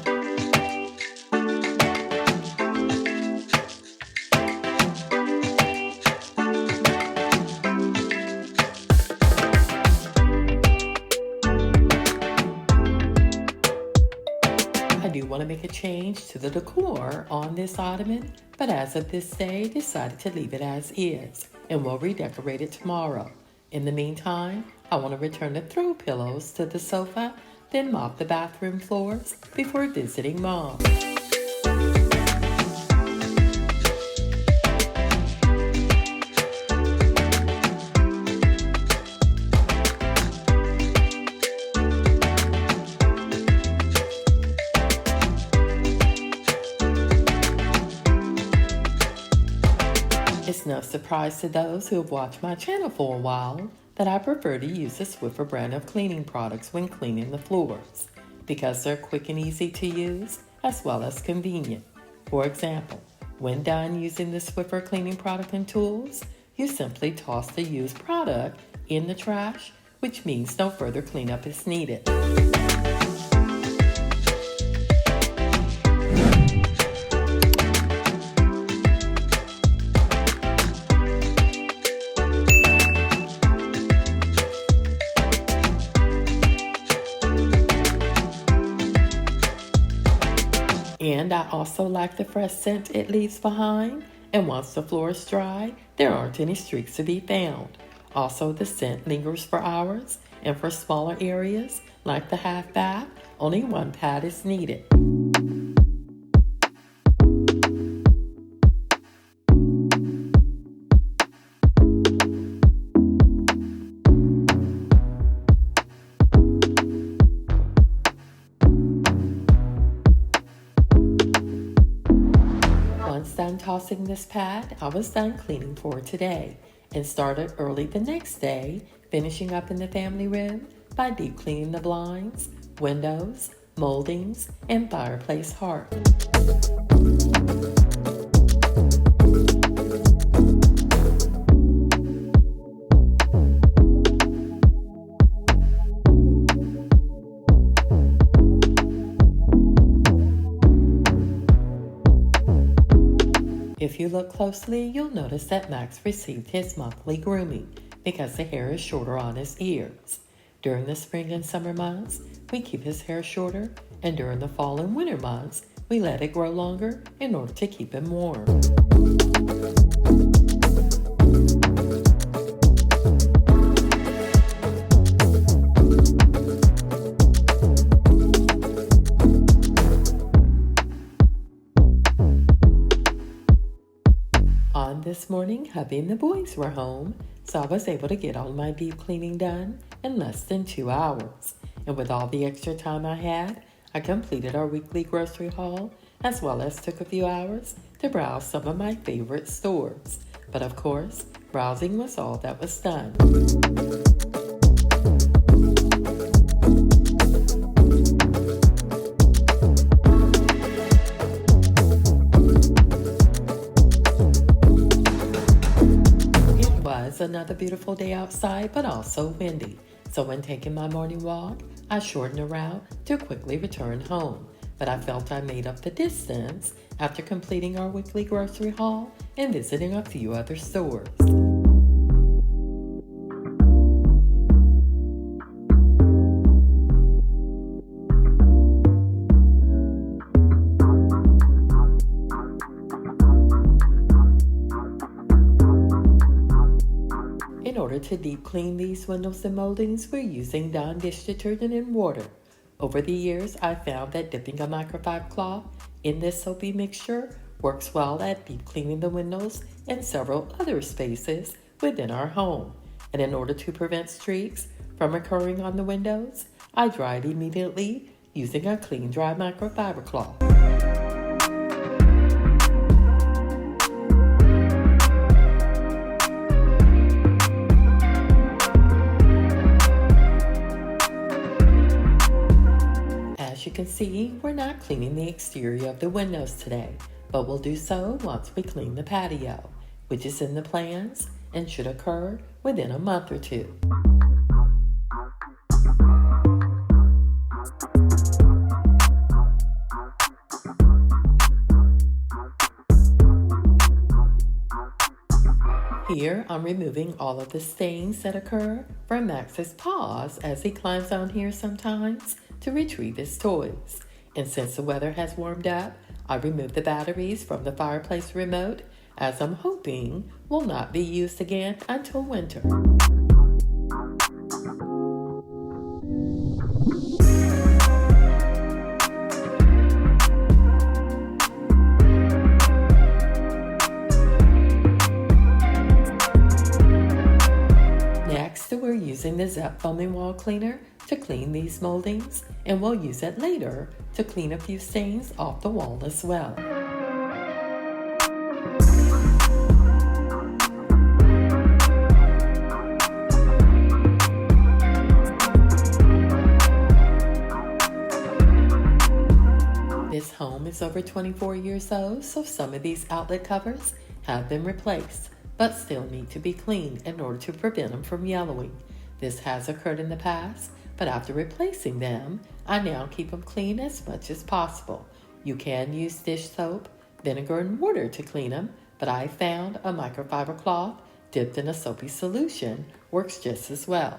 I do want to make a change to the decor on this ottoman, but as of this day, decided to leave it as is, and will redecorate it tomorrow. In the meantime, I want to return the throw pillows to the sofa, then mop the bathroom floors before visiting Mom. It's no surprise to those who have watched my channel for a while that I prefer to use the Swiffer brand of cleaning products when cleaning the floors, because they're quick and easy to use as well as convenient. For example, when done using the Swiffer cleaning product and tools, you simply toss the used product in the trash, which means no further cleanup is needed. And I also like the fresh scent it leaves behind, and once the floor is dry, there aren't any streaks to be found. Also, the scent lingers for hours, and for smaller areas, like the half bath, only one pad is needed. Once done tossing this pad, I was done cleaning for today and started early the next day, finishing up in the family room by deep cleaning the blinds, windows, moldings, and fireplace hearth. If you look closely, you'll notice that Max received his monthly grooming because the hair is shorter on his ears. During the spring and summer months, we keep his hair shorter, and during the fall and winter months, we let it grow longer in order to keep him warm. This morning, hubby and the boys were home, so I was able to get all my deep cleaning done in less than 2 hours. And with all the extra time I had, I completed our weekly grocery haul, as well as took a few hours to browse some of my favorite stores. But of course, browsing was all that was done. Another beautiful day outside, but also windy. So when taking my morning walk, I shortened the route to quickly return home. But I felt I made up the distance after completing our weekly grocery haul and visiting a few other stores. In order to deep clean these windows and moldings, we're using Dawn dish detergent and water. Over the years, I found that dipping a microfiber cloth in this soapy mixture works well at deep cleaning the windows and several other spaces within our home. And in order to prevent streaks from occurring on the windows, I dry it immediately using a clean dry microfiber cloth. As you can see, we're not cleaning the exterior of the windows today, but we'll do so once we clean the patio, which is in the plans and should occur within a month or two. Here, I'm removing all of the stains that occur from Max's paws as he climbs on here sometimes to retrieve his toys. And since the weather has warmed up, I removed the batteries from the fireplace remote, as I'm hoping will not be used again until winter. Next, we're using the Zep foaming wall cleaner to clean these moldings, and we'll use it later to clean a few stains off the wall as well. This home is over 24 years old, so some of these outlet covers have been replaced, but still need to be cleaned in order to prevent them from yellowing. This has occurred in the past, but after replacing them, I now keep them clean as much as possible. You can use dish soap, vinegar, and water to clean them, but I found a microfiber cloth dipped in a soapy solution works just as well.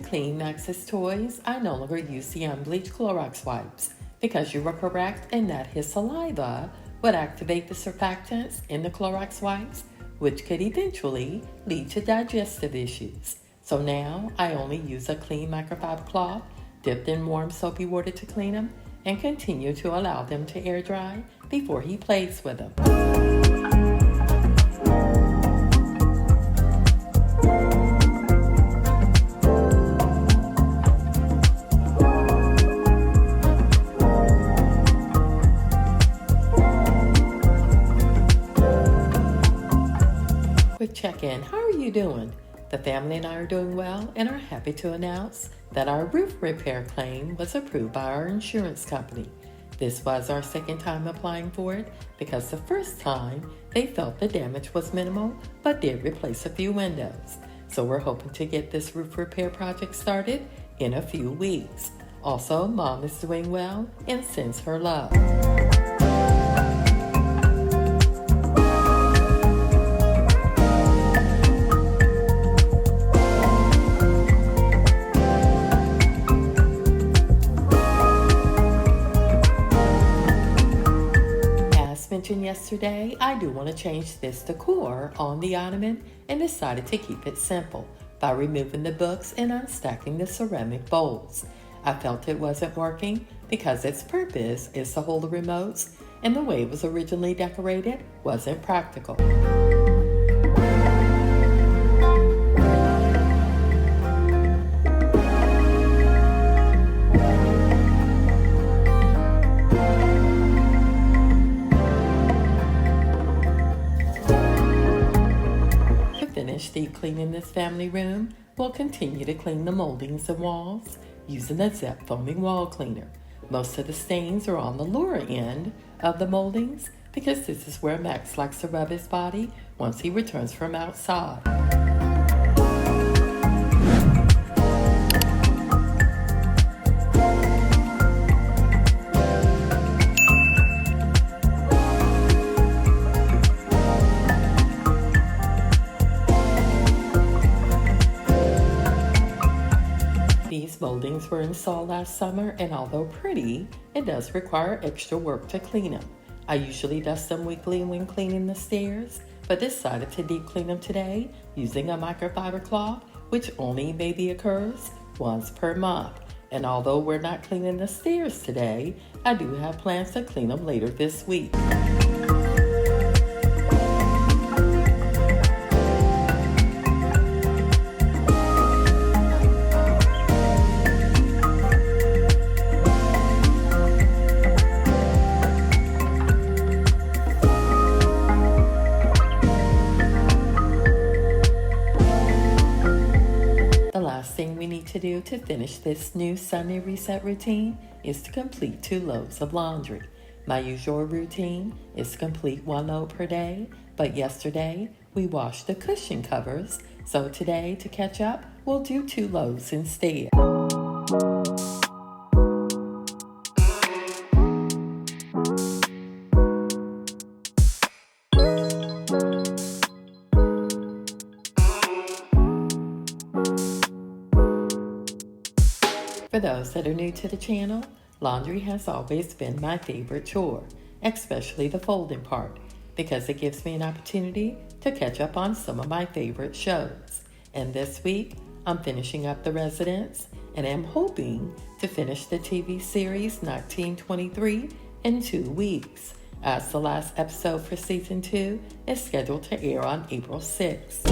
Clean Max's toys, I no longer use the unbleached Clorox wipes because you were correct in that his saliva would activate the surfactants in the Clorox wipes, which could eventually lead to digestive issues. So now I only use a clean microfiber cloth dipped in warm soapy water to clean them and continue to allow them to air dry before he plays with them. Quick check-in. How are you doing? The family and I are doing well and are happy to announce that our roof repair claim was approved by our insurance company. This was our second time applying for it because the first time they felt the damage was minimal but did replace a few windows. So we're hoping to get this roof repair project started in a few weeks. Also, Mom is doing well and sends her love. Mentioned yesterday, I do want to change this decor on the ottoman and decided to keep it simple by removing the books and unstacking the ceramic bowls. I felt it wasn't working because its purpose is to hold the remotes and the way it was originally decorated wasn't practical. Deep cleaning this family room, we'll continue to clean the moldings and walls using the Zep foaming wall cleaner. Most of the stains are on the lower end of the moldings because this is where Max likes to rub his body once he returns from outside. ceilings were installed last summer, and although pretty, it does require extra work to clean them. I usually dust them weekly when cleaning the stairs, but decided to deep clean them today using a microfiber cloth, which only maybe occurs once per month. And although we're not cleaning the stairs today, I do have plans to clean them later this week. To do to finish this new Sunday reset routine is to complete 2 loads of laundry. My usual routine is to complete 1 load per day, but yesterday we washed the cushion covers, so today to catch up we'll do 2 loads instead. For those that are new to the channel, laundry has always been my favorite chore, especially the folding part, because it gives me an opportunity to catch up on some of my favorite shows. And this week, I'm finishing up The Residence, and am hoping to finish the TV series 1923 in 2 weeks, as the last episode for season 2 is scheduled to air on April 6th.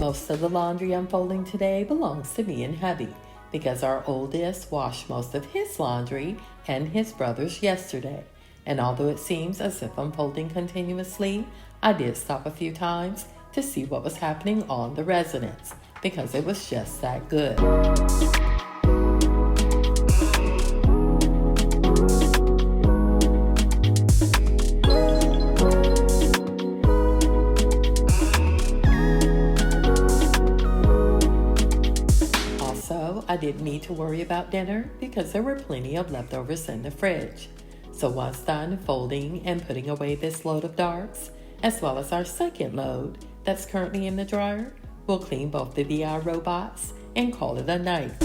Most of the laundry I'm folding today belongs to me and hubby, because our oldest washed most of his laundry and his brother's yesterday. And although it seems as if I'm folding continuously, I did stop a few times to see what was happening on The Residence, because it was just that good. I didn't need to worry about dinner because there were plenty of leftovers in the fridge. So once done folding and putting away this load of darks, as well as our second load that's currently in the dryer, we'll clean both the DI robots and call it a night.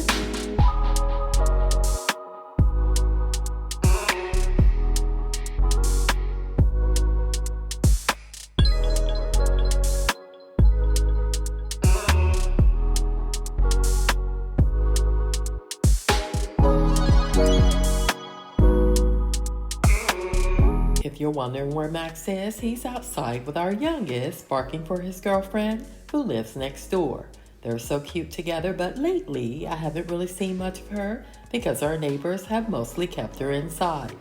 If you're wondering where Max is, he's outside with our youngest, barking for his girlfriend who lives next door. They're so cute together, but lately I haven't really seen much of her because our neighbors have mostly kept her inside.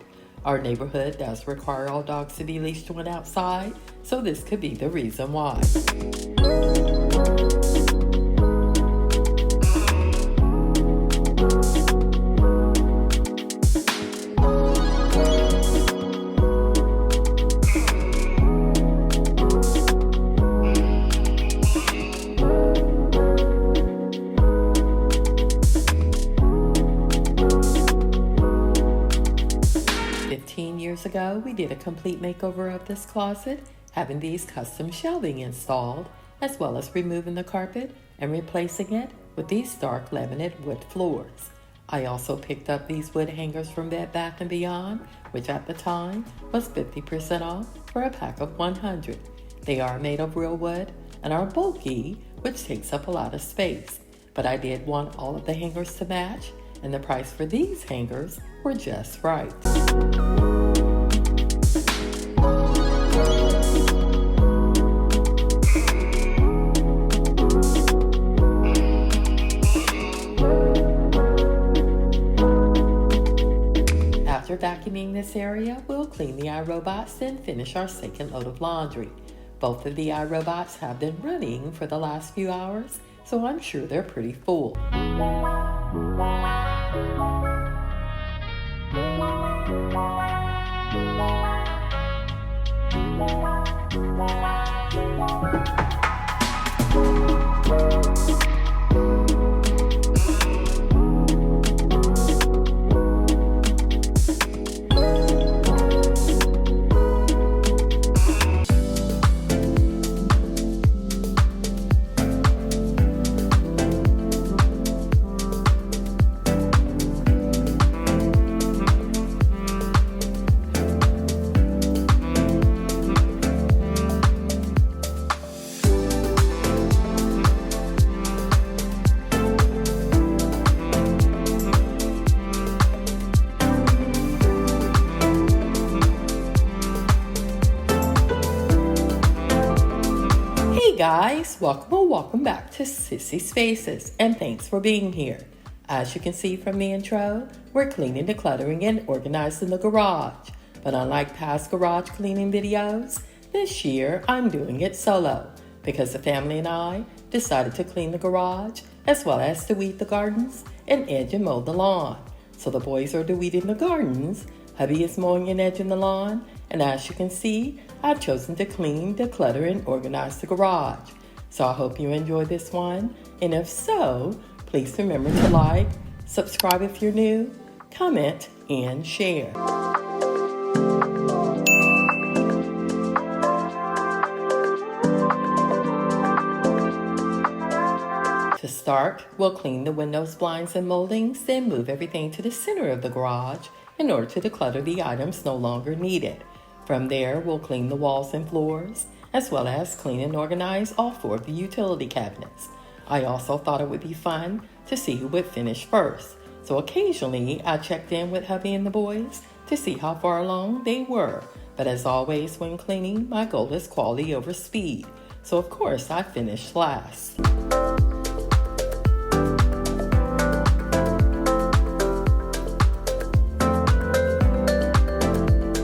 Our neighborhood does require all dogs to be leashed when outside, so this could be the reason why. Ago, we did a complete makeover of this closet, having these custom shelving installed, as well as removing the carpet and replacing it with these dark laminate wood floors. I also picked up these wood hangers from Bed Bath & Beyond, which at the time was 50% off for a pack of 100. They are made of real wood and are bulky, which takes up a lot of space, but I did want all of the hangers to match, and the price for these hangers were just right. After vacuuming this area, we'll clean the iRobots and finish our second load of laundry. Both of the iRobots have been running for the last few hours, so I'm sure they're pretty full. Hey guys, welcome back to Sissy Spaces, and thanks for being here. As you can see from the intro, we're cleaning, decluttering, and organizing the garage. But unlike past garage cleaning videos, this year I'm doing it solo because the family and I decided to clean the garage as well as to weed the gardens and edge and mow the lawn. So the boys are weeding the gardens, hubby is mowing and edging the lawn, and as you can see, I've chosen to clean, declutter, and organize the garage. So I hope you enjoy this one, and if so, please remember to like, subscribe if you're new, comment, and share. To start, we'll clean the windows, blinds, and moldings, then move everything to the center of the garage in order to declutter the items no longer needed. From there, we'll clean the walls and floors, as well as clean and organize all 4 of the utility cabinets. I also thought it would be fun to see who would finish first, so occasionally I checked in with hubby and the boys to see how far along they were. But as always when cleaning, my goal is quality over speed, so of course I finished last.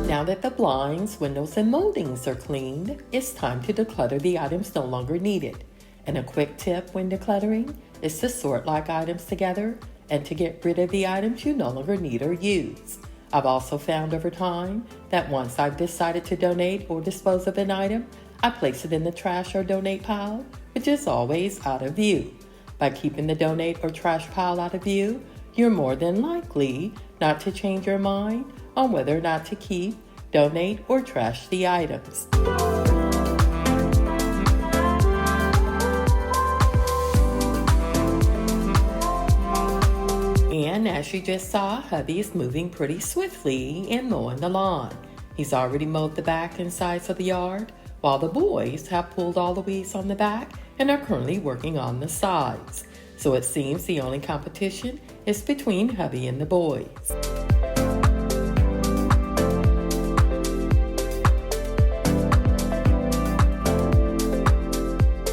Now that the blinds, windows, and moldings are cleaned, it's time to declutter the items no longer needed. And a quick tip when decluttering is to sort like items together and to get rid of the items you no longer need or use. I've also found over time that once I've decided to donate or dispose of an item, I place it in the trash or donate pile, which is always out of view. By keeping the donate or trash pile out of view, you're more than likely not to change your mind on whether or not to keep, donate, or trash the items. And as you just saw, hubby is moving pretty swiftly and mowing the lawn. He's already mowed the back and sides of the yard, while the boys have pulled all the weeds on the back and are currently working on the sides. So it seems the only competition is between hubby and the boys.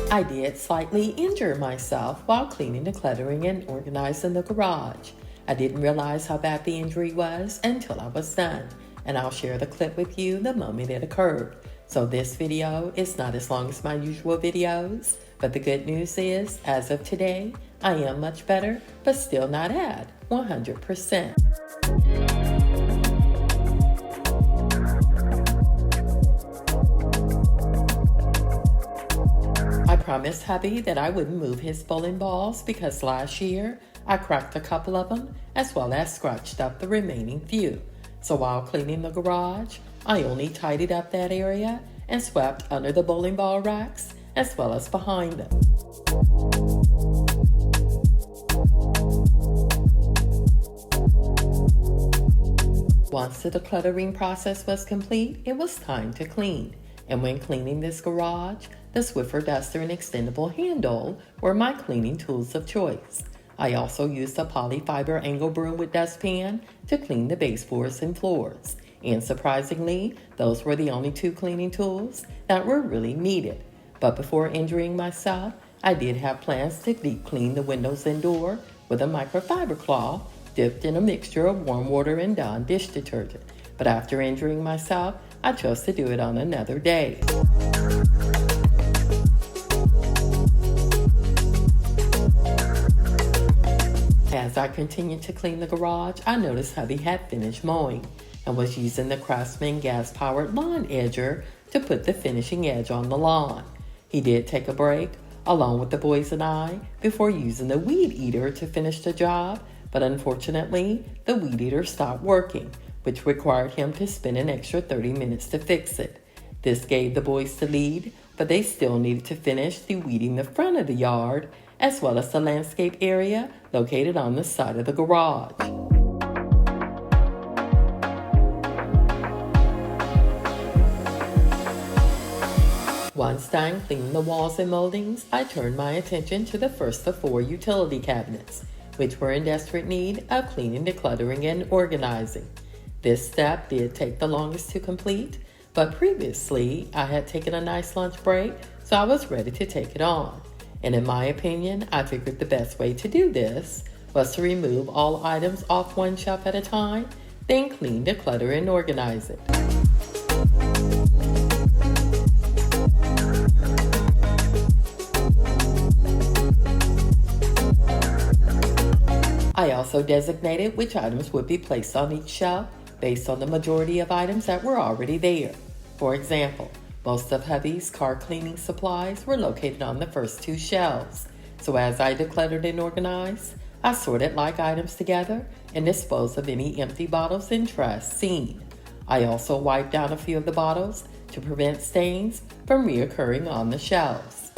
I did slightly injure myself while cleaning, decluttering, and organizing the garage. I didn't realize how bad the injury was until I was done, and I'll share the clip with you the moment it occurred. So this video is not as long as my usual videos, but the good news is, as of today, I am much better, but still not at 100%. I promised hubby that I wouldn't move his bowling balls because last year I cracked a couple of them as well as scratched up the remaining few. So while cleaning the garage, I only tidied up that area and swept under the bowling ball racks as well as behind them. Once the decluttering process was complete, it was time to clean. And when cleaning this garage, the Swiffer duster and extendable handle were my cleaning tools of choice. I also used a polyfiber angle broom with dustpan to clean the baseboards and floors. And surprisingly, those were the only 2 cleaning tools that were really needed. But before injuring myself, I did have plans to deep clean the windows and door with a microfiber cloth dipped in a mixture of warm water and Dawn dish detergent. But after injuring myself, I chose to do it on another day. As I continued to clean the garage, I noticed hubby had finished mowing and was using the Craftsman gas-powered lawn edger to put the finishing edge on the lawn. He did take a break, along with the boys and I, before using the weed eater to finish the job, but unfortunately, the weed eater stopped working, which required him to spend an extra 30 minutes to fix it. This gave the boys the lead, but they still needed to finish the weeding the front of the yard, as well as the landscape area located on the side of the garage. Once done cleaning the walls and moldings, I turned my attention to the first of 4 utility cabinets, which were in desperate need of cleaning, decluttering, and organizing. This step did take the longest to complete, but previously I had taken a nice lunch break, so I was ready to take it on. And in my opinion, I figured the best way to do this was to remove all items off one shelf at a time, then clean, declutter, and organize it. I also designated which items would be placed on each shelf based on the majority of items that were already there. For example, most of hubby's car cleaning supplies were located on the first 2 shelves. So as I decluttered and organized, I sorted like items together and disposed of any empty bottles and trash seen. I also wiped down a few of the bottles to prevent stains from reoccurring on the shelves.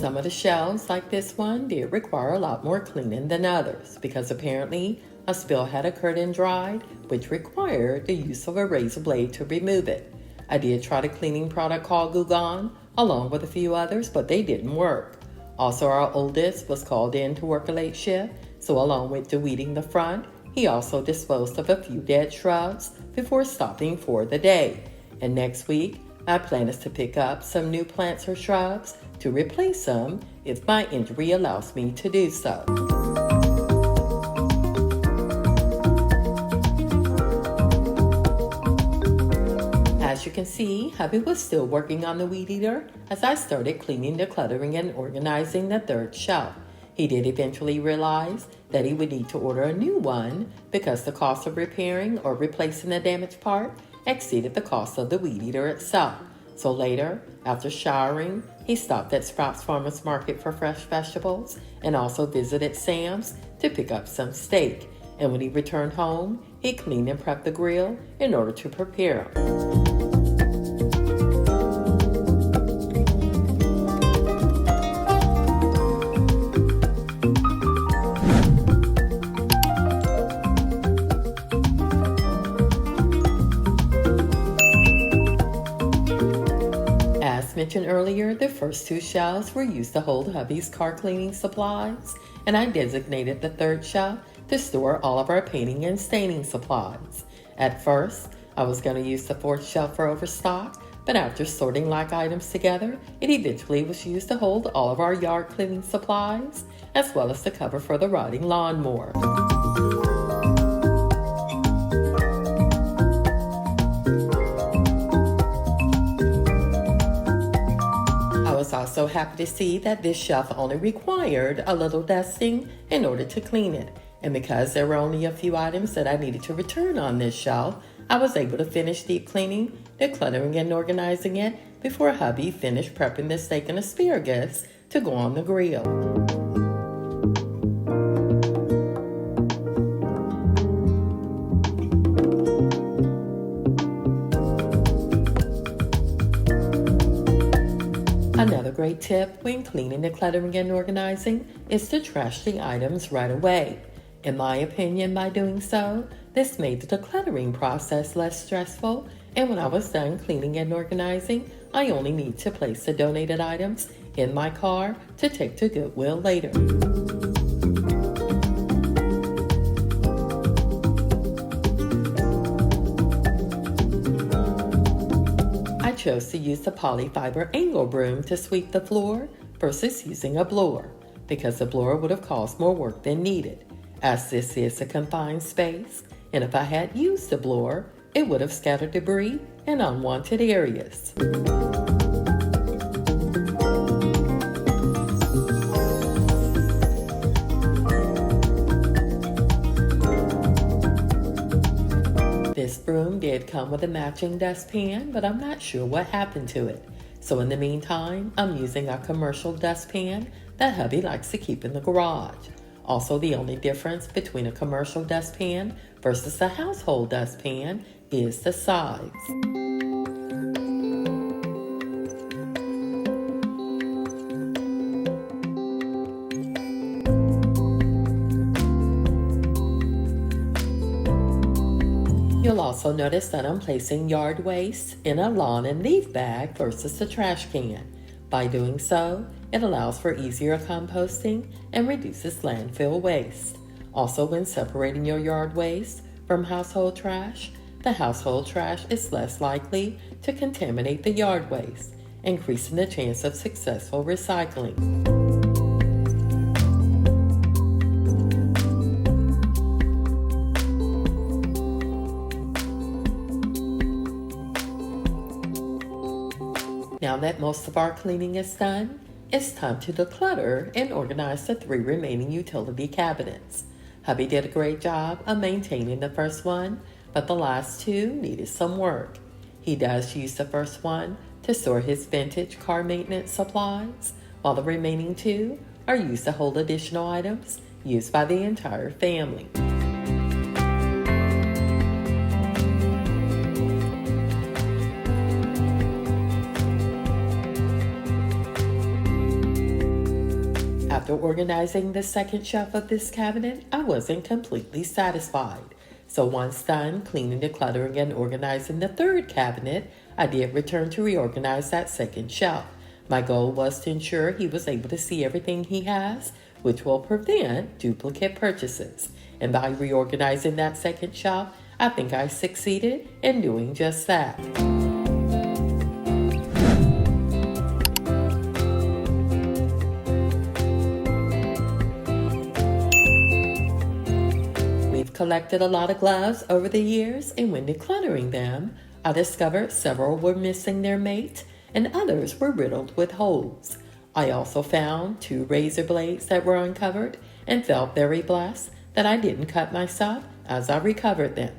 Some of the shelves, like this one, did require a lot more cleaning than others because apparently a spill had occurred and dried, which required the use of a razor blade to remove it. I did try the cleaning product called Goo Gone, along with a few others, but they didn't work. Also, our oldest was called in to work a late shift, so along with weeding the front, he also disposed of a few dead shrubs before stopping for the day. And next week, my plan is to pick up some new plants or shrubs to replace them if my injury allows me to do so. As you can see, hubby was still working on the weed eater as I started cleaning, decluttering, and organizing the 3rd shelf. He did eventually realize that he would need to order a new one because the cost of repairing or replacing the damaged part exceeded the cost of the weed eater itself. So later, after showering, he stopped at Sprouts Farmers Market for fresh vegetables and also visited Sam's to pick up some steak. And when he returned home, he cleaned and prepped the grill in order to prepare them. Mentioned earlier, the first 2 shelves were used to hold hubby's car cleaning supplies, and I designated the 3rd shelf to store all of our painting and staining supplies. At first, I was going to use the 4th shelf for overstock, but after sorting like items together, it eventually was used to hold all of our yard cleaning supplies, as well as the cover for the riding lawnmower. I was also happy to see that this shelf only required a little dusting in order to clean it. And because there were only a few items that I needed to return on this shelf, I was able to finish deep cleaning, decluttering, and organizing it before hubby finished prepping the steak and asparagus to go on the grill. Another great tip when cleaning, decluttering, and organizing is to trash the items right away. In my opinion, by doing so, this made the decluttering process less stressful, and when I was done cleaning and organizing, I only need to place the donated items in my car to take to Goodwill later. I chose to use the polyfiber angle broom to sweep the floor versus using a blower because the blower would have caused more work than needed, as this is a confined space, and if I had used the blower, it would have scattered debris in unwanted areas. This broom did come with a matching dustpan, but I'm not sure what happened to it. So in the meantime, I'm using a commercial dustpan that hubby likes to keep in the garage. Also, the only difference between a commercial dustpan versus a household dustpan is the size. You'll also notice that I'm placing yard waste in a lawn and leaf bag versus a trash can. By doing so, it allows for easier composting and reduces landfill waste. Also, when separating your yard waste from household trash, the household trash is less likely to contaminate the yard waste, increasing the chance of successful recycling. Now that most of our cleaning is done, it's time to declutter and organize the 3 remaining utility cabinets. Hubby did a great job of maintaining the first one, but the last 2 needed some work. He does use the first one to store his vintage car maintenance supplies, while the remaining 2 are used to hold additional items used by the entire family. After organizing the second shelf of this cabinet, I wasn't completely satisfied. So once done cleaning, decluttering, and organizing the third cabinet, I did return to reorganize that second shelf. My goal was to ensure he was able to see everything he has, which will prevent duplicate purchases. And by reorganizing that second shelf, I think I succeeded in doing just that. Collected a lot of gloves over the years, and when decluttering them, I discovered several were missing their mate and others were riddled with holes. I also found 2 razor blades that were uncovered and felt very blessed that I didn't cut myself as I recovered them.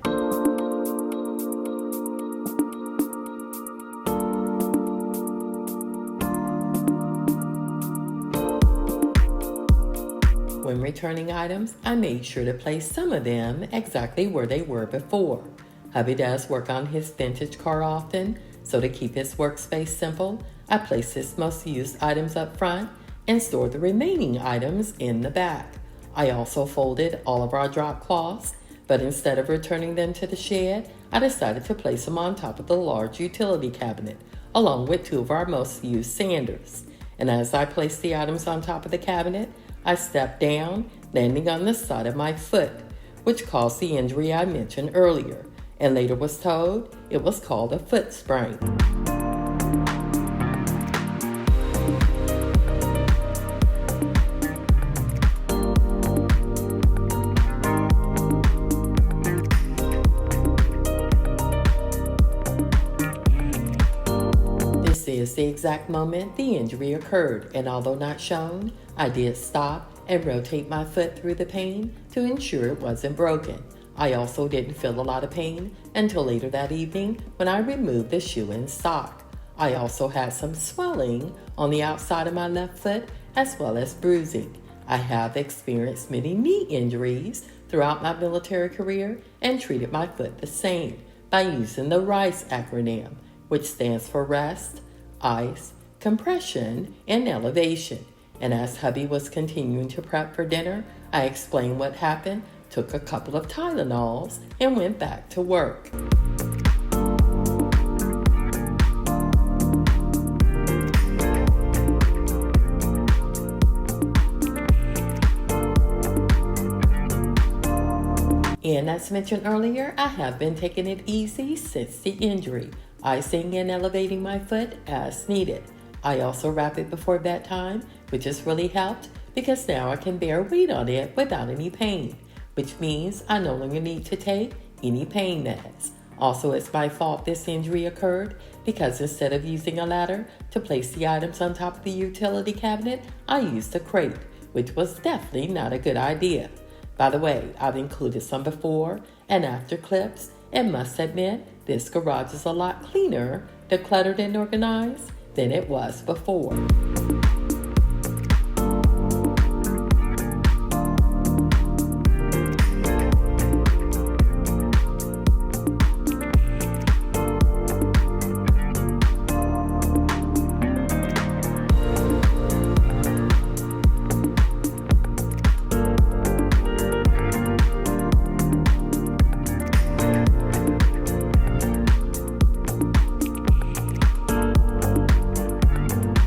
When returning items, I made sure to place some of them exactly where they were before. Hubby does work on his vintage car often, so to keep his workspace simple, I place his most used items up front and store the remaining items in the back. I also folded all of our drop cloths, but instead of returning them to the shed, I decided to place them on top of the large utility cabinet, along with 2 of our most used sanders. And as I placed the items on top of the cabinet, I stepped down, landing on the side of my foot, which caused the injury I mentioned earlier, and later was told it was called a foot sprain. This is the exact moment the injury occurred, and although not shown, I did stop and rotate my foot through the pain to ensure it wasn't broken. I also didn't feel a lot of pain until later that evening when I removed the shoe and sock. I also had some swelling on the outside of my left foot as well as bruising. I have experienced many knee injuries throughout my military career and treated my foot the same by using the RICE acronym, which stands for rest, ice, compression, and elevation. And as hubby was continuing to prep for dinner, I explained what happened, took a couple of Tylenols, and went back to work. And as mentioned earlier, I have been taking it easy since the injury, icing and elevating my foot as needed. I also wrap it before bedtime, which has really helped because now I can bear weight on it without any pain, which means I no longer need to take any pain meds. Also, it's my fault this injury occurred because instead of using a ladder to place the items on top of the utility cabinet, I used a crate, which was definitely not a good idea. By the way, I've included some before and after clips and must admit, this garage is a lot cleaner, decluttered and organized than it was before.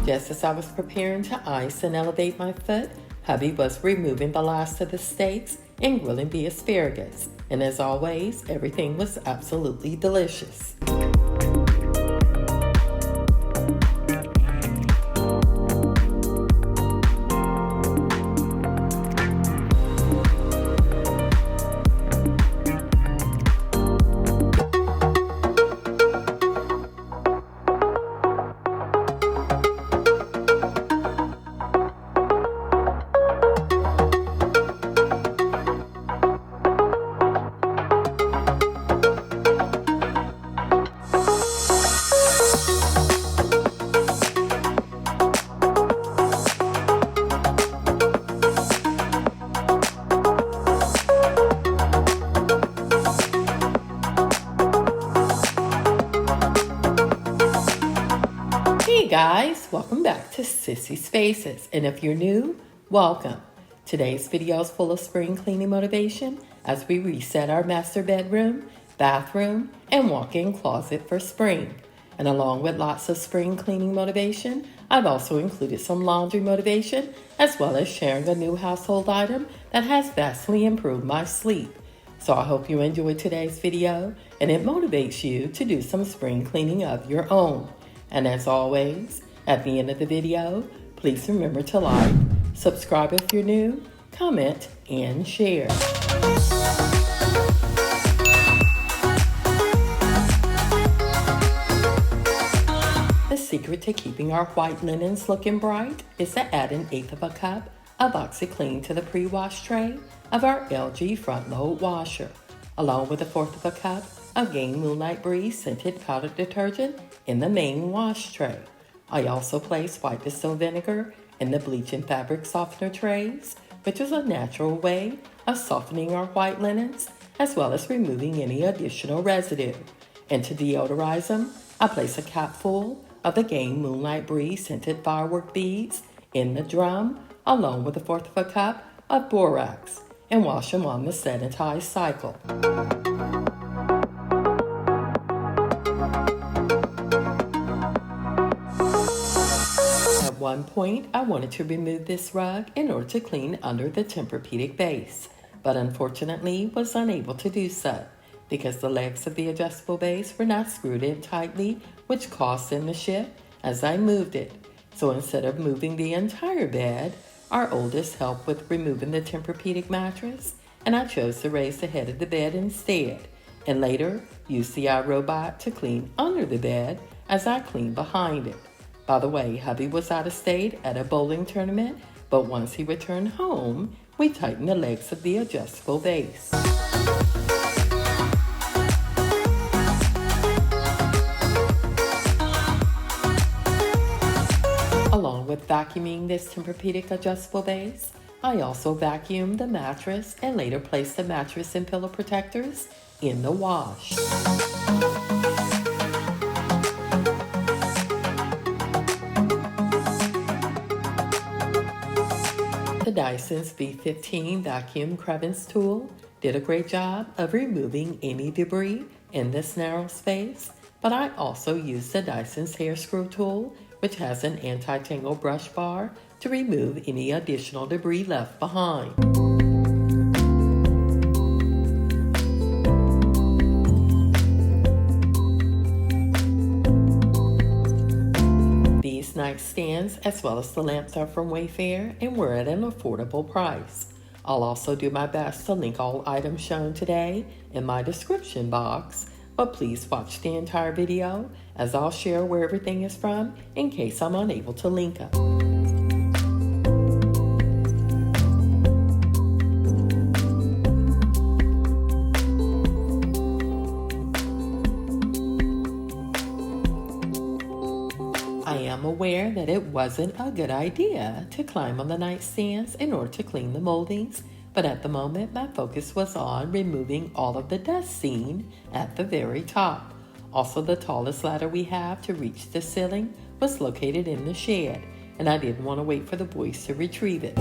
Just as I was preparing to ice and elevate my foot, hubby was removing the last of the steaks and grilling the asparagus. And as always, everything was absolutely delicious. Hey guys, welcome back to Sissy Spaces, and if you're new, welcome. Today's video is full of spring cleaning motivation as we reset our master bedroom, bathroom, and walk-in closet for spring. And along with lots of spring cleaning motivation, I've also included some laundry motivation as well as sharing a new household item that has vastly improved my sleep. So I hope you enjoyed today's video and it motivates you to do some spring cleaning of your own. And as always, at the end of the video, please remember to like, subscribe if you're new, comment, and share. The secret to keeping our white linens looking bright is to add 1/8 of a cup of OxiClean to the pre-wash tray of our LG front load washer, along with 1/4 of a cup of Gain Moonlight Breeze scented powder detergent in the main wash tray. I also place white distilled vinegar in the bleach and fabric softener trays, which is a natural way of softening our white linens as well as removing any additional residue. And to deodorize them, I place a cap full of the Gain Moonlight Breeze scented firework beads in the drum along with 1/4 of a cup of borax and wash them on the sanitized cycle. At one point, I wanted to remove this rug in order to clean under the Tempur-Pedic base, but unfortunately was unable to do so because the legs of the adjustable base were not screwed in tightly, which caused them to shift as I moved it. So instead of moving the entire bed, our oldest helped with removing the Tempur-Pedic mattress, and I chose to raise the head of the bed instead, and later used the iRobot to clean under the bed as I cleaned behind it. By the way, hubby was out of state at a bowling tournament, but once he returned home, we tightened the legs of the adjustable base. Along with vacuuming this Tempur-Pedic adjustable base, I also vacuumed the mattress and later placed the mattress and pillow protectors in the wash. The Dyson's V15 vacuum crevice tool did a great job of removing any debris in this narrow space, but I also used the Dyson's hair screw tool, which has an anti-tangle brush bar to remove any additional debris left behind. These nightstands as well as the lamps are from Wayfair and were at an affordable price. I'll also do my best to link all items shown today in my description box, but please watch the entire video as I'll share where everything is from in case I'm unable to link them. am aware that it wasn't a good idea to climb on the nightstands in order to clean the moldings, but at the moment my focus was on removing all of the dust seen at the very top. Also, the tallest ladder we have to reach the ceiling was located in the shed, and I didn't want to wait for the boys to retrieve it.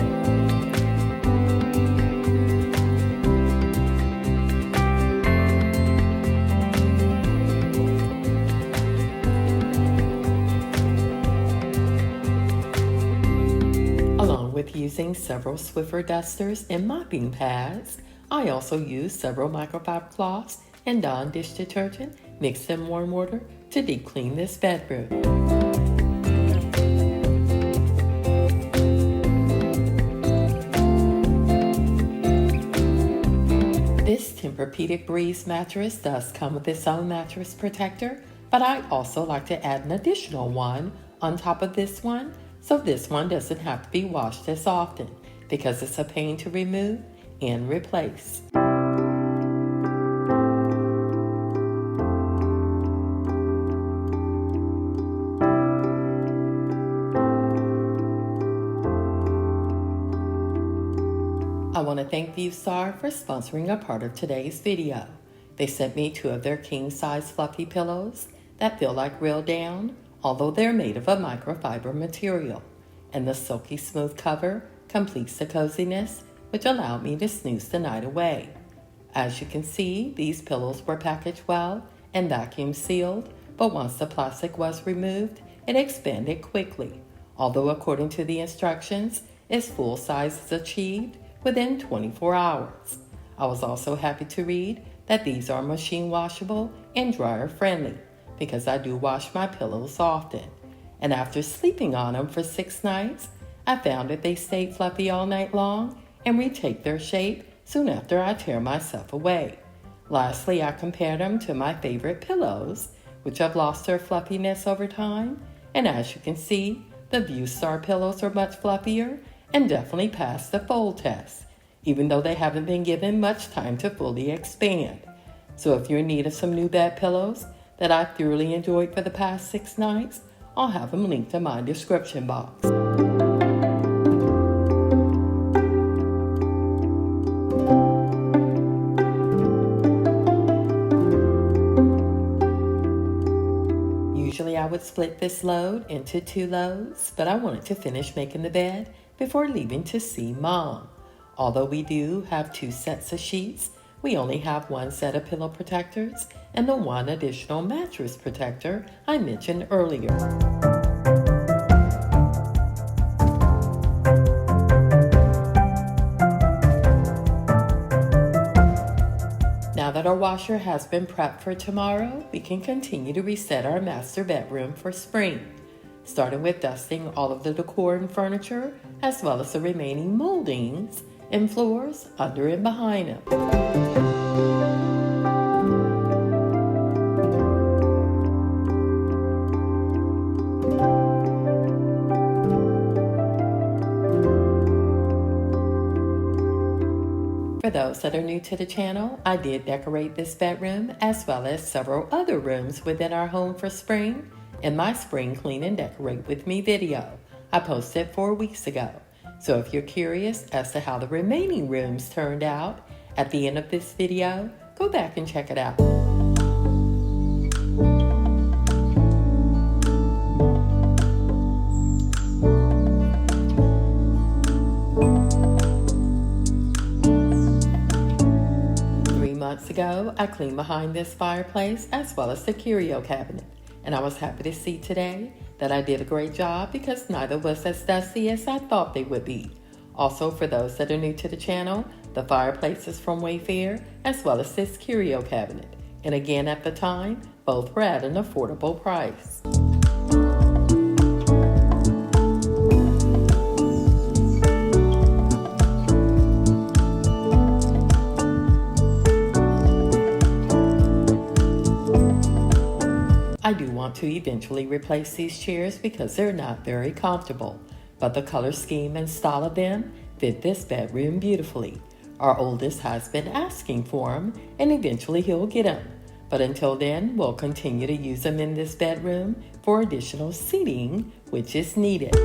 Along with using several Swiffer dusters and mopping pads, I also used several microfiber cloths and Dawn dish detergent mixed in warm water to deep clean this bedroom. This Tempur-Pedic Breeze mattress does come with its own mattress protector, but I also like to add an additional one on top of this one, so this one doesn't have to be washed as often because it's a pain to remove and replace. I want to thank Viewstar for sponsoring a part of today's video. They sent me 2 of their king-size fluffy pillows that feel like real down, although they're made of a microfiber material. And the silky smooth cover completes the coziness, which allowed me to snooze the night away. As you can see, these pillows were packaged well and vacuum sealed, but once the plastic was removed, it expanded quickly. Although according to the instructions, its full size is achieved within 24 hours. I was also happy to read that these are machine washable and dryer friendly because I do wash my pillows often. And after sleeping on them for 6 nights, I found that they stayed fluffy all night long and retake their shape soon after I tear myself away. Lastly, I compared them to my favorite pillows, which have lost their fluffiness over time. And as you can see, the Viewstar pillows are much fluffier and definitely passed the fold test, even though they haven't been given much time to fully expand. So if you're in need of some new bed pillows that I thoroughly enjoyed for the past 6 nights, I'll have them linked in my description box. Usually I would split this load into 2 loads, but I wanted to finish making the bed before leaving to see Mom. Although we do have 2 sets of sheets, we only have 1 set of pillow protectors and the 1 additional mattress protector I mentioned earlier. Now that our washer has been prepped for tomorrow, we can continue to reset our master bedroom for spring, starting with dusting all of the decor and furniture, as well as the remaining moldings and floors under and behind them. For those that are new to the channel, I did decorate this bedroom as well as several other rooms within our home for spring in my Spring Clean and Decorate With Me video I posted 4 weeks ago. So if you're curious as to how the remaining rooms turned out at the end of this video, go back and check it out. Months ago, I cleaned behind this fireplace as well as the Curio cabinet, and I was happy to see today that I did a great job because neither was as dusty as I thought they would be. Also, for those that are new to the channel, the fireplace is from Wayfair as well as this Curio cabinet, and again at the time, both were at an affordable price. I do want to eventually replace these chairs because they're not very comfortable, but the color scheme and style of them fit this bedroom beautifully. Our oldest has been asking for them, and eventually he'll get them, But until then, we'll continue to use them in this bedroom for additional seating, which is needed.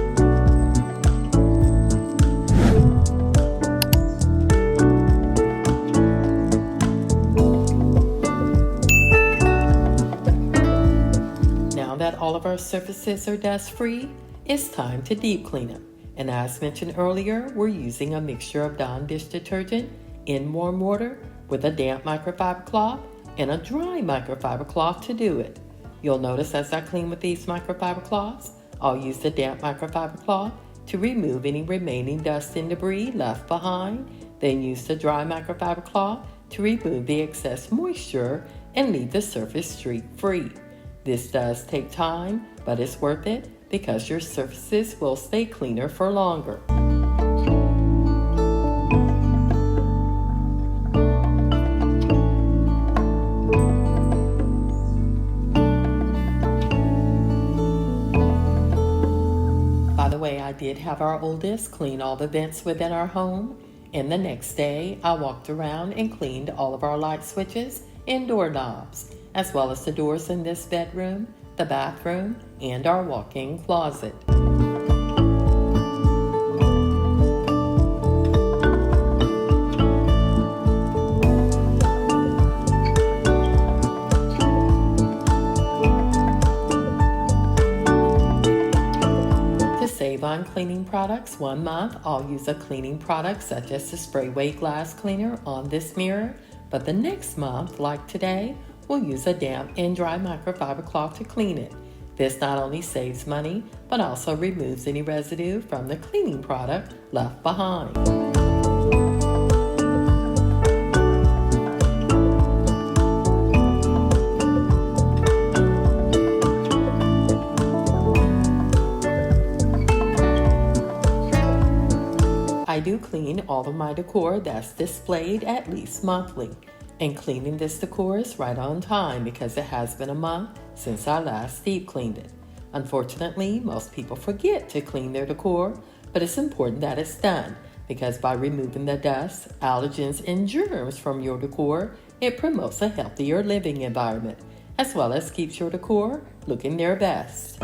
Now that all of our surfaces are dust-free, it's time to deep clean them. And as mentioned earlier, we're using a mixture of Dawn dish detergent in warm water with a damp microfiber cloth and a dry microfiber cloth to do it. You'll notice as I clean with these microfiber cloths, I'll use the damp microfiber cloth to remove any remaining dust and debris left behind, then use the dry microfiber cloth to remove the excess moisture and leave the surface streak-free. This does take time, but it's worth it because your surfaces will stay cleaner for longer. By the way, I did have our oldest clean all the vents within our home, and the next day I walked around and cleaned all of our light switches and doorknobs, as well as the doors in this bedroom, the bathroom, and our walk-in closet. To save on cleaning products 1 month, I'll use a cleaning product such as the spray weight glass cleaner on this mirror, but the next month, like today, we'll use a damp and dry microfiber cloth to clean it. This not only saves money, but also removes any residue from the cleaning product left behind. I do clean all of my decor that's displayed at least monthly. And cleaning this decor is right on time because it has been a month since I last deep cleaned it. Unfortunately, most people forget to clean their decor, but it's important that it's done because by removing the dust, allergens, and germs from your decor, it promotes a healthier living environment, as well as keeps your decor looking their best.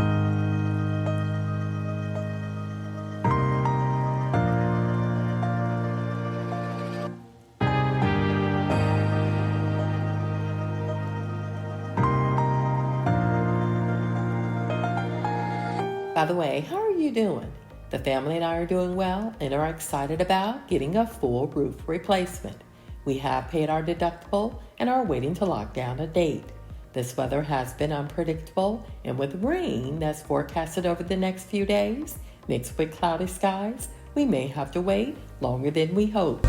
By the way, how are you doing? The family and I are doing well and are excited about getting a full roof replacement. We have paid our deductible and are waiting to lock down a date. This weather has been unpredictable, and with rain that's forecasted over the next few days, mixed with cloudy skies, we may have to wait longer than we hope.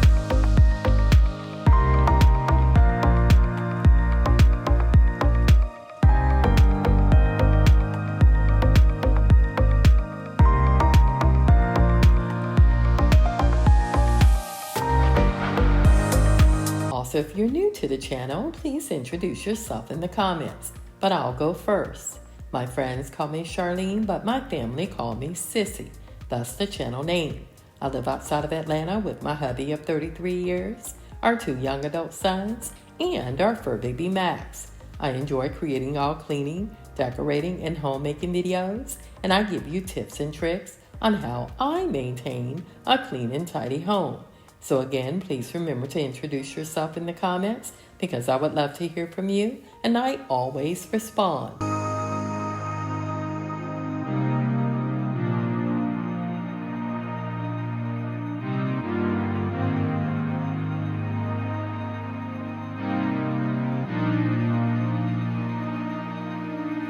So if you're new to the channel, please introduce yourself in the comments, but I'll go first. My friends call me Charlene, but my family call me Sissy, thus the channel name. I live outside of Atlanta with my hubby of 33 years, our 2 young adult sons, and our fur baby Max. I enjoy creating all cleaning, decorating, and homemaking videos, and I give you tips and tricks on how I maintain a clean and tidy home. So again, please remember to introduce yourself in the comments because I would love to hear from you, and I always respond.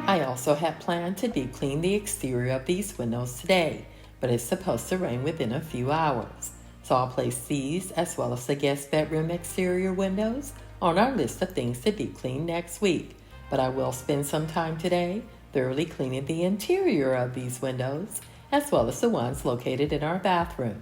I also had planned to deep clean the exterior of these windows today, but it's supposed to rain within a few hours. So I'll place these, as well as the guest bedroom exterior windows, on our list of things to deep clean next week. But I will spend some time today thoroughly cleaning the interior of these windows, as well as the ones located in our bathroom.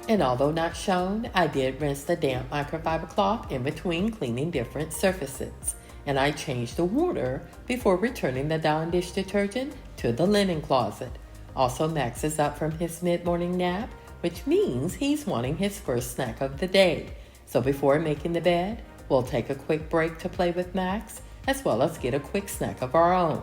And although not shown, I did rinse the damp microfiber cloth in between cleaning different surfaces. And I changed the water before returning the Dawn dish detergent to the linen closet. Also, Max is up from his mid-morning nap, which means he's wanting his first snack of the day. So before making the bed, we'll take a quick break to play with Max, as well as get a quick snack of our own.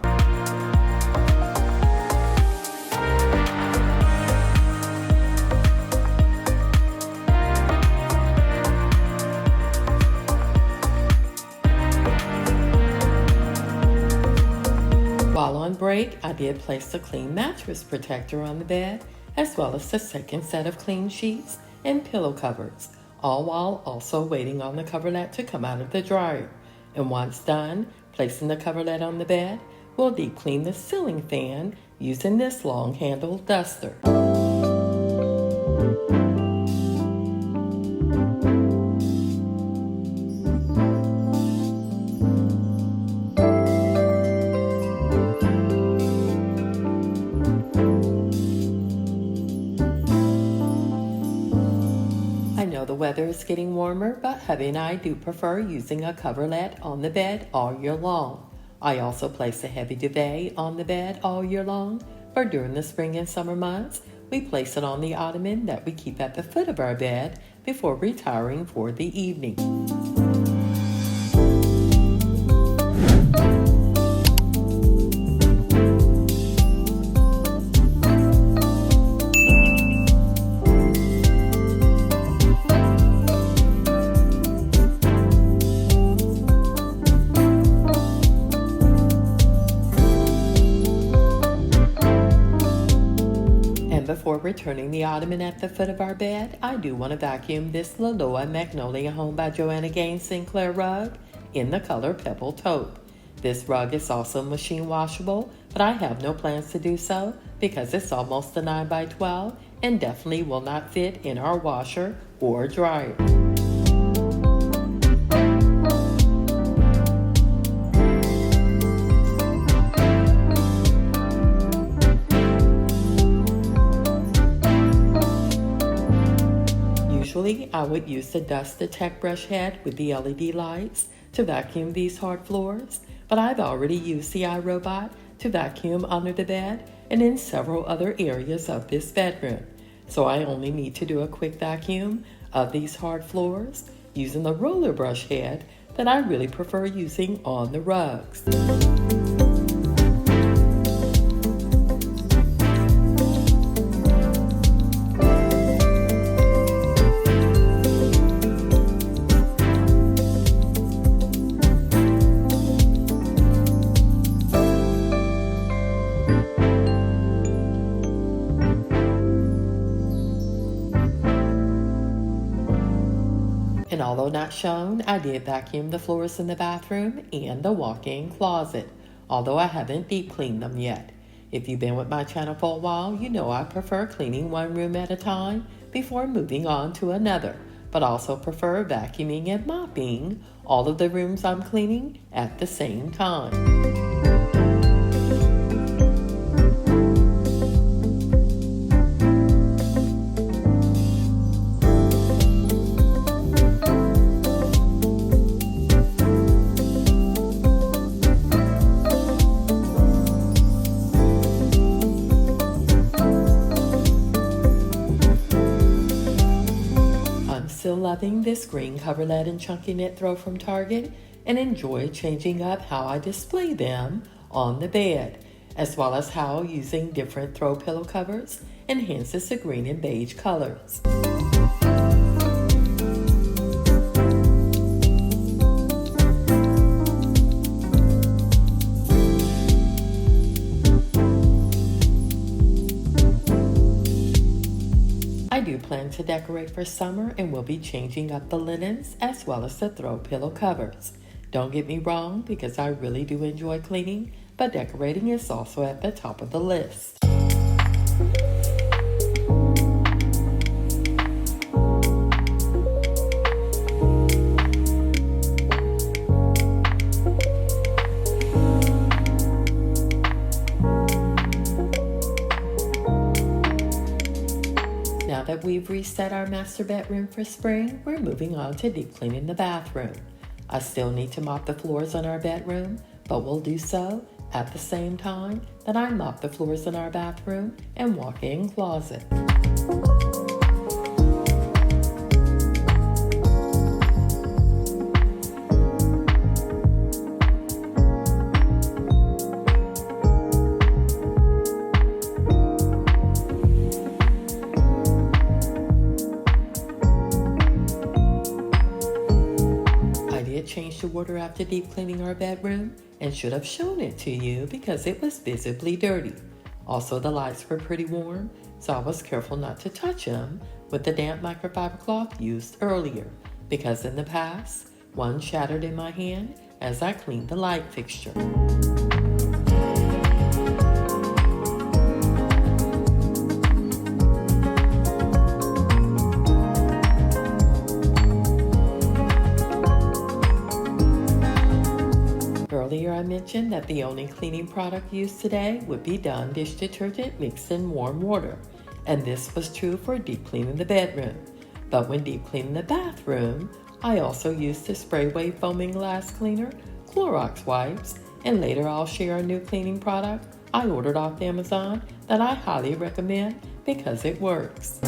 While on break, I did place the clean mattress protector on the bed, as well as the second set of clean sheets and pillow covers, all while also waiting on the coverlet to come out of the dryer. And once done, placing the coverlet on the bed, we'll deep clean the ceiling fan using this long-handled duster. The weather is getting warmer, but hubby and I do prefer using a coverlet on the bed all year long. I also place a heavy duvet on the bed all year long, but during the spring and summer months, we place it on the ottoman that we keep at the foot of our bed before retiring for the evening. Before returning the ottoman at the foot of our bed, I do want to vacuum this Laloa Magnolia Home by Joanna Gaines Sinclair rug in the color Pebble Taupe. This rug is also machine washable, but I have no plans to do so because it's almost a 9 by 12 and definitely will not fit in our washer or dryer. Usually, I would use the dust detect brush head with the LED lights to vacuum these hard floors, but I've already used the iRobot to vacuum under the bed and in several other areas of this bedroom. So I only need to do a quick vacuum of these hard floors using the roller brush head that I really prefer using on the rugs. And although not shown, I did vacuum the floors in the bathroom and the walk-in closet, although I haven't deep cleaned them yet. If you've been with my channel for a while, you know I prefer cleaning one room at a time before moving on to another, but also prefer vacuuming and mopping all of the rooms I'm cleaning at the same time. Still loving this green coverlet and chunky knit throw from Target and enjoy changing up how I display them on the bed, as well as how using different throw pillow covers enhances the green and beige colors. I do plan to decorate for summer and will be changing up the linens as well as the throw pillow covers. Don't get me wrong, because I really do enjoy cleaning, but decorating is also at the top of the list. Now that we've we've reset our master bedroom for spring, we're moving on to deep cleaning the bathroom. I still need to mop the floors in our bedroom, but we'll do so at the same time that I mop the floors in our bathroom and walk-in closet. Change the water after deep cleaning our bedroom and should have shown it to you because it was visibly dirty. Also, the lights were pretty warm, so I was careful not to touch them with the damp microfiber cloth used earlier because in the past, one shattered in my hand as I cleaned the light fixture. Earlier I mentioned that the only cleaning product used today would be Dawn dish detergent mixed in warm water, and this was true for deep cleaning the bedroom. But when deep cleaning the bathroom, I also used the spray-away foaming glass cleaner, Clorox wipes, and later I'll share a new cleaning product I ordered off Amazon that I highly recommend because it works.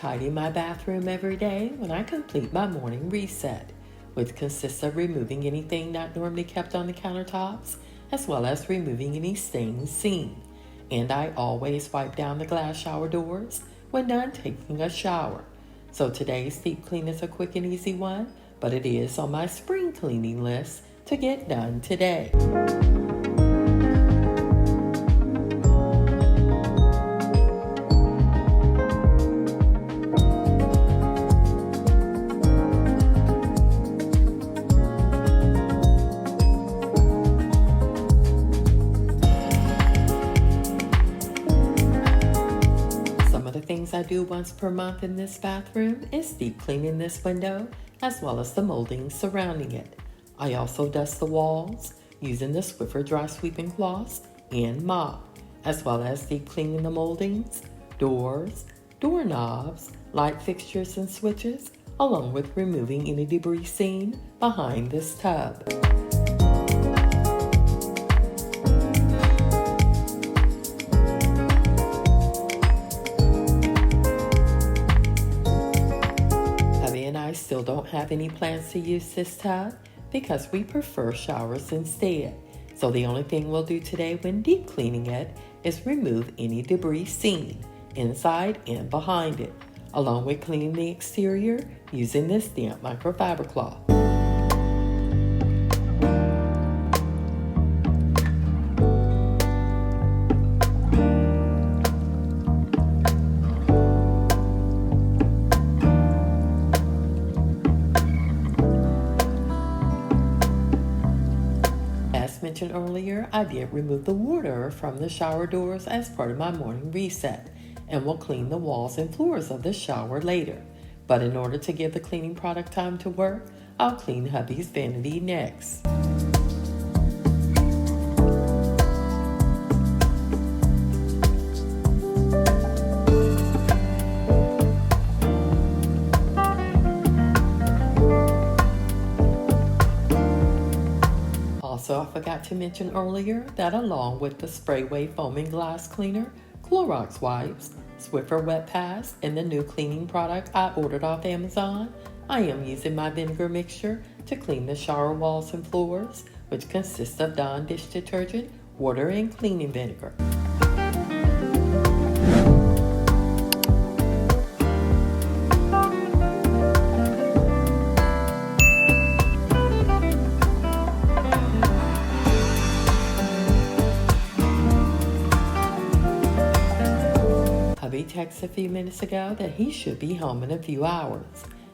Tidy my bathroom every day when I complete my morning reset, which consists of removing anything not normally kept on the countertops, as well as removing any stains seen. And I always wipe down the glass shower doors when done taking a shower. So today's deep clean is a quick and easy one, but it is on my spring cleaning list to get done today. I do once per month in this bathroom is deep cleaning this window as well as the molding surrounding it. I also dust the walls using the Swiffer dry sweeping cloths and mop, as well as deep cleaning the moldings, doors, doorknobs, light fixtures and switches, along with removing any debris seen behind this tub. I still don't have any plans to use this tub because we prefer showers instead. So the only thing we'll do today when deep cleaning it is remove any debris seen inside and behind it, along with cleaning the exterior using this damp microfiber cloth. Mentioned earlier, I did remove the water from the shower doors as part of my morning reset and will clean the walls and floors of the shower later. But in order to give the cleaning product time to work, I'll clean hubby's vanity next. Also, I forgot to mention earlier that along with the spray-away foaming glass cleaner, Clorox wipes, Swiffer wet pads, and the new cleaning product I ordered off Amazon, I am using my vinegar mixture to clean the shower walls and floors, which consists of Dawn dish detergent, water, and cleaning vinegar. Hubby texted a few minutes ago that he should be home in a few hours.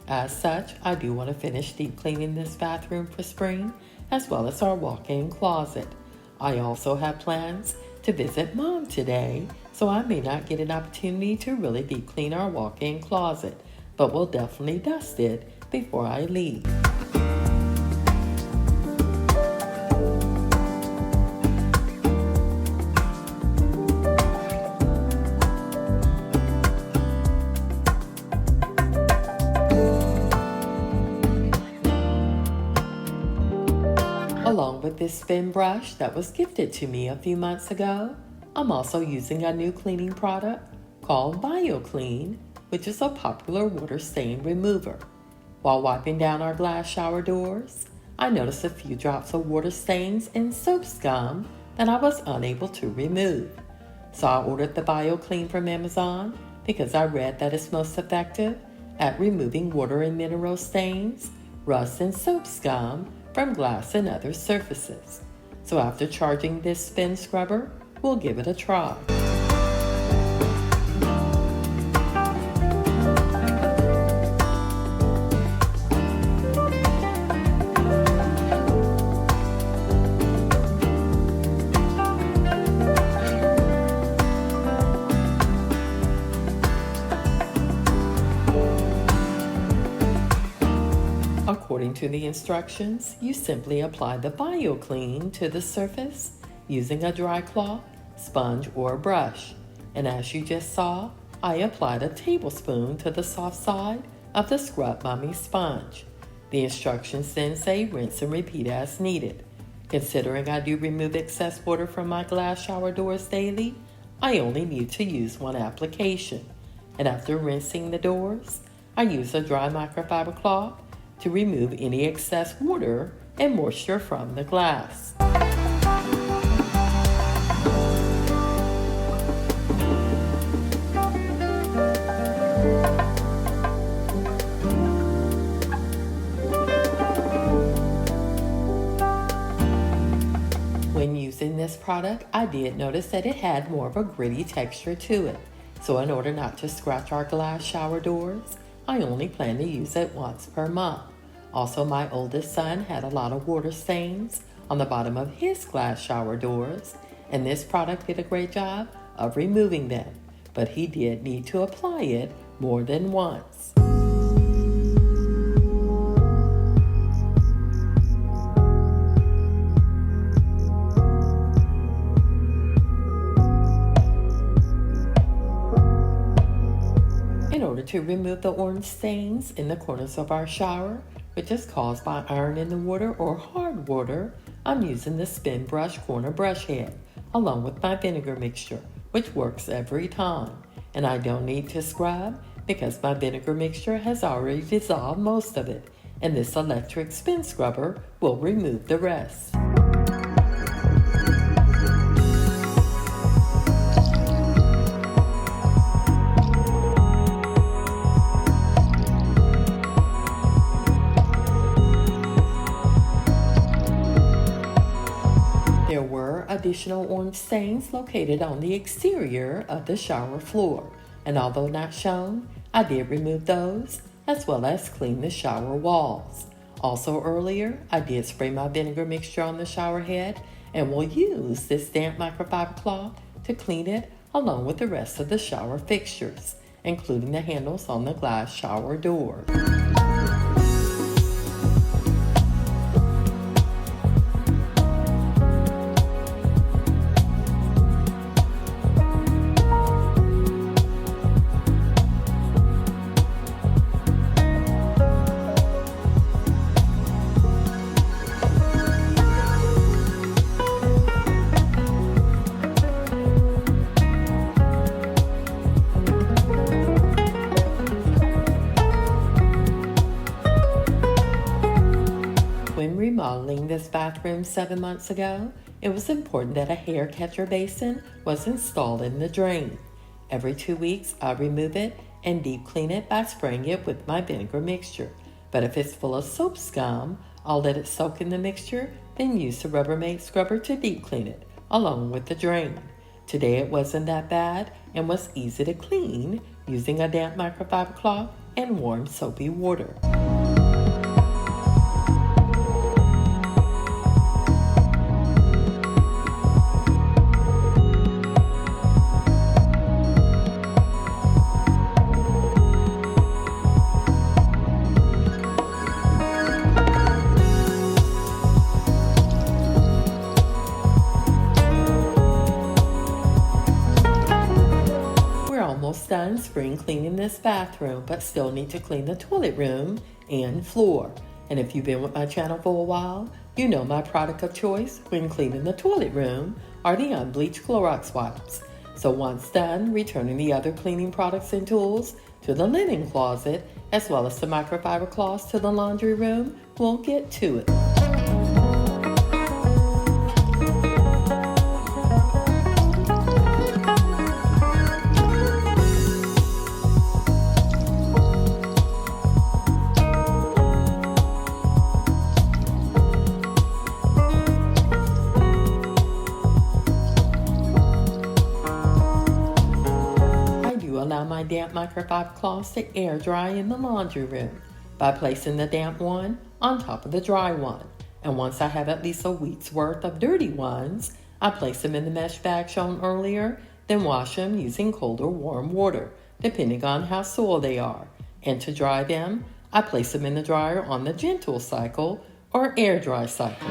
As such, I do want to finish deep cleaning this bathroom for spring, as well as our walk-in closet. I also have plans to visit Mom today, so I may not get an opportunity to really deep clean our walk-in closet, but we'll definitely dust it before I leave. Along with this spin brush that was gifted to me a few months ago, I'm also using a new cleaning product called BioClean, which is a popular water stain remover. While wiping down our glass shower doors, I noticed a few drops of water stains and soap scum that I was unable to remove. So I ordered the BioClean from Amazon because I read that it's most effective at removing water and mineral stains, rust, and soap scum from glass and other surfaces. So after charging this spin scrubber, we'll give it a try. According to the instructions, you simply apply the BioClean to the surface using a dry cloth, sponge, or brush. And as you just saw, I applied a tablespoon to the soft side of the Scrub Mummy sponge. The instructions then say rinse and repeat as needed. Considering I do remove excess water from my glass shower doors daily, I only need to use one application. And after rinsing the doors, I use a dry microfiber cloth to remove any excess water and moisture from the glass. When using this product, I did notice that it had more of a gritty texture to it. So in order not to scratch our glass shower doors, I only plan to use it once per month. Also, my oldest son had a lot of water stains on the bottom of his glass shower doors, and this product did a great job of removing them, but he did need to apply it more than once. In order to remove the orange stains in the corners of our shower, which is caused by iron in the water or hard water, I'm using the spin brush corner brush head along with my vinegar mixture, which works every time. And I don't need to scrub because my vinegar mixture has already dissolved most of it, and this electric spin scrubber will remove the rest. There were additional orange stains located on the exterior of the shower floor, and although not shown, I did remove those as well as clean the shower walls. Also earlier, I did spray my vinegar mixture on the shower head and will use this damp microfiber cloth to clean it along with the rest of the shower fixtures, including the handles on the glass shower door. When remodeling this bathroom 7 months ago, it was important that a hair catcher basin was installed in the drain. Every 2 weeks, I remove it and deep clean it by spraying it with my vinegar mixture. But if it's full of soap scum, I'll let it soak in the mixture, then use the Rubbermaid scrubber to deep clean it, along with the drain. Today it wasn't that bad and was easy to clean using a damp microfiber cloth and warm soapy water. done spring cleaning this bathroom, but still need to clean the toilet room and floor. And if you've been with my channel for a while, you know my product of choice when cleaning the toilet room are the unbleached Clorox wipes. So once done, returning the other cleaning products and tools to the linen closet, as well as the microfiber cloths to the laundry room, we'll get to it. Allow my damp microfiber cloths to air dry in the laundry room by placing the damp one on top of the dry one. And once I have at least a week's worth of dirty ones, I place them in the mesh bag shown earlier, then wash them using cold or warm water, depending on how soiled they are. And to dry them, I place them in the dryer on the gentle cycle or air dry cycle.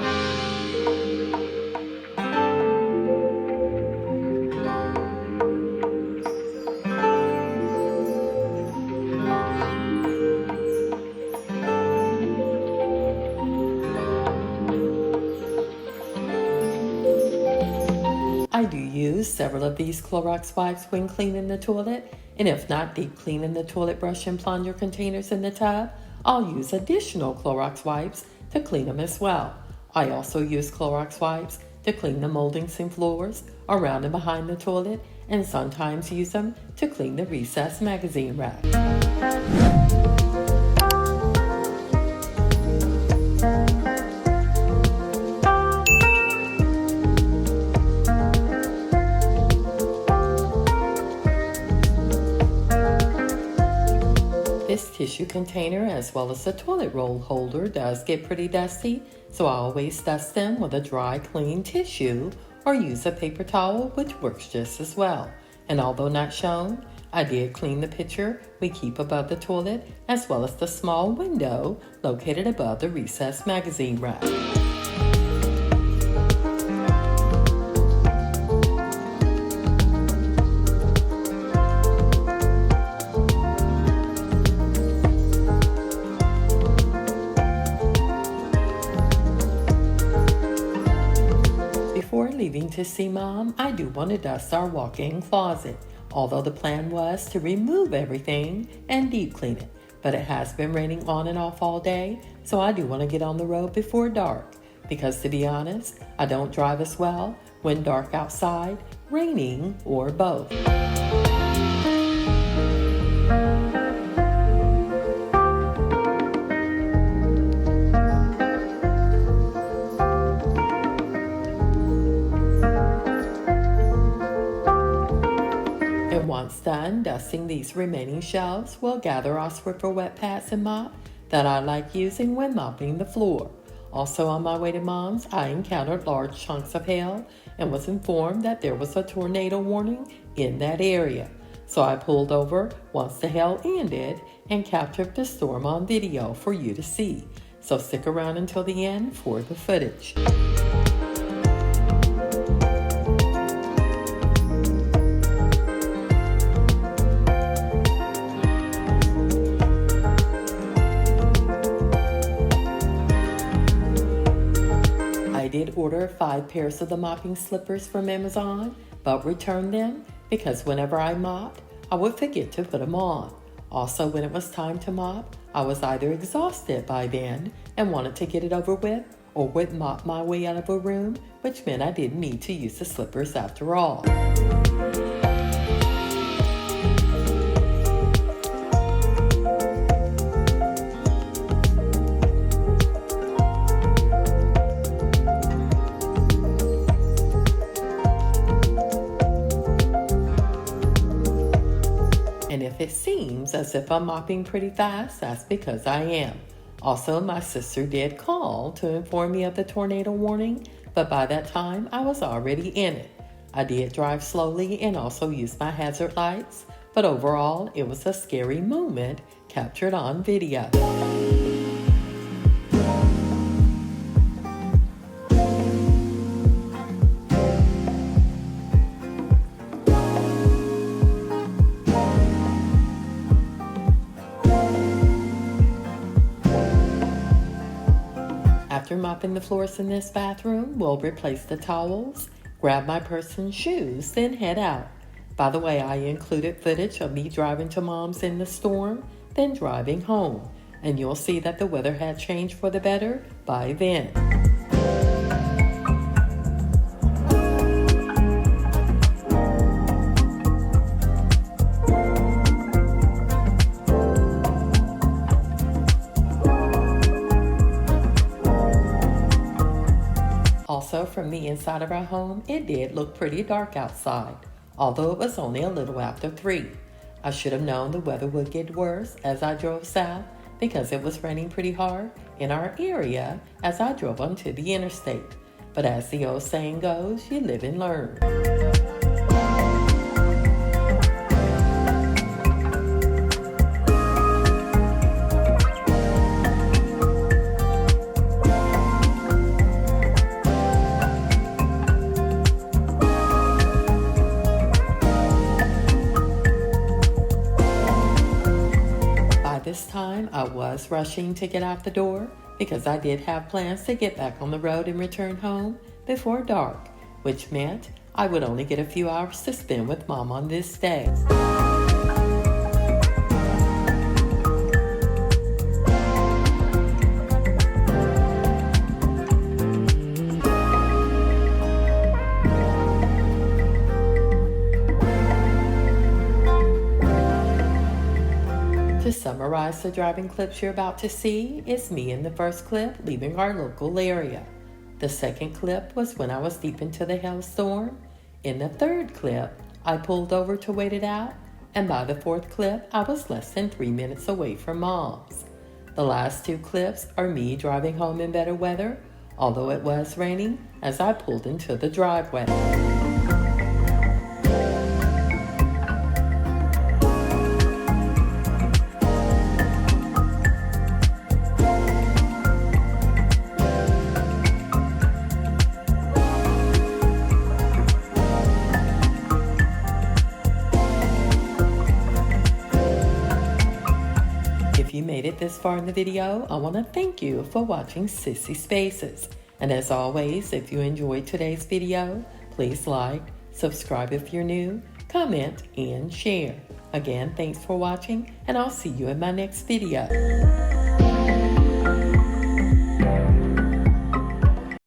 I do use several of these Clorox wipes when cleaning the toilet, and if not deep cleaning the toilet brush and plunger containers in the tub, I'll use additional Clorox wipes to clean them as well. I also use Clorox wipes to clean the moldings and floors around and behind the toilet, and sometimes use them to clean the recessed magazine rack. This tissue container as well as the toilet roll holder does get pretty dusty, so I always dust them with a dry clean tissue or use a paper towel, which works just as well. And although not shown, I did clean the pitcher we keep above the toilet as well as the small window located above the recessed magazine rack. Before leaving to see Mom, I do want to dust our walk-in closet, although the plan was to remove everything and deep clean it. But it has been raining on and off all day, so I do want to get on the road before dark, because to be honest, I don't drive as well when dark outside, raining, or both. Once done dusting these remaining shelves, we'll gather our Swiffer wet pads and mop that I like using when mopping the floor. Also on my way to Mom's, I encountered large chunks of hail and was informed that there was a tornado warning in that area. So I pulled over once the hail ended and captured the storm on video for you to see. So stick around until the end for the footage. I did order 5 pairs of the mopping slippers from Amazon, but returned them because whenever I mopped, I would forget to put them on. Also, when it was time to mop, I was either exhausted by then and wanted to get it over with, or would mop my way out of a room, which meant I didn't need to use the slippers after all. And if it seems as if I'm mopping pretty fast, that's because I am. Also, my sister did call to inform me of the tornado warning, but by that time, I was already in it. I did drive slowly and also used my hazard lights, but overall, it was a scary moment captured on video. After mopping the floors in this bathroom, we'll replace the towels, grab my purse and shoes, then head out. By the way, I included footage of me driving to Mom's in the storm, then driving home, and you'll see that the weather had changed for the better by then. Also, from the inside of our home, it did look pretty dark outside, although it was only a little after 3. I should have known the weather would get worse as I drove south because it was raining pretty hard in our area as I drove onto the interstate. But as the old saying goes, you live and learn. This time, I was rushing to get out the door because I did have plans to get back on the road and return home before dark, which meant I would only get a few hours to spend with Mom on this day. To summarize the driving clips you're about to see, it's me in the first clip leaving our local area. The second clip was when I was deep into the hailstorm. In the third clip, I pulled over to wait it out, and by the fourth clip, I was less than 3 minutes away from Mom's. The last 2 clips are me driving home in better weather, although it was raining as I pulled into the driveway. If you made it this far in the video, I want to thank you for watching Sissy Spaces. And as always, if you enjoyed today's video, please like, subscribe if you're new, comment, and share. Again, thanks for watching, and I'll see you in my next video.